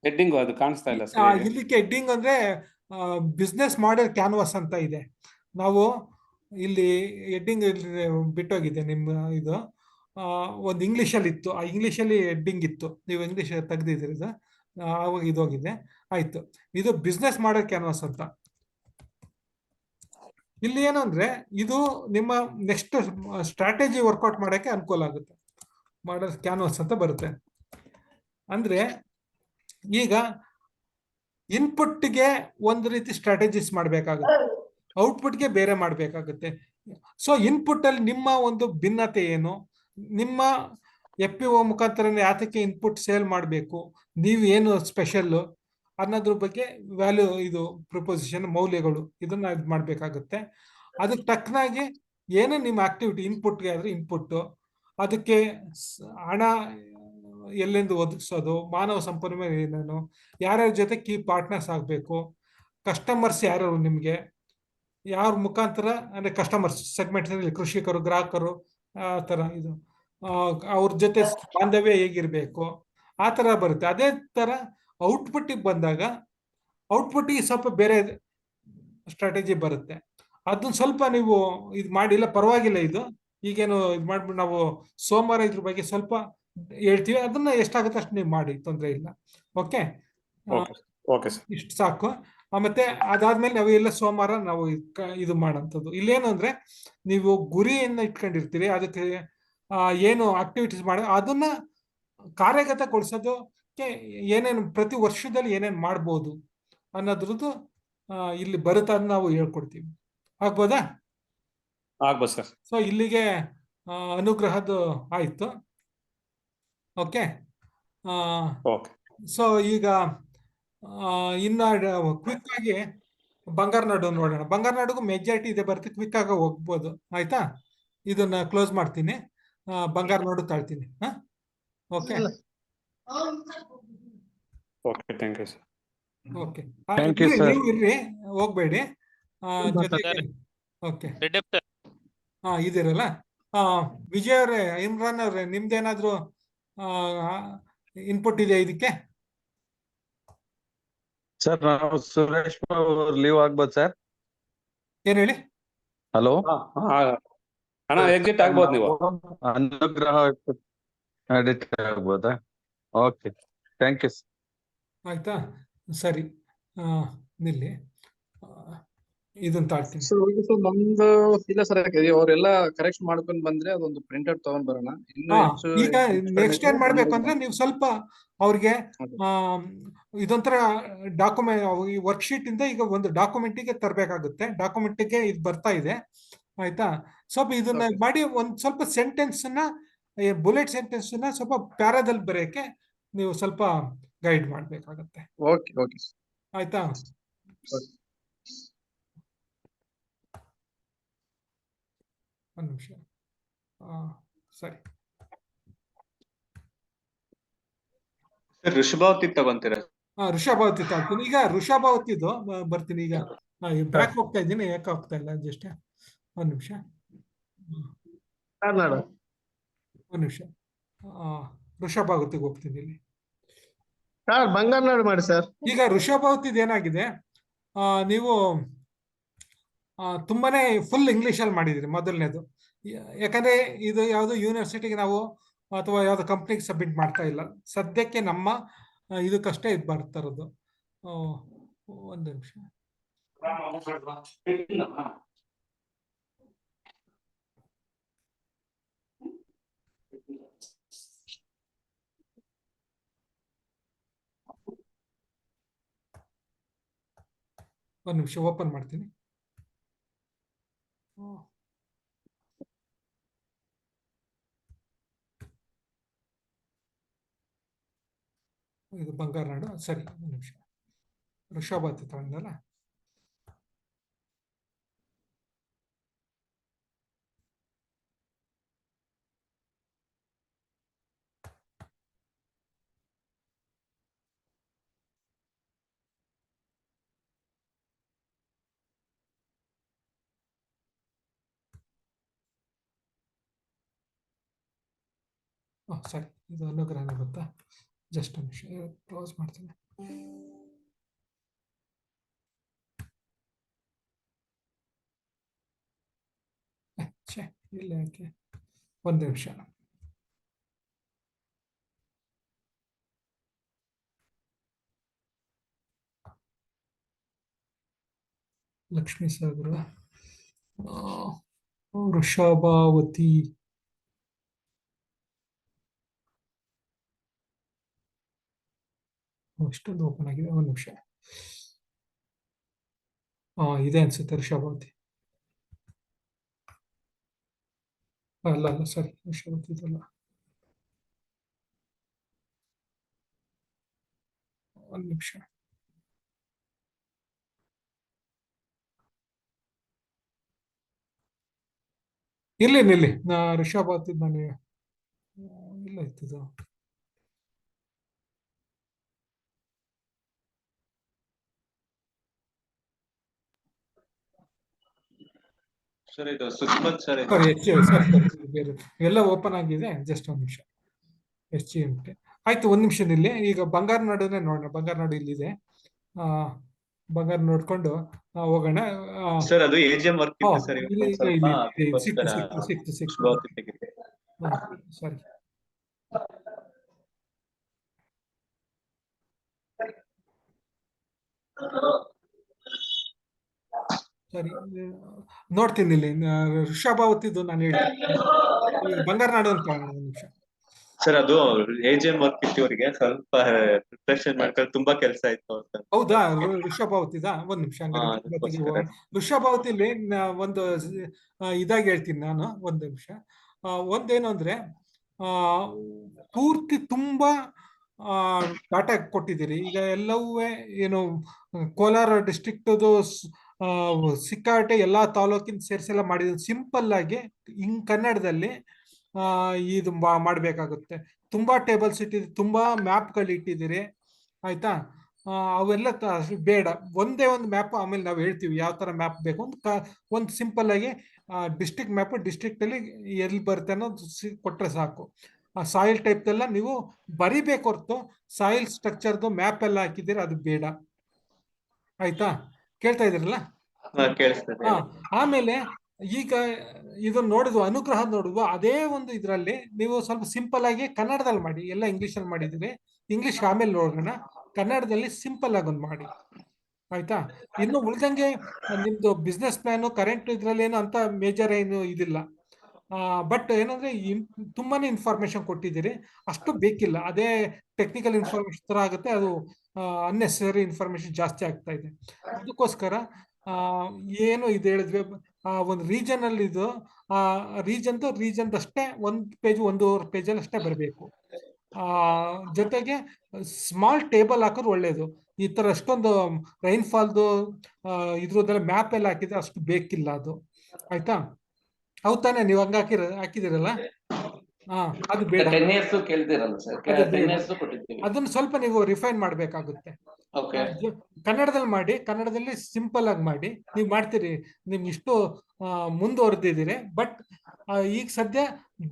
ಹೆಡ್ಡಿಂಗ್ ಅದು ಕಾಣಿಸ್ತಾ ಇಲ್ಲ ಸರ್. ಇಲ್ಲಿಕ್ಕೆ ಹೆಡ್ಡಿಂಗ್ ಅಂದ್ರೆ ಬಿಸ್ನೆಸ್ ಮಾಡೆಲ್ ಕ್ಯಾನ್ವಾಸ್ ಅಂತ ಇದೆ. ನಾವು ಇಲ್ಲಿ ಹೆಡ್ಡಿಂಗ್ ಬಿಟ್ಟೋಗಿದೆ ನಿಮ್ಮ ಇದು. ಒಂದು ಇಂಗ್ಲಿಷಲ್ಲಿ ಇತ್ತು, ಆ ಇಂಗ್ಲಿಷಲ್ಲಿ ಹೆಡ್ಡಿಂಗ್ ಇತ್ತು, ನೀವು ಇಂಗ್ಲಿಷ್ ತೆಗ್ದಿದ್ದೀರಿ, ಆವಾಗ ಇದೋಗಿದೆ. ಆಯ್ತು, ಇದು ಬಿಸ್ನೆಸ್ ಮಾಡೆಲ್ ಕ್ಯಾನ್ವಾಸ್ ಅಂತ. ಇಲ್ಲಿ ಏನಂದ್ರೆ ಇದು ನಿಮ್ಮ ನೆಕ್ಸ್ಟ್ ಸ್ಟ್ರಾಟಜಿ ವರ್ಕೌಟ್ ಮಾಡಕ್ಕೆ ಅನುಕೂಲ ಆಗುತ್ತೆ. ಮಾಡೆಲ್ ಕ್ಯಾನ್ವಾಸ್ ಅಂತ ಬರುತ್ತೆ. ಅಂದ್ರೆ ಈಗ ಇನ್ಪುಟ್ಗೆ ಒಂದು ರೀತಿ ಸ್ಟ್ರಾಟಜಿಸ್ ಮಾಡಬೇಕಾಗುತ್ತೆ, ಔಟ್ಪುಟ್ಗೆ ಬೇರೆ ಮಾಡಬೇಕಾಗುತ್ತೆ. ಸೊ ಇನ್ಪುಟ್ ಅಲ್ಲಿ ನಿಮ್ಮ ಒಂದು ಭಿನ್ನತೆ ಏನು, ನಿಮ್ಮ FPO ಮುಖಾಂತರ ಯಾತಕ್ಕೆ ಇನ್ಪುಟ್ ಸೇಲ್ ಮಾಡಬೇಕು, ನೀವು ಏನು ಸ್ಪೆಷಲ್ ಅನ್ನೋದ್ರ ಬಗ್ಗೆ ವ್ಯಾಲ್ಯೂ, ಇದು ಪ್ರಪೋಸಿಷನ್, ಮೌಲ್ಯಗಳು, ಇದನ್ನ ಇದು ಮಾಡಬೇಕಾಗುತ್ತೆ. ಅದಕ್ಕೆ ತಕ್ಕನಾಗಿ ಏನು ನಿಮ್ಮ ಆಕ್ಟಿವಿಟಿ, ಇನ್ಪುಟ್ಗೆ ಆದ್ರೆ ಇನ್ಪುಟ್, ಅದಕ್ಕೆ ಹಣ ಎಲ್ಲಿಂದ ಒದಗಿಸೋದು, ಮಾನವ ಸಂಪನ್ಮೂಲ ಏನೇನು, ಯಾರ್ಯಾರ ಜೊತೆ ಕೀ ಪಾರ್ಟ್ನರ್ಸ್ ಆಗಬೇಕು, ಕಸ್ಟಮರ್ಸ್ ಯಾರು, ನಿಮಗೆ ಯಾರ ಮುಖಾಂತರ ಅಂದ್ರೆ ಕಸ್ಟಮರ್ಸ್ ಸೆಗ್ಮೆಂಟ್, ಕೃಷಿಕರು, ಗ್ರಾಹಕರು, ಆ ತರ ಇದು ಅವ್ರ ಜೊತೆ ಬಾಂಧವ್ಯ ಹೇಗಿರ್ಬೇಕು, ಆ ತರ ಬರುತ್ತೆ. ಅದೇ ತರ ಔಟ್ಪುಟ್ಟಿಗೆ ಬಂದಾಗ ಔಟ್ಪುಟ್ಟಿಗೆ ಸ್ವಲ್ಪ ಬೇರೆ ಸ್ಟ್ರಾಟಜಿ ಬರುತ್ತೆ. ಅದನ್ನ ಸ್ವಲ್ಪ ನೀವು ಇದು ಮಾಡಿಲ್ಲ ಪರವಾಗಿಲ್ಲ. ಇದು ಈಗೇನು ಇದು ಮಾಡ್ಬಿಟ್ಟು ನಾವು ಸೋಮವಾರ ಇದ್ರ ಬಗ್ಗೆ ಸ್ವಲ್ಪ ಹೇಳ್ತೀವಿ, ಅದನ್ನ ಎಷ್ಟಾಗುತ್ತೆ ಅಷ್ಟು ನೀವು ಮಾಡಿ, ತೊಂದರೆ ಇಲ್ಲ. ಓಕೆ, ಇಷ್ಟು ಸಾಕು. ಮತ್ತೆ ಅದಾದ್ಮೇಲೆ ನಾವು ಎಲ್ಲ ಸೋಮವಾರ ನಾವು ಇದು ಮಾಡೋಂಥದ್ದು. ಇಲ್ಲೇನು ಅಂದ್ರೆ ನೀವು ಗುರಿಯನ್ನ ಇಟ್ಕೊಂಡಿರ್ತೀರಿ, ಅದಕ್ಕೆ ಏನು ಆಕ್ಟಿವಿಟೀಸ್ ಮಾಡೋ ಅದನ್ನ ಕಾರ್ಯಗತಗೊಳಿಸೋದಕ್ಕೆ ಏನೇನು ಪ್ರತಿ ವರ್ಷದಲ್ಲಿ ಏನೇನು ಮಾಡ್ಬೋದು ಅನ್ನೋದ್ರದ್ದು ಇಲ್ಲಿ ಬರುತ್ತೆ, ಅದನ್ನ ನಾವು ಹೇಳ್ಕೊಡ್ತೀವಿ. ಆಗ್ಬೋದಾ? ಆಗ್ಬೋದು ಸರ್. ಸೊ ಇಲ್ಲಿಗೆ ಅನುಗ್ರಹದ್ದು ಆಯ್ತು. ಓಕೆ. ಸೊ ಈಗ ಇನ್ನ ಕ್ವಿಕ್ ಆಗಿ ಬಂಗಾರ ನಾಡು ನೋಡೋಣ. ಬಂಗಾರ ನಾಡುಗೂ ಮೆಜಾರಿಟಿ ಇದೆ ಬರುತ್ತೆ, ಕ್ವಿಕ್ ಆಗಿ ಹೋಗ್ಬೋದು. ಆಯ್ತಾ? ಇದನ್ನ ಕ್ಲೋಸ್ ಮಾಡ್ತೀನಿ, ಬಂಗಾರ ನಾಡು ತಾಳ್ತೀನಿ. ಓಕೆ, ಓಕೆ, ನೀವು ಇರ್ರಿ, ಹೋಗ್ಬೇಡಿ ಜೊತೆಗೆ. ಓಕೆ, ಇದಿರಲ್ಲ. ವಿಜಯ್ ಅವ್ರೆ, ಇಮ್ರಾನ್ ಅವ್ರೆ, ನಿಮ್ದೇನಾದ್ರು ಇನ್ಪುಟ್ ಇದೆ ಇದಕ್ಕೆ? ಸರ್ ನಾವು ಸುರೇಶ್ ಲೀವ್ ಆಗ್ಬೋದು ಸರ್? ಏನ್ ಹೇಳಿ? ಹಲೋ, ಅಣ್ಣ ಎಕ್ಸಿಟ್ ಆಗ್ಬೋದು ನೀವು. ಅನುಗ್ರಹ ಎಡಿಟ್ ಆಗ್ಬೋದಾ? Okay, thank you. ಆಯ್ತಾ? ಸರಿ, ನಿಲ್ಲಿ. ಇದನ್ನ ತಾಳ್ತೀನಿ. ಸರ್ ನಮ್ದು ಇಲ್ಲ ಸರ್, ಅವರೆಲ್ಲ ಕರೆಕ್ಷನ್ ಮಾಡ್ಕೊಂಡ್ ಬಂದ್ರೆ ಅದೊಂದು ಪ್ರಿಂಟರ್ ತಗೊಂಡ್ ಬರೋಣ. ಇನ್ನು ಹೆಚ್ಚು ಈಗ ನೆಕ್ಸ್ಟ್ ಏನ್ ಮಾಡ್ಬೇಕು ಅಂದ್ರೆ ನೀವು ಸ್ವಲ್ಪ ಅವ್ರಿಗೆ ಇದೊಂಥರ ಡಾಕ್ಯುಮೆಂಟ್, ವರ್ಕ್ಶೀಟ್ ಇಂದ ಈಗ ಒಂದು ಡಾಕ್ಯುಮೆಂಟಿಗೆ ತರಬೇಕಾಗುತ್ತೆ. ಡಾಕ್ಯುಮೆಂಟಿಗೆ ಇದು ಬರ್ತಾ ಇದೆ, ಆಯ್ತಾ? ಸ್ವಲ್ಪ ಇದನ್ನ ಮಾಡಿ ಒಂದ್ ಸ್ವಲ್ಪ ಸೆಂಟೆನ್ಸ್ ನ, ಬುಲೆಟ್ ಸೆಂಟೆನ್ಸ್ ನ ಸ್ವಲ್ಪ ಪ್ಯಾರಾದಲ್ಲಿ ಬರೆಯಕ್ಕೆ ನೀವು ಸ್ವಲ್ಪ ಗೈಡ್ ಮಾಡ್ಬೇಕಾಗತ್ತೆ. ಓಕೆ ಓಕೆ ಆಯ್ತಾ? ಒಂದು ನಿಮಿಷ. ಸರಿ, ಋಷಭಾವತಿ ತಗೊಂತೀರಾ? ಋಷಭಾವತಿ ತಗೊಳ್ತೀನಿ. ಈಗ ಋಷಭಾವತಿದು ಬರ್ತೀನಿ. ಈಗ ಬ್ಯಾಕ್ ಹೋಗ್ತಾ ಇದ್ದೀನಿ, ಯಾಕೆ ಹೋಗ್ತಾ ಇಲ್ಲ ಜಸ್ಟ್ ಒಂದ್ ನಿಮಿಷ. ಒಂದ್ ನಿಮಿಷ, ಋಷಭಾವತಿಗೆ ಹೋಗ್ತೀನಿ ಇಲ್ಲಿ. ಬಂಗಾರನಾಡು ಮಾಡಿ ಸರ್. ಈಗ ಋಷಭಾವತಿದ್ ಏನಾಗಿದೆ, ನೀವು ತುಂಬಾನೇ ಫುಲ್ ಇಂಗ್ಲಿಷ್ ಅಲ್ಲಿ ಮಾಡಿದಿರಿ ಮೊದಲನೇದು. ಯಾಕಂದ್ರೆ ಇದು ಯಾವ್ದು ಯೂನಿವರ್ಸಿಟಿಗೆ ನಾವು ಅಥವಾ ಯಾವ್ದು ಕಂಪ್ನಿಗೆ ಸಬ್ಮಿಟ್ ಮಾಡ್ತಾ ಇಲ್ಲ ಸದ್ಯಕ್ಕೆ. ನಮ್ಮ ಇದಕ್ಕಷ್ಟೇ ಇದು ಬರ್ತಾ ಇರೋದು. ಒಂದು ನಿಮಿಷ. ಒಂದು ನಿಮಿಷ, ಓಪನ್ ಮಾಡ್ತೀನಿ. ಇದು ಬಂಗಾರನಾಡು. ಸರಿ, ಒಂದು ನಿಮಿಷ. ಋಷಭಾವತಿ ತಗೊಂಡಲ್ಲ. ಸರಿ, ಇದು ಅನುಗ್ರಹನೇ ಗೊತ್ತಾ? ಜಸ್ಟ್ ಒಂದು ನಿಮಿಷ ಕ್ಲೋಸ್ ಮಾಡ್ತೀನಿ. ಇಲ್ಲ ಯಾಕೆ? ಒಂದು ನಿಮಿಷ. ಲಕ್ಷ್ಮೀ ಸಾಗರ, ಋಷಭಾವತಿ. ಇಷ್ಟೊಂದು ಓಪನ್ ಆಗಿದೆ. ಒಂದು ನಿಮಿಷ. ಇದೆ ಅನ್ಸುತ್ತೆ ಋಷಭಾವತಿ. ಅಲ್ಲ ಅಲ್ಲ, ಸರಿ, ಋಷಭಾವತಿ ಇದಲ್ಲ. ಒಂದು ನಿಮಿಷ. ಇಲ್ಲಿ ಋಷಭಾವತಿ ನಾನು ಇಲ್ಲ ಇತ್ತು. ಸರ್ ಇದು ಸುಸ್ಮತ್ ಸರ್. ಬೇರೆ ಎಲ್ಲ ಓಪನ್ ಆಗಿದೆ. ಜಸ್ಟ್ ಒಂದು ನಿಮಿಷ. HGMT ಆಯ್ತು, ಒಂದ್ ನಿಮಿಷ ನಿಲ್ಲಿ. ಈಗ ಬಂಗಾರನಾಡುನೇ ನೋಡೋಣ. ಬಂಗಾರನಾಡು ಇಲ್ಲಿದೆ. ಬಂಗಾರ ನೋಡ್ಕೊಂಡು ಹೋಗೋಣ. ಸರ್ ಅದು AGM ವರ್ಕ್ ಇತ್ತು ಸರ್. ಸಿಕ್ತು. ಸರಿ, ಸರಿ, ನೋಡ್ತೀನಿ ಇಲ್ಲಿ. ಋಷಭಾವತಿದು ನಾನು ಹೇಳ್ತೀನಿ. ಬಂಗಾರನಾಡು ಅಂತ ಒಂದು ನಿಮಿಷ. ಸರ್ ಅದು AGM ವರ್ಕ್ ಇತ್ತು ಇವರಿಗೆ. ಸ್ವಲ್ಪ ಪ್ರಿಪ್ರೇಷನ್ ಮಾಡ್ಕೊಂಡು ತುಂಬಾ ಕೆಲಸ ಇತ್ತು. ಹೌದಾ? ಋಷಭಾವತಿದ ಒಂದ್ ನಿಮಿಷ. ಋಷಭಾವತಿಲಿ ಒಂದು ಇದಾಗಿ ಹೇಳ್ತೀನಿ ನಾನು. ಒಂದು ನಿಮಿಷ. ಒಂದೇನು ಅಂದ್ರೆ ಪೂರ್ತಿ ತುಂಬಾ ಡಾಟಾ ಕೊಟ್ಟಿದ್ದೀರಿ. ಈಗ ಎಲ್ಲವೂ ಏನು ಕೋಲಾರ ಡಿಸ್ಟ್ರಿಕ್ಟ್ ಸಿಕ್ಕಾಟೆ ಎಲ್ಲಾ ತಾಲೂಕಿನ ಸೇರ್ಸೆಲ್ಲ ಮಾಡಿದ ಸಿಂಪಲ್ ಆಗಿ ಕನ್ನಡದಲ್ಲಿ ಇದು ಮಾಡ್ಬೇಕಾಗುತ್ತೆ. ತುಂಬಾ ಟೇಬಲ್ಸ್ ಇಟ್ಟಿದ್ದೀರಿ, ತುಂಬಾ ಮ್ಯಾಪ್ಗಳು ಇಟ್ಟಿದ್ದೀರಿ, ಆಯ್ತಾ? ಅವೆಲ್ಲ ಬೇಡ. ಒಂದೇ ಒಂದು ಮ್ಯಾಪ್, ಆಮೇಲೆ ನಾವು ಹೇಳ್ತೀವಿ ಯಾವ ತರ ಮ್ಯಾಪ್ ಬೇಕು. ಒಂದು ಸಿಂಪಲ್ ಆಗಿ ಡಿಸ್ಟ್ರಿಕ್ಟ್ ಮ್ಯಾಪ್, ಡಿಸ್ಟ್ರಿಕ್ಟ್ ಅಲ್ಲಿ ಎಲ್ಲಿ ಬರುತ್ತೆ ಅನ್ನೋದು ಕೊಟ್ರೆ ಸಾಕು. ಆ ಸಾಯಿಲ್ ಟೈಪ್ ಎಲ್ಲ ನೀವು ಬರಿಬೇಕು ಹೊರತು ಸಾಯಿಲ್ ಸ್ಟ್ರಕ್ಚರ್ದು ಮ್ಯಾಪ್ ಎಲ್ಲ ಹಾಕಿದ್ದೀರಿ, ಅದು ಬೇಡ. ಆಯ್ತಾ? ಕೇಳ್ತಾ ಇದ್ರಲ್ಲ? ಕೇಳಿಸ್ತದೆ. ಆಮೇಲೆ ಈಗ ಇದನ್ನ ನೋಡಿದ್ವು, ಅನುಗ್ರಹ ನೋಡಿದ್ವು, ಅದೇ ಒಂದು ಇದರಲ್ಲಿ ನೀವು ಸ್ವಲ್ಪ ಸಿಂಪಲ್ ಆಗಿ ಕನ್ನಡದಲ್ಲಿ ಮಾಡಿ. ಎಲ್ಲ ಇಂಗ್ಲಿಷಲ್ಲಿ ಮಾಡಿದ್ದೀರಿ, ಇಂಗ್ಲಿಷ್ ಆಮೇಲೆ ನೋಡೋಣ. ಕನ್ನಡದಲ್ಲಿ ಸಿಂಪಲ್ ಆಗಿ ಒಂದು ಮಾಡಿ, ಆಯ್ತಾ? ಇನ್ನು ಉಳ್ದಂಗೆ ನಿಮ್ದು ಬಿಸ್ನೆಸ್ ಪ್ಲಾನು ಕರೆಂಟ್ ಇದ್ರಲ್ಲಿ ಏನು ಅಂತ ಮೇಜರ್ ಏನು ಇದಿಲ್ಲ. ಬಟ್ ಏನಂದ್ರೆ ತುಂಬಾನೇ ಇನ್ಫಾರ್ಮೇಶನ್ ಕೊಟ್ಟಿದ್ದೀರಿ, ಅಷ್ಟು ಬೇಕಿಲ್ಲ. ಅದೇ ಟೆಕ್ನಿಕಲ್ ಇನ್ಫಾರ್ಮೇಶನ್ ತರ ಆಗುತ್ತೆ, ಅದು ಅನ್ನೆಸರಿ ಇನ್ಫಾರ್ಮೇಶನ್ ಜಾಸ್ತಿ ಆಗ್ತಾ ಇದೆ. ಅದಕ್ಕೋಸ್ಕರ ಏನು ಇದು ಹೇಳಿದ್ವಿ, ಒಂದು ರೀಜನ್ ಅಲ್ಲಿ ಇದು ರೀಜನ್ ಅಷ್ಟೇ ಒಂದೂವರೆ ಪೇಜಲ್ಲಿ ಅಷ್ಟೇ ಬರಬೇಕು. ಜೊತೆಗೆ ಸ್ಮಾಲ್ ಟೇಬಲ್ ಹಾಕೋದು ಒಳ್ಳೇದು. ಈ ತರ ಅಷ್ಟೊಂದು ರೈನ್ಫಾಲ್ದು ಇದ್ರದ್ದೆಲ್ಲ ಮ್ಯಾಪ್ ಎಲ್ಲ ಹಾಕಿದ್ರೆ ಅಷ್ಟು ಬೇಕಿಲ್ಲ ಅದು, ಆಯ್ತಾ? ಹೌದ್ ತಾನೆ, ನೀವು ಹಂಗ ಹಾಕಿದಿರಲ್ಲ, ಅದು ಬೇಡ. 10 years ಕೇಳ್ತಿರಲ್ಲ ಸರ್, ಅದು 10 ಬೇಡ. years ಕೊಟ್ಟಿದ್ದೀವಿ. ಅದನ್ನ ಸ್ವಲ್ಪ ನೀವು ರಿಫೈನ್ ಮಾಡ್ಬೇಕಾಗುತ್ತೆ. ಓಕೆ. ಕನ್ನಡದಲ್ಲಿ ಮಾಡಿ, ಕನ್ನಡದಲ್ಲಿ ಸಿಂಪಲ್ ಆಗಿ ಮಾಡಿ. ನೀವು ಮಾಡ್ತೀರಿ, ನಿಮ್ಗೆ ಇಷ್ಟು ಮುಂದುವರೆದಿದ್ದೀರಿ. ಬಟ್ ಈಗ ಸದ್ಯ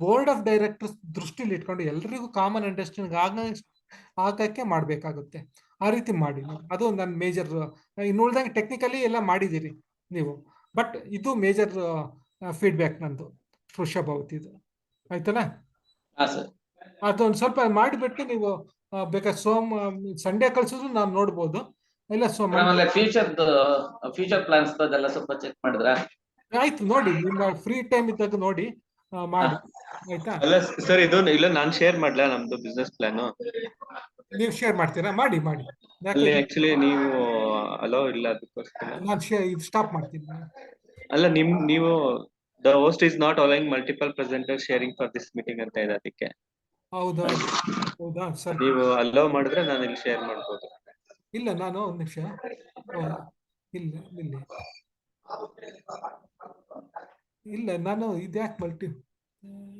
ಬೋರ್ಡ್ ಆಫ್ ಡೈರೆಕ್ಟರ್ಸ್ ದೃಷ್ಟಿಲಿ ಇಟ್ಕೊಂಡು ಎಲ್ರಿಗೂ ಕಾಮನ್ ಅಂಡರ್ಸ್ಟ್ಯಾಂಡಿಂಗ್ ಆಗಕ್ಕೆ ಮಾಡ್ಬೇಕಾಗುತ್ತೆ. ಆ ರೀತಿ ಮಾಡಿ ನೀವು. ಅದು ನನ್ನ ಮೇಜರ್. ಇನ್ನು ಉಳ್ದಂಗೆ ಟೆಕ್ನಿಕಲಿ ಎಲ್ಲ ಮಾಡಿದ್ದೀರಿ ನೀವು, ಬಟ್ ಇದು ಮೇಜರ್ ಫೀಡ್ಬ್ಯಾಕ್ ನಂದು, ವೃಷಭ್ ಅವತ್ತಿದು, ಆಯ್ತಲ್ಲ? ಹಾ ಸರ್. ಅದೊಂದು ಸ್ವಲ್ಪ ಮಾಡಿಬಿಟ್ಟು ನೀವು ಬೇಕಾದ್ರೆ ಸಂಡೇ ಕಳ್ಸಿದ್ರು ನಾನು ನೋಡ್ಬೋದು, ಇಲ್ಲ ಆಮೇಲೆ ಫ್ಯೂಚರ್ ಪ್ಲಾನ್ಸ್ ಅದೆಲ್ಲ ಸ್ವಲ್ಪ ಚೆಕ್ ಮಾಡಿದ್ರ? ಆಯ್ತು, ನೋಡಿ ನಿಮ್ಮ ಫ್ರೀ ಟೈಮ್ ಇದ್ದಾಗ ನೋಡಿ ಮಾಡಿ, ಆಯ್ತಾ? ಅಲ್ಲ ಸರ್, ಇದು ಇಲ್ಲ ನಾನ್ ಶೇರ್ ಮಾಡ್ಲಾ ನಮ್ದು ಬಿಸ್ನೆಸ್ ಪ್ಲಾನ್? ನೀವು ಶೇರ್ ಮಾಡ್ತೀರಾ? ಮಾಡಿ ಮಾಡಿ. ಅಲ್ಲಿ ಆಕ್ಚುಲಿ ನೀವು ಅಲೋ ಇಲ್ಲ, ಅದಕ್ಕೋಸ್ಕರ ನಾನು ಇದು ಸ್ಟಾಪ್ ಮಾಡ್ತೀನಿ. ಅಲ್ಲ, ನೀವು the host is not allowing multiple presenter sharing for this meeting ಅಂತ ಇದೆ, ಅದಕ್ಕೆ. ಹೌದಾ? ಹೌದಾ? ಸರಿ. ನೀವು ಅಲೋ ಮಾಡಿದ್ರೆ ನಾನು ಇಲ್ಲಿ ಶೇರ್ ಮಾಡ್ಬೋದು. ಇಲ್ಲ, ನಾನು ಒಂದು ನಿಮಿಷ. ಇಲ್ಲ ಇಲ್ಲ ಇಲ್ಲ, ನಾನು ಇದ್ಯಾಕೆ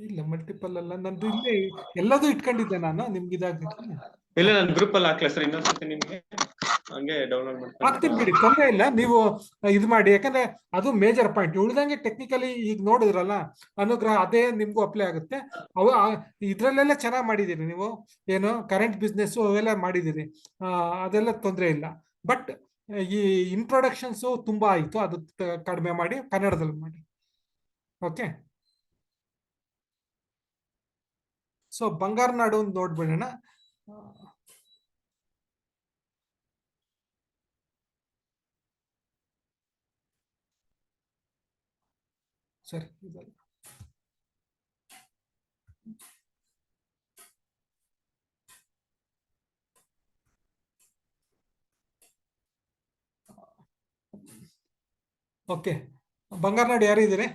ಇಲ್ಲ ಮಲ್ಟಿಪಲ್ ಅಲ್ಲ, ನಂದು ಇಲ್ಲೇ ಎಲ್ಲದೂ ಇಟ್ಕೊಂಡಿದ್ದೆ ನಾನು. ನಿಮ್ಗೆ ಇದಾಗ್ಲಿಕ್ಕೆ ಇಲ್ಲ, ನಾನು ಗ್ರೂಪ್ ಅಲ್ಲಿ ಹಾಕ್ಲಾ ಸರ್, ಇನ್ನೊಂದ್ಸತಿ ನಿಮ್ಗೆ ಹಂಗೆ ಡೌನ್ಲೋಡ್ ಹಾಕ್ತೀನಿ ಬಿಡಿ, ತೊಂದರೆ ಇಲ್ಲ. ನೀವು ಇದು ಮಾಡಿ, ಯಾಕಂದ್ರೆ ಅದು ಮೇಜರ್ ಪಾಯಿಂಟ್. ಉಳಿದಂಗೆ ಟೆಕ್ನಿಕಲಿ ಈಗ ನೋಡಿದ್ರಲ್ಲ, ಅನುಗ್ರಹ ಅದೇ ನಿಮ್ಗೂ ಅಪ್ಲೈ ಆಗುತ್ತೆ. ಇದ್ರಲ್ಲೆಲ್ಲ ಚೆನ್ನಾಗಿ ಮಾಡಿದ್ದೀರಿ ನೀವು, ಏನು ಕರೆಂಟ್ ಬಿಸ್ನೆಸ್ ಅವೆಲ್ಲ ಮಾಡಿದ್ದೀರಿ, ಅದೆಲ್ಲ ತೊಂದರೆ ಇಲ್ಲ. ಬಟ್ ಈ ಇಂಟ್ರೊಡಕ್ಷನ್ಸು ತುಂಬಾ ಆಯಿತು, ಅದು ಕಡಿಮೆ ಮಾಡಿ ಕನ್ನಡದಲ್ಲಿ ಮಾಡಿ. ಓಕೆ, ಸೊ ಬಂಗಾರ ನಾಡು ಒಂದು ನೋಡ್ಬಿಡೋಣ. ಸರಿ, ಇದಲ್ಲ. ಓಕೆ, ಬಂಗಾರ ನಾಡು ಯಾರು ಇದ್ದೀರಿ?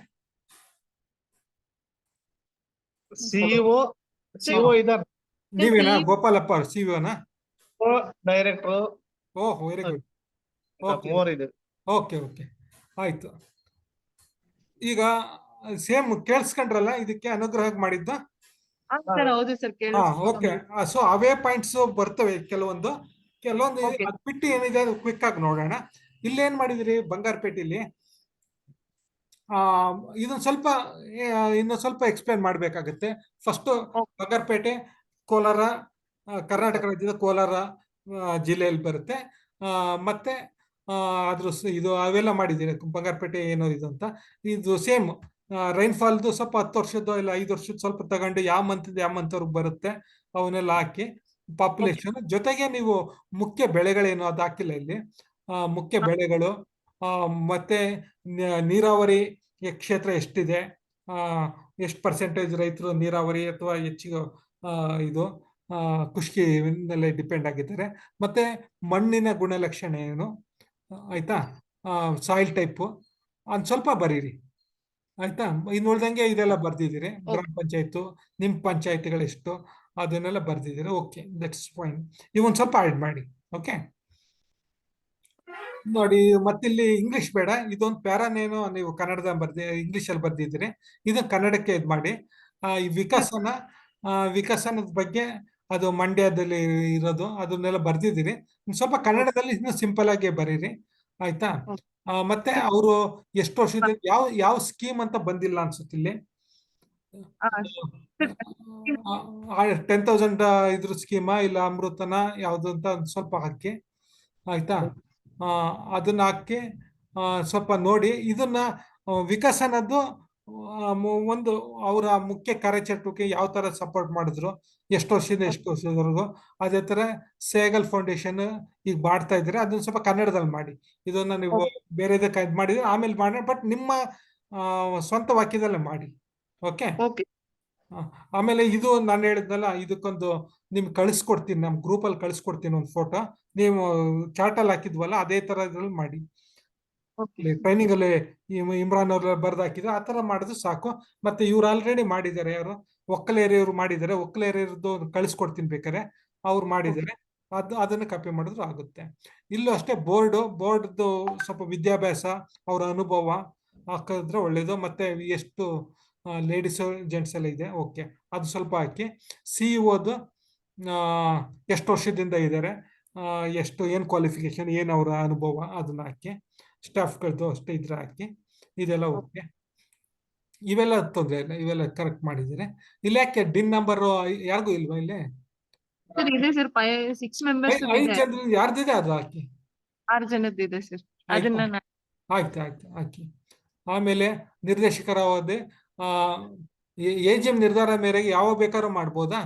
ಸಿಇಒ ಇದಾರೆ. ನೀವೇನಾ ಗೋಪಾಲಪ್ಪ ಅವ್ರ ಸಿಇಒನಾ? ಡೈರೆಕ್ಟರ್. ಓಹ್, ವೆರಿ ಗುಡ್. ಓಕೆ ಓಕೆ, ಆಯ್ತು. ಈಗ ಸೇಮ್ ಕೇಳಿಸ್ಕೊಂಡ್ರಲ್ಲ, ಇದಕ್ಕೆ ಅನುಗ್ರಹ ಮಾಡಿದ್ದು? ಹೌದು ಸರ್. ಓಕೆ, ಸೊ ಅವೇ ಪಾಯಿಂಟ್ಸ್ ಬರ್ತವೆ ಕೆಲವೊಂದು. ಅದ್ ಬಿಟ್ಟು ಏನಿದೆ ಅದು ಕ್ವಿಕ್ ಆಗಿ ನೋಡೋಣ. ಇಲ್ಲೇನ್ ಮಾಡಿದಿರಿ ಬಂಗಾರಪೇಟೆಯಲ್ಲಿ? ಇದೊಂದು ಸ್ವಲ್ಪ ಇನ್ನೊಂದು ಸ್ವಲ್ಪ ಎಕ್ಸ್ಪ್ಲೇನ್ ಮಾಡ್ಬೇಕಾಗತ್ತೆ. ಫಸ್ಟ್ ಬಂಗಾರಪೇಟೆ ಕೋಲಾರ, ಕರ್ನಾಟಕ ರಾಜ್ಯದ ಕೋಲಾರ ಜಿಲ್ಲೆಯಲ್ಲಿ ಬರುತ್ತೆ. ಮತ್ತೆ ಅದ್ರ ಇದು ಅವೆಲ್ಲ ಮಾಡಿದ್ದೀರಿ ಬಂಗಾರಪೇಟೆ ಏನೋ ಇದು ಅಂತ. ಇದು ಸೇಮ್ ರೈನ್ಫಾಲ್ದು ಸ್ವಲ್ಪ 10 ವರ್ಷದ್ದು ಇಲ್ಲ 5 ವರ್ಷದ ಸ್ವಲ್ಪ ತಗೊಂಡು ಯಾವ ಮಂತ್ವರೆಗೆ ಬರುತ್ತೆ ಅವನ್ನೆಲ್ಲ ಹಾಕಿ ಪಾಪ್ಯುಲೇಷನ್ ಜೊತೆಗೆ ನೀವು ಮುಖ್ಯ ಬೆಳೆಗಳೇನು ಅದು ಹಾಕಿಲ್ಲ ಇಲ್ಲಿ. ಮುಖ್ಯ ಬೆಳೆಗಳು ಮತ್ತೆ ನೀರಾವರಿ ಕ್ಷೇತ್ರ ಎಷ್ಟಿದೆ, ಎಷ್ಟು ಪರ್ಸೆಂಟೇಜ್ ರೈತರು ನೀರಾವರಿ ಅಥವಾ ಹೆಚ್ಚಿಗೆ ಇದು ಖುಷ್ಕಿ ಮೇಲೆ ಡಿಪೆಂಡ್ ಆಗಿದ್ದಾರೆ, ಮತ್ತೆ ಮಣ್ಣಿನ ಗುಣಲಕ್ಷಣ ಏನು, ಆಯ್ತಾ, ಸಾಯಿಲ್ ಟೈಪು ಒಂದು ಸ್ವಲ್ಪ ಬರೀರಿ, ಆಯ್ತಾ. ಇನ್ನು ಉಳ್ದಂಗೆ ಇದೆಲ್ಲ ಬರ್ದಿದ್ದೀರಿ, ಗ್ರಾಮ ಪಂಚಾಯತ್ ನಿಮ್ಮ ಪಂಚಾಯತಿಗಳೆಷ್ಟು ಅದನ್ನೆಲ್ಲ ಬರ್ದಿದ್ದೀರಿ. Okay, that's fine. ಇವೊಂದು ಸ್ವಲ್ಪ ಆಡ್ ಮಾಡಿ. ಓಕೆ ನೋಡಿ, ಮತ್ತಿಲ್ಲಿ ಇಂಗ್ಲಿಷ್ ಬೇಡ, ಇದೊಂದು ಪ್ಯಾರಾನೇನೋ ನೀವು ಕನ್ನಡದ ಇಂಗ್ಲಿಷಲ್ಲಿ ಬರ್ದಿದ್ದೀರಿ, ಇದನ್ನ ಕನ್ನಡಕ್ಕೆ ಇದು ಮಾಡಿ. ಈ ವಿಕಸನದ ಬಗ್ಗೆ ಅದು ಮಂಡ್ಯದಲ್ಲಿ ಇರೋದು ಅದನ್ನೆಲ್ಲ ಬರ್ದಿದ್ದೀರಿ. ಸ್ವಲ್ಪ ಕನ್ನಡದಲ್ಲಿ ಇನ್ನು ಸಿಂಪಲ್ ಆಗಿ ಬರೀರಿ, ಆಯ್ತಾ. ಮತ್ತೆ ಅವರು ಎಷ್ಟು ವರ್ಷದ ಯಾವ ಸ್ಕೀಮ್ ಅಂತ ಬಂದಿಲ್ಲ ಅನ್ಸುತ್ತಿಲ್ಲಿ. 10,000 ಇದ್ರ ಸ್ಕೀಮಾ ಇಲ್ಲ ಅಮೃತನ ಯಾವ್ದು ಅಂತ ಸ್ವಲ್ಪ ಹಾಕಿ, ಆಯ್ತಾ. ಅದನ್ನ ಹಾಕಿ ಸ್ವಲ್ಪ ನೋಡಿ. ಇದನ್ನ ವಿಕಸನದ್ದು ಒಂದು ಅವರ ಮುಖ್ಯ ಕಾರ್ಯಚಟುವಟಿಕೆ ಯಾವ ತರ ಸಪೋರ್ಟ್ ಮಾಡಿದ್ರು, ಎಷ್ಟು ವರ್ಷದಿಂದ ಎಷ್ಟು ವರ್ಷದವರೆಗೂ. ಅದೇ ತರ ಸೇಗಲ್ ಫೌಂಡೇಶನ್ ಈಗ ಮಾಡ್ತಾ ಇದ್ರೆ ಅದನ್ನ ಸ್ವಲ್ಪ ಕನ್ನಡದಲ್ಲಿ ಮಾಡಿ. ಇದನ್ನ ನೀವು ಬೇರೆದಕ್ಕೆ ಇದು ಮಾಡಿದ್ರೆ ಆಮೇಲೆ ಮಾಡಿ, ಬಟ್ ನಿಮ್ಮ ಸ್ವಂತ ವಾಕ್ಯದಲ್ಲೇ ಮಾಡಿ. ಓಕೆ. ಆಮೇಲೆ ಇದು ನಾನು ಹೇಳಿದ್ನಲ್ಲ, ಇದಕ್ಕೊಂದು ನಿಮ್ಗೆ ಕಳಿಸ್ಕೊಡ್ತೀನಿ, ನಮ್ಮ ಗ್ರೂಪಲ್ಲಿ ಕಳಿಸ್ಕೊಡ್ತೀನಿ ಒಂದು ಫೋಟೋ. ನೀವು ಚಾರ್ಟಲ್ಲಿ ಹಾಕಿದ್ವಲ್ಲ ಅದೇ ತರ ಇದ್ರಲ್ಲಿ ಮಾಡಿ. ಟ್ರೈನಿಂಗ್ ಅಲ್ಲಿ ಇಮ್ರಾನ್ ಅವ್ರ ಬರ್ದು ಹಾಕಿದ್ರು, ಆ ತರ ಮಾಡಿದ್ರು ಸಾಕು. ಮತ್ತೆ ಇವ್ರು ಆಲ್ರೆಡಿ ಮಾಡಿದ್ದಾರೆ, ಯಾರು ಒಕ್ಕಲೇರಿಯವರು ಮಾಡಿದ್ದಾರೆ. ಒಕ್ಕಲೇರಿಯರದ್ದು ಕಳಿಸ್ಕೊಡ್ತೀನಿ ಬೇಕಾರೆ, ಅವ್ರು ಮಾಡಿದ್ದಾರೆ. ಅದನ್ನ ಕಾಪಿ ಮಾಡಿದ್ರು ಆಗುತ್ತೆ. ಇಲ್ಲೂ ಅಷ್ಟೇ ಬೋರ್ಡ್ದು ಸ್ವಲ್ಪ ವಿದ್ಯಾಭ್ಯಾಸ, ಅವರ ಅನುಭವ ಹಾಕಿದ್ರೆ ಒಳ್ಳೇದು. ಮತ್ತೆ ಎಷ್ಟು ಲೇಡೀಸ್ ಜೆಂಟ್ಸ್ ಎಲ್ಲ ಇದೆ, ಓಕೆ, ಅದು ಸ್ವಲ್ಪ ಹಾಕಿ. CEO ಎಷ್ಟು ವರ್ಷದಿಂದ ಇದ್ದಾರೆ, ಏನು ಕ್ವಾಲಿಫಿಕೇಶನ್, ಏನು ಅವರ ಅನುಭವ, ಅದನ್ನ ಹಾಕಿ. ಸ್ಟಾಫ್ಗಳದ್ದು ಅಷ್ಟೇ ಇದ್ರೆ ಹಾಕಿ. ಇದೆಲ್ಲ ಓಕೆ. ಇವೆಲ್ಲ ತೊಂದರೆ ಇಲ್ಲ, ಇವೆಲ್ಲ ಕರೆಕ್ಟ್ ಮಾಡಿದ್ದೀರಿ. ಇಲ್ಲ ಯಾಕೆ ಡಿನ್ ನಂಬರ್ ಯಾರಿಗೂ ಇಲ್ವಾ ಇಲ್ಲಿ? ಸರ್ ಇದೆ ಸರ್, 6 ಮೆಂಬರ್ಸ್ 5 ಜನ ಯಾರ್ದಿದೆ ಅದು ಹಾಕಿ. 6 ಜನದ್ದು ಇದೆ ಸರ್, ಅದನ್ನ ಆಯ್ತು ಹಾಕಿ. ಆಮೇಲೆ ನಿರ್ದೇಶಕರ ಅವಧಿ AGM ನಿರ್ಧಾರ ಮೇರೆಗೆ ಯಾವ ಬೇಕಾದ್ರೂ ಮಾಡ್ಬೋದಾ?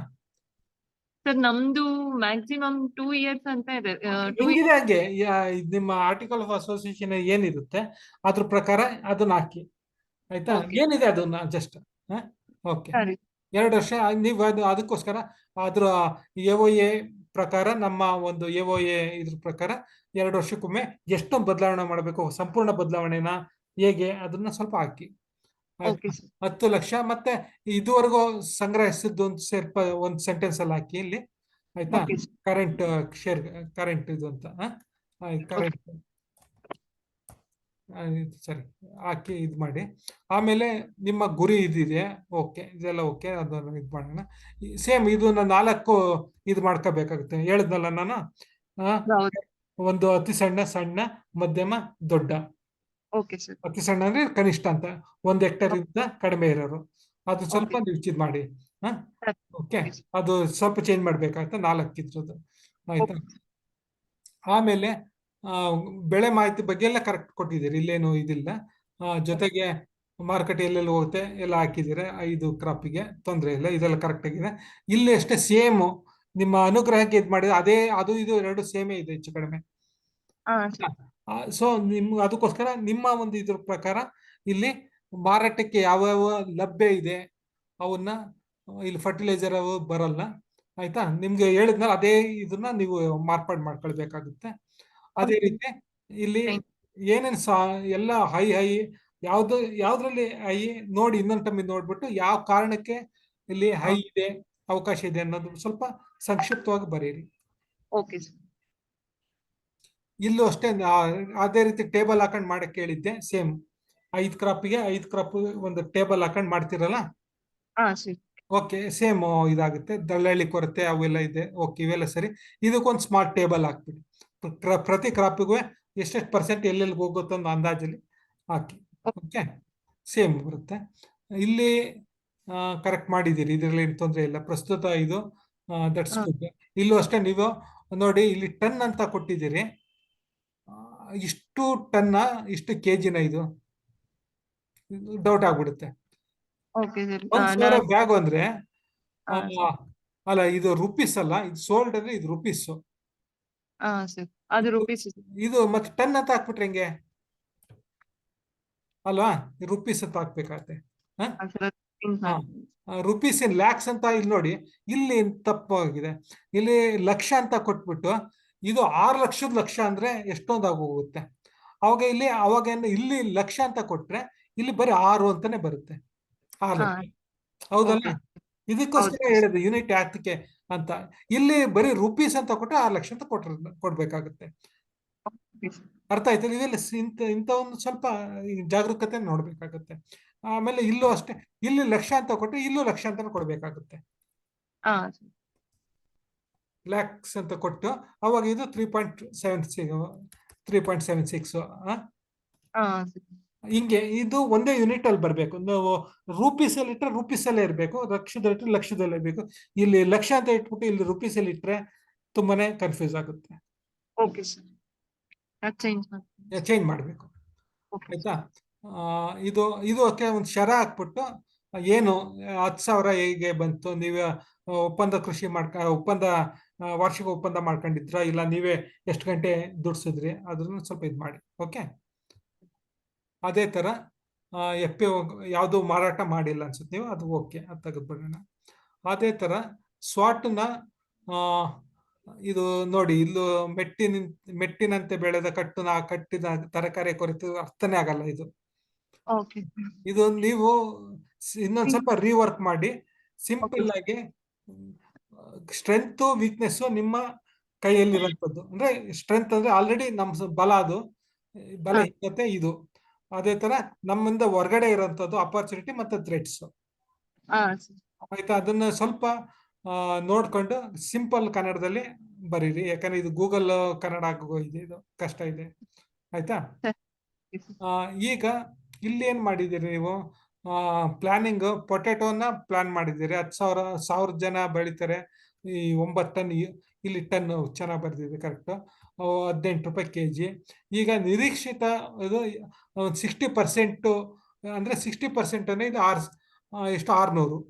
ಸರ್ ನಮ್ದು ಮ್ಯಾಕ್ಸಿಮಮ್ 2 ಇಯರ್ಸ್ ಅಂತ ಇದೆ. ಹಿಂಗಿದೆ ಹಾಗೆ ನಿಮ್ಮ ಆರ್ಟಿಕಲ್ ಆಫ್ ಅಸೋಸಿಯೇಷನ್ ಏನಿರುತ್ತೆ ಅದ್ರ ಪ್ರಕಾರ ಅದನ್ನ ಹಾಕಿ, ಆಯ್ತಾ? ಏನಿದೆ ಅದನ್ನ ಜಸ್ಟ್ ಓಕೆ. 2 ವರ್ಷ ನೀವು ಅದಕ್ಕೋಸ್ಕರ ಅದ್ರ AOA ಪ್ರಕಾರ, ನಮ್ಮ ಒಂದು AOA ಇದ್ರ ಪ್ರಕಾರ 2 ವರ್ಷಕ್ಕೊಮ್ಮೆ ಎಷ್ಟು ಬದಲಾವಣೆ ಮಾಡಬೇಕು, ಸಂಪೂರ್ಣ ಬದಲಾವಣೆನ ಹೇಗೆ, ಅದನ್ನ ಸ್ವಲ್ಪ ಹಾಕಿ. 10 ಲಕ್ಷ. ಮತ್ತೆ ಇದುವರೆಗೂ ಸಂಗ್ರಹಿಸಿದ್ದು ಒಂದು ಸೆಂಟೆನ್ಸ್ ಅಲ್ಲಿ ಹಾಕಿ ಇಲ್ಲಿ, ಆಯ್ತಾ? ಕರೆಂಟ್ ಶೇರ್, ಕರೆಂಟ್ ಇದು ಅಂತ ಕರೆಂಟ್ ಸರಿ ಹಾಕಿ ಇದು ಮಾಡಿ. ಆಮೇಲೆ ನಿಮ್ಮ ಗುರಿ ಇದಿದೆ, ಓಕೆ, ಇದೆಲ್ಲ ಓಕೆ, ಅದನ್ನು ಇದು ಮಾಡೋಣ. ಸೇಮ್ ಇದನ್ನ 4 ಇದು ಮಾಡ್ಕೋಬೇಕಾಗುತ್ತೆ. ಹೇಳಿದ್ನಲ್ಲ ನಾನು, ಒಂದು ಅತಿ ಸಣ್ಣ, ಮಧ್ಯಮ, ದೊಡ್ಡ. ಅತಿ ಸಣ್ಣ ಅಂದ್ರೆ ಕನಿಷ್ಠ ಅಂತ, 1 ಹೆಕ್ಟೇರ್ ಇಂದ ಕಡಿಮೆ ಇರೋರು. ಅದು ಸ್ವಲ್ಪ ನೀವು ಇದು ಮಾಡಿ. ಓಕೆ, ಅದು ಸ್ವಲ್ಪ ಚೇಂಜ್ ಮಾಡ್ಬೇಕಾಗುತ್ತೆ, 4 ಇದ್ರದ್ದು, ಆಯ್ತಾ? ಆಮೇಲೆ ಬೆಳೆ ಮಾಹಿತಿ ಬಗ್ಗೆ ಎಲ್ಲ ಕರೆಕ್ಟ್ ಕೊಟ್ಟಿದ್ದೀರಿ, ಇಲ್ಲೇನು ಇದಿಲ್ಲ. ಜೊತೆಗೆ ಮಾರ್ಕೆಟ್ ಎಲ್ಲೆಲ್ಲಿ ಹೋಗುತ್ತೆ ಎಲ್ಲ ಹಾಕಿದ್ದೀರಾ. 5 ಕ್ರಾಪಿಗೆ ತೊಂದರೆ ಇಲ್ಲ, ಇದೆಲ್ಲ ಕರೆಕ್ಟ್ ಆಗಿದೆ. ಇಲ್ಲಿ ಅಷ್ಟೇ ಸೇಮ್ ನಿಮ್ಮ ಅನುಗ್ರಹಕ್ಕೆ ಇದು ಮಾಡಿದ್ರೆ ಅದೇ, ಅದು ಇದು 2 ಸೇಮೇ ಇದೆ ಹೆಚ್ಚು ಕಡಿಮೆ. ಸೊ ಅದಕ್ಕೋಸ್ಕರ ನಿಮ್ಮ ಒಂದು ಇದ್ರ ಪ್ರಕಾರ ಇಲ್ಲಿ ಮಾರಾಟಕ್ಕೆ ಯಾವ್ಯಾವ ಲಭ್ಯ ಇದೆ ಅವನ್ನ, ಇಲ್ಲಿ ಫರ್ಟಿಲೈಸರ್ ಅವು ಬರಲ್ಲ, ಆಯ್ತಾ? ನಿಮ್ಗೆ ಹೇಳಿದ್ಮೇಲೆ ಅದೇ ಇದನ್ನ ನೀವು ಮಾರ್ಪಾಡು ಮಾಡ್ಕೊಳ್ಬೇಕಾಗುತ್ತೆ. ಅದೇ ರೀತಿ ಇಲ್ಲಿ ಏನೇನು ಎಲ್ಲ ಹೈ ಯಾವ್ದ್ರಲ್ಲಿ ಹೈ ನೋಡಿ, ಇನ್ನೊಂದು ಟೈಮ್ ನೋಡ್ಬಿಟ್ಟು ಯಾವ ಕಾರಣಕ್ಕೆ ಇಲ್ಲಿ ಹೈ ಇದೆ, ಅವಕಾಶ ಇದೆ ಅನ್ನೋದು ಸ್ವಲ್ಪ ಸಂಕ್ಷಿಪ್ತವಾಗಿ ಬರೀರಿ. ಇಲ್ಲೂ ಅಷ್ಟೇ ಅದೇ ರೀತಿ ಟೇಬಲ್ ಹಾಕೊಂಡು ಮಾಡಕ್ ಹೇಳಿದ್ದೆ. ಸೇಮ್ 5 ಕ್ರಾಪಿಗೆ 5 ಕ್ರಾಪ್ ಒಂದು ಟೇಬಲ್ ಹಾಕೊಂಡು ಮಾಡ್ತಿರಲ್ಲ, ಓಕೆ, ಸೇಮ್ ಇದಾಗುತ್ತೆ. ದಳ್ಳಾಳಿ ಕೊರತೆ ಅವೆಲ್ಲ ಇದೆ, ಓಕೆ, ಇವೆಲ್ಲ ಸರಿ. ಇದಕ್ಕೊಂದು ಸ್ಮಾರ್ಟ್ ಟೇಬಲ್ ಹಾಕ್ಬಿಡಿ. ಪ್ರತಿ ಕ್ರಾಪಿಗೂ ಎಷ್ಟೆಷ್ಟು % ಎಲ್ಲೆಲ್ಲಿ ಹೋಗುತ್ತೋ ಒಂದು ಅಂದಾಜಲ್ಲಿ ಹಾಕಿ. ಓಕೆ, ಸೇಮ್ ಬರುತ್ತೆ. ಇಲ್ಲಿ ಕರೆಕ್ಟ್ ಮಾಡಿದ್ದೀರಿ, ಇದರಲ್ಲಿ ಏನು ತೊಂದರೆ ಇಲ್ಲ. ಪ್ರಸ್ತುತ ಇದು ದಟ್ಸ್ ಗುಡ್. ಇಲ್ಲೂ ಅಷ್ಟೇ ನೀವು ನೋಡಿ, ಇಲ್ಲಿ ಟನ್ ಅಂತ ಕೊಟ್ಟಿದ್ದೀರಿ. ಇಷ್ಟು ಟನ್ನ, ಇಷ್ಟು ಕೆಜಿನ, ಇದು ಡೌಟ್ ಆಗ್ಬಿಡುತ್ತೆ. 1,000 ಬ್ಯಾಗ್ ಅಂದ್ರೆ ಅಲ್ಲ, ಇದು ರುಪೀಸ್ ಅಲ್ಲ, ಇದು ಸೋಲ್ಡ್ ಅಂದ್ರೆ ಇದು ರುಪೀಸ್. ಇದು ಮತ್ತೆ ಟನ್ ಅಂತ ಹಾಕ್ಬಿಟ್ರೆ ಹೆಂಗೆ ಅಲ್ವಾ? ರುಪೀಸ್ ಅಂತ ಹಾಕ್ಬೇಕಾಗತ್ತೆ. ರುಪೀಸ್ ಇನ್ ಲ್ಯಾಕ್ಸ್ ಅಂತ ಇಲ್ಲಿ ನೋಡಿ, ಇಲ್ಲಿ ತಪ್ಪಾಗಿದೆ. ಇಲ್ಲಿ ಲಕ್ಷ ಅಂತ ಕೊಟ್ಬಿಟ್ಟು ಇದು 6 ಲಕ್ಷದ ಲಕ್ಷ ಅಂದ್ರೆ ಎಷ್ಟೊಂದು ಆಗೋಗುತ್ತೆ. ಅವಾಗ ಇಲ್ಲಿ ಲಕ್ಷ ಅಂತ ಕೊಟ್ರೆ ಇಲ್ಲಿ ಬರೀ 6 ಅಂತಾನೆ ಬರುತ್ತೆ. 6 ಲಕ್ಷ, ಹೌದಲ್ಲ? ಇದಕ್ಕೋಸ್ಕರ ಹೇಳಿದೆ ಯೂನಿಟ್ ಯಾತಕ್ಕೆ ಅಂತ. ಇಲ್ಲಿ ಬರೀ ರುಪೀಸ್ ಅಂತ ಕೊಟ್ಟರೆ 6 ಲಕ್ಷ ಅಂತ ಕೊಡ್ಬೇಕಾಗುತ್ತೆ. ಅರ್ಥ ಆಯ್ತು? ಇವೆಲ್ಲ ಇಂಥ ಒಂದು ಸ್ವಲ್ಪ ಜಾಗರೂಕತೆ ನೋಡ್ಬೇಕಾಗತ್ತೆ. ಆಮೇಲೆ ಇಲ್ಲೂ ಅಷ್ಟೇ, ಇಲ್ಲಿ ಲಕ್ಷ ಅಂತ ಕೊಟ್ಟರೆ ಇಲ್ಲೂ ಲಕ್ಷ ಅಂತ ಕೊಡ್ಬೇಕಾಗುತ್ತೆ. ಲ್ಯಾಕ್ಸ್ ಅಂತ ಕೊಟ್ಟು ಅವಾಗ ಇದು 3.76 ಹಿಂಗೆ ಇದು ಒಂದೇ ಯೂನಿಟ್ ಅಲ್ಲಿ ಬರ್ಬೇಕು. ನಾವು ರೂಪೀಸ್ ಅಲ್ಲಿ ಇಟ್ಟರೆ ರೂಪೀಸ್ ಅಲ್ಲೇ ಇರಬೇಕು, ಲಕ್ಷದಲ್ಲಿ ಇಟ್ಟರೆ ಲಕ್ಷದಲ್ಲೇ ಇರಬೇಕು. ಇಲ್ಲಿ ಲಕ್ಷ ಅಂತ ಇಟ್ಬಿಟ್ಟು ಇಲ್ಲಿ ರೂಪೀಸ್ ಅಲ್ಲಿ ಇಟ್ಟರೆ ತುಂಬಾನೇ ಕನ್ಫ್ಯೂಸ್ ಆಗುತ್ತೆ. ಚೇಂಜ್ ಮಾಡಬೇಕು, ಆಯ್ತಾ? ಇದು ಇದಕ್ಕೆ ಒಂದು ಶರ ಹಾಕ್ಬಿಟ್ಟು ಏನು 10,000 ಹೇಗೆ ಬಂತು, ನೀವೇ ಒಪ್ಪಂದ ಕೃಷಿ ಒಪ್ಪಂದ ವಾರ್ಷಿಕ ಒಪ್ಪಂದ ಮಾಡ್ಕೊಂಡಿದ್ರ, ಇಲ್ಲ ನೀವೇ ಎಷ್ಟು ಗಂಟೆ ದುಡ್ಸಿದ್ರಿ, ಅದನ್ನ ಸ್ವಲ್ಪ ಇದು ಮಾಡಿ. ಓಕೆ, ಅದೇ ತರ ಎಫ್ ಪಿ ಯಾವುದು ಮಾರಾಟ ಮಾಡಿಲ್ಲ ಅನ್ಸುತ್ತೆ ನೀವು, ಅದು ಓಕೆ, ಅದು ತೆಗೆದ್ಬಿಡೋಣ. ಅದೇ ತರ ಸ್ವಾಟ್ನ ಇದು ನೋಡಿ, ಇಲ್ಲೂ ಮೆಟ್ಟಿನಂತೆ ಬೆಳೆದ ಕಟ್ಟಿದ ತರಕಾರಿ ಕೊರತೆ ಅರ್ಥನೇ ಆಗಲ್ಲ ಇದು. ಓಕೆ ಇದು ನೀವು ಇನ್ನೊಂದ್ ಸ್ವಲ್ಪ ರೀವರ್ಕ್ ಮಾಡಿ, ಸಿಂಪಲ್ ಆಗಿ ಸ್ಟ್ರೆಂತ್ ವೀಕ್ನೆಸ್ ನಿಮ್ಮ ಕೈಯಲ್ಲಿರುವಂತದ್ದು. ಅಂದ್ರೆ ಸ್ಟ್ರೆಂತ್ ಅಂದ್ರೆ ಆಲ್ರೆಡಿ ನಮ್ ಬಲ, ಅದು ಬಲ ಹಿನ್ನತೆ ಇದು. ಅದೇ ತರ ನಮ್ಮಿಂದ ಹೊರಗಡೆ ಇರುವಂತದ್ದು ಅಪರ್ಚುನಿಟಿ ಮತ್ತೆ ಥ್ರೆಟ್ಸ್. ಆಯ್ತಾ, ಅದನ್ನ ಸ್ವಲ್ಪ ನೋಡ್ಕೊಂಡು ಸಿಂಪಲ್ ಕನ್ನಡದಲ್ಲಿ ಬರೀರಿ, ಯಾಕಂದ್ರೆ ಇದು ಗೂಗಲ್ ಕನ್ನಡ ಇದೆ, ಇದು ಕಷ್ಟ ಇದೆ. ಆಯ್ತಾ, ಈಗ ಇಲ್ಲಿ ಏನ್ ಮಾಡಿದ್ದೀರಿ ನೀವು, ಪ್ಲಾನಿಂಗ್ ಪೊಟ್ಯಾಟೋನ ಪ್ಲಾನ್ ಮಾಡಿದ್ದೀರಿ. 10,000 ಜನ ಬೆಳಿತಾರೆ, ಈ 9 ಟನ್, ಇಲ್ಲಿ ಟನ್ ಚೆನ್ನಾಗಿ ಬರ್ದಿದೆ ಕರೆಕ್ಟ್, 18 ರೂಪಾಯಿ kg. ಈಗ ನಿರೀಕ್ಷಿತ ಇದು 60%, ಅಂದ್ರೆ 60% ಅಂದ್ರೆ ಇದು ಎಷ್ಟು 600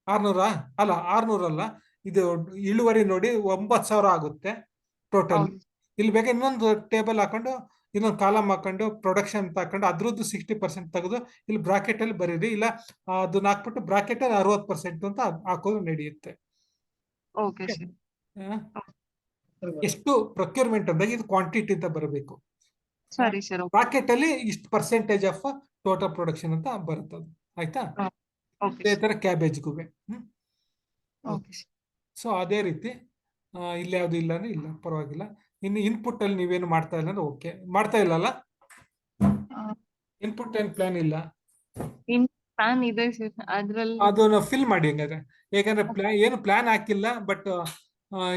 ಅಲ್ಲ, 600 ಅಲ್ಲ, ಇದು ಇಳುವರಿ ನೋಡಿ 9,000 ಆಗುತ್ತೆ ಟೋಟಲ್. ಇಲ್ಲಿ ಬೇಕಾದ್ರೆ ಇನ್ನೊಂದು ಟೇಬಲ್ ಹಾಕೊಂಡು, ಇನ್ನೊಂದು ಕಾಲಮ್ ಹಾಕೊಂಡು, ಪ್ರೊಡಕ್ಷನ್ ಅಂತ ಹಾಕೊಂಡು ಅದ್ರದ್ದು 60% ತೆಗೆದು ಇಲ್ಲಿ ಬ್ರಾಕೆಟ್ ಅಲ್ಲಿ ಬರೀರಿ, ಇಲ್ಲ ಅದನ್ನ ಹಾಕ್ಬಿಟ್ಟು ಬ್ರಾಕೆಟ್ ಅಲ್ಲಿ 60% ಅಂತ ಹಾಕೋದು ನಡೆಯುತ್ತೆ. ಎಷ್ಟು ಪ್ರೊಕ್ಯೂರ್ಮೆಂಟ್ ಅಂದಾಗ ಇದು ಕ್ವಾಂಟಿಟಿ ಅಂತ ಬರಬೇಕು. ಬ್ರಾಕೆಟ್ ಅಲ್ಲಿ ಇಷ್ಟು ಪರ್ಸೆಂಟೇಜ್ ಆಫ್ ಟೋಟಲ್ ಪ್ರೊಡಕ್ಷನ್ ಅಂತ ಬರುತ್ತದೆ. ಆಯ್ತಾ, ಅದೇ ತರ ಕ್ಯಾಬೇಜ್ಗೂ. ಸೊ ಅದೇ ರೀತಿ ಇಲ್ಲಿ ಯಾವ್ದು ಇಲ್ಲ ಅಂದ್ರೆ ಇಲ್ಲ, ಪರವಾಗಿಲ್ಲ. ಇನ್ನು ಇನ್ಪುಟ್ ಅಲ್ಲಿ ನೀವೇನು ಮಾಡ್ತಾ ಇಲ್ಲ ಅಂದ್ರೆ ಓಕೆ, ಮಾಡ್ತಾ ಇಲ್ಲಲ್ಲ, ಇನ್ಪುಟ್ ಏನ್ ಪ್ಲಾನ್ ಇಲ್ಲ, ಅದನ್ನ ಫಿಲ್ ಮಾಡಿ ಹಂಗಾದ್ರೆ. ಯಾಕಂದ್ರೆ ಏನು ಪ್ಲಾನ್ ಹಾಕಿಲ್ಲ, ಬಟ್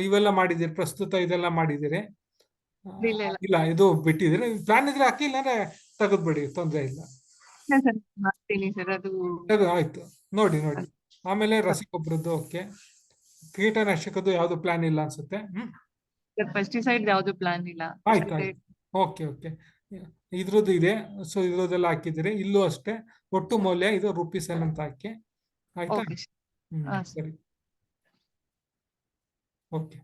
ಇವೆಲ್ಲ ಮಾಡಿದಿರಿ, ಪ್ರಸ್ತುತ ಇದೆಲ್ಲ ಮಾಡಿದಿರಿ. ಇಲ್ಲ, ಇದು ಬಿಟ್ಟಿದ್ದೀರಿ. ಪ್ಲಾನ್ ಇದ್ರೆ ಹಾಕಿಲ್ಲ ಅಂದ್ರೆ ತೆಗೆದ್ಬಿಡಿ, ತೊಂದ್ರೆ ಇಲ್ಲ. ಆಯ್ತು, ನೋಡಿ. ಆಮೇಲೆ ರಸಗೊಬ್ಬರದ್ದು ಓಕೆ, ಕೀಟನಾಶಕದ್ದು ಯಾವ್ದು ಪ್ಲಾನ್ ಇಲ್ಲ ಅನ್ಸುತ್ತೆ. ಪೆಸ್ಟಿಸೈಡ್ ಯಾವ್ದು ಪ್ಲಾನ್ ಇಲ್ಲ. ಆಯ್ತು, ಓಕೆ. ಇದ್ರದ್ದು ಇದೆ, ಸೊ ಇದ್ರದ್ದೆಲ್ಲ ಹಾಕಿದಿರಿ. ಇಲ್ಲೂ ಅಷ್ಟೇ, ಒಟ್ಟು ಮೌಲ್ಯ ಇದು ₹7 ಅಂತ ಹಾಕಿ. ಆಯ್ತಾ, ಸರಿ, ಓಕೆ.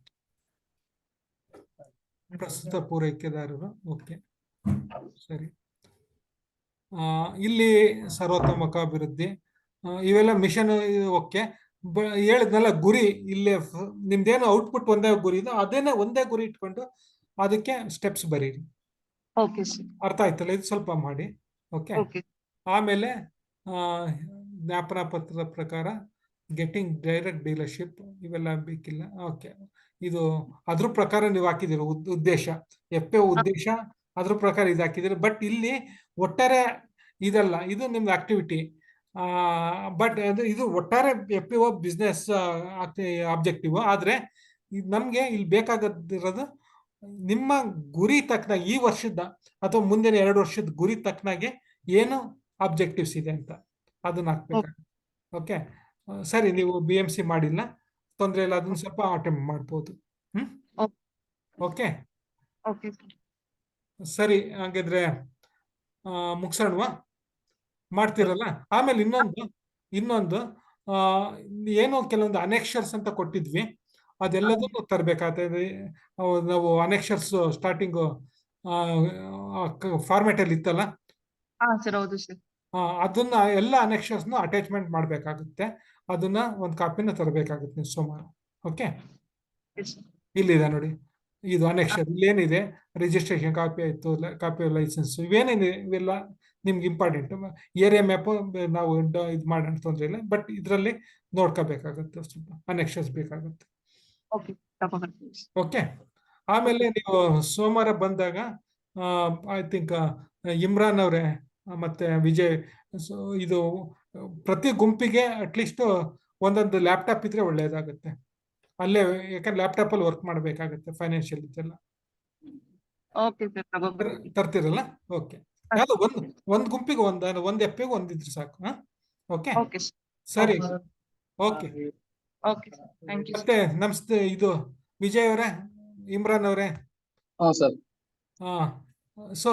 ಪ್ರಸ್ತುತ ಪೂರೈಕೆದಾರರು ಓಕೆ, ಸರಿ. ಇಲ್ಲಿ ಸರ್ವತೋಮುಖ ಅಭಿವೃದ್ಧಿ, ಇವೆಲ್ಲ ಮಿಷನ್ ಓಕೆ. ಹೇಳಿದ್ನಲ್ಲ ಗುರಿ, ಇಲ್ಲೇ ನಿಮ್ದೇನು ಔಟ್ಪುಟ್ ಒಂದೇ ಗುರಿ ಇದೆ, ಅದೇನೆ ಒಂದೇ ಗುರಿ ಇಟ್ಕೊಂಡು ಅದಕ್ಕೆ ಸ್ಟೆಪ್ಸ್ ಬರೀರಿ. ಅರ್ಥ ಆಯ್ತಲ್ಲ, ಇದು ಸ್ವಲ್ಪ ಮಾಡಿ. ಓಕೆ, ಆಮೇಲೆ ಜ್ಞಾಪನ ಪತ್ರದ ಪ್ರಕಾರ ಗೆಟಿಂಗ್ ಡೈರೆಕ್ಟ್ ಡೀಲರ್ಶಿಪ್ ಇವೆಲ್ಲ ಬೇಕಿಲ್ಲ. ಓಕೆ, ಇದು ಅದ್ರ ಪ್ರಕಾರ ನೀವು ಹಾಕಿದಿರಿ ಉದ್ದೇಶ, ಎಫ್ ಉದ್ದೇಶ ಅದ್ರ ಪ್ರಕಾರ ಇದು ಹಾಕಿದಿರಿ. ಬಟ್ ಇಲ್ಲಿ ಒಟ್ಟಾರೆ ಇದಲ್ಲ, ಇದು ನಿಮ್ದು ಆಕ್ಟಿವಿಟಿ. ಬಟ್ ಇದು ಒಟ್ಟಾರೆ F P O business objective. ಆದ್ರೆ ನಮ್ಗೆ ಇಲ್ಲಿ ಬೇಕಾಗದಿರೋದು ನಿಮ್ಮ ಗುರಿ ತಕ್ಕನಾಗ, ಈ ವರ್ಷದ ಅಥವಾ ಮುಂದಿನ 2 ವರ್ಷದ ಗುರಿ ತಕ್ಕನಾಗೆ ಏನು ಆಬ್ಜೆಕ್ಟಿವ್ಸ್ ಇದೆ ಅಂತ ಅದನ್ನ ಹಾಕ್ಬೇಕು. ಓಕೆ, ಸರಿ. ನೀವು BMC ಮಾಡಿಲ್ಲ, ತೊಂದ್ರೆ ಇಲ್ಲ, ಅದನ್ನ ಸ್ವಲ್ಪ ಅಟೆಂಪ್ಟ್ ಮಾಡ್ಬೋದು. ಓಕೆ, ಸರಿ. ಹಾಗಿದ್ರೆ ಮುಗಿಸೋಣವಾ, ಮಾಡ್ತಿರಲ್ಲ. ಆಮೇಲೆ ಇನ್ನೊಂದು ಏನೋ ಕೆಲವೊಂದು ಅನೆಕ್ಷರ್ಸ್ ಅಂತ ಕೊಟ್ಟಿದ್ವಿ, ಅದೆಲ್ಲದನ್ನು ತರಬೇಕಾಗ್ತದೆ. ನಾವು ಅನೆಕ್ಷರ್ಸ್ ಸ್ಟಾರ್ಟಿಂಗ್ ಫಾರ್ಮೆಟ್ ಅಲ್ಲಿ ಇತ್ತಲ್ಲ, ಅದನ್ನ ಎಲ್ಲ ಅನೆಕ್ಷರ್ಸ್ ಅಟ್ಯಾಚ್ಮೆಂಟ್ ಮಾಡ್ಬೇಕಾಗುತ್ತೆ. ಅದನ್ನ ಒಂದು ಕಾಪಿನ ತರಬೇಕಾಗುತ್ತೆ ನೀವು ಸೋಮವಾರ. ಓಕೆ, ಇಲ್ಲಿದೆ ನೋಡಿ, ಇದು ಅನೆಕ್ಷರ್. ಇಲ್ಲೇನಿದೆ, ರಿಜಿಸ್ಟ್ರೇಷನ್ ಕಾಪಿ ಆಯ್ತು, ಕಾಪಿ ಲೈಸೆನ್ಸ್, ಇವೇನೇನಿದೆ ಇವೆಲ್ಲ ನಿಮ್ಗೆ ಇಂಪಾರ್ಟೆಂಟ್. ಏರಿಯಾ ಮ್ಯಾಪ್ ನಾವು ಇದು ಮಾಡೋಣ, ತೊಂದರೆ ಇಲ್ಲ. ಬಟ್ ಇದರಲ್ಲಿ ನೋಡ್ಕೋಬೇಕಾಗುತ್ತೆ, ಸ್ವಲ್ಪ ಅನೆಕ್ಷರ್ಸ್ ಬೇಕಾಗುತ್ತೆ. ಓಕೆ, ಆಮೇಲೆ ನೀವು ಸೋಮವಾರ ಬಂದಾಗ ಐ ಥಿಂಕ್ ಇಮ್ರಾನ್ ಅವರೇ ಮತ್ತೆ ವಿಜಯ್, ಇದು ಪ್ರತಿ ಗುಂಪಿಗೆ ಅಟ್ಲೀಸ್ಟ್ ಒಂದೊಂದು ಲ್ಯಾಪ್ಟಾಪ್ ಇದ್ರೆ ಒಳ್ಳೇದಾಗುತ್ತೆ ಅಲ್ಲೇ, ಯಾಕಂದ್ರೆ ಲ್ಯಾಪ್ಟಾಪ್ ಅಲ್ಲಿ ವರ್ಕ್ ಮಾಡ್ಬೇಕಾಗುತ್ತೆ. ಫೈನಾನ್ಷಿಯಲ್ ಇದೆಲ್ಲ ತರ್ತಿರಲ್ಲ. ಓಕೆ, ಯಾವ್ದು ಒಂದ್ ಗುಂಪಿಗೆ ಒಂದ್ ಎಫ್ಪಿಗೆ ಒಂದಿದ್ರೆ ಸಾಕು. ಓಕೆ, ಸರಿ. ಓಕೆ, ಮತ್ತೆ ನಮಸ್ತೆ. ಇದು ವಿಜಯ್ ಅವರೇ, ಇಮ್ರಾನ್ ಅವರೇ. ಸರ್. ಸೊ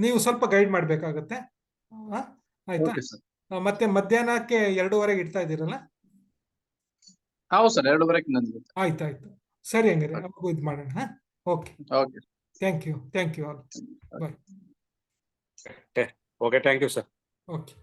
ನೀವು ಸ್ವಲ್ಪ ಗೈಡ್ ಮಾಡ್ಬೇಕಾಗತ್ತೆ. ಆಯ್ತಾ? Okay sir. ಮತ್ತೆ ಮಧ್ಯಾಹ್ನಕ್ಕೆ 2:30ಗೆ ಇಡ್ತಾ ಇದ್ದೀರಲ್ಲ? ಹೌದು ಸರ್, 2:30ಕ್ಕೆ ನಂದು. ಆಯ್ತಾಯ್ತು, ಸರಿ, ಹಂಗಾರೆ ಅವಾಗೂ ಇದು ಮಾಡೋಣ. Okay, okay. Thank you all. Bye. Okay, thank you sir. Okay.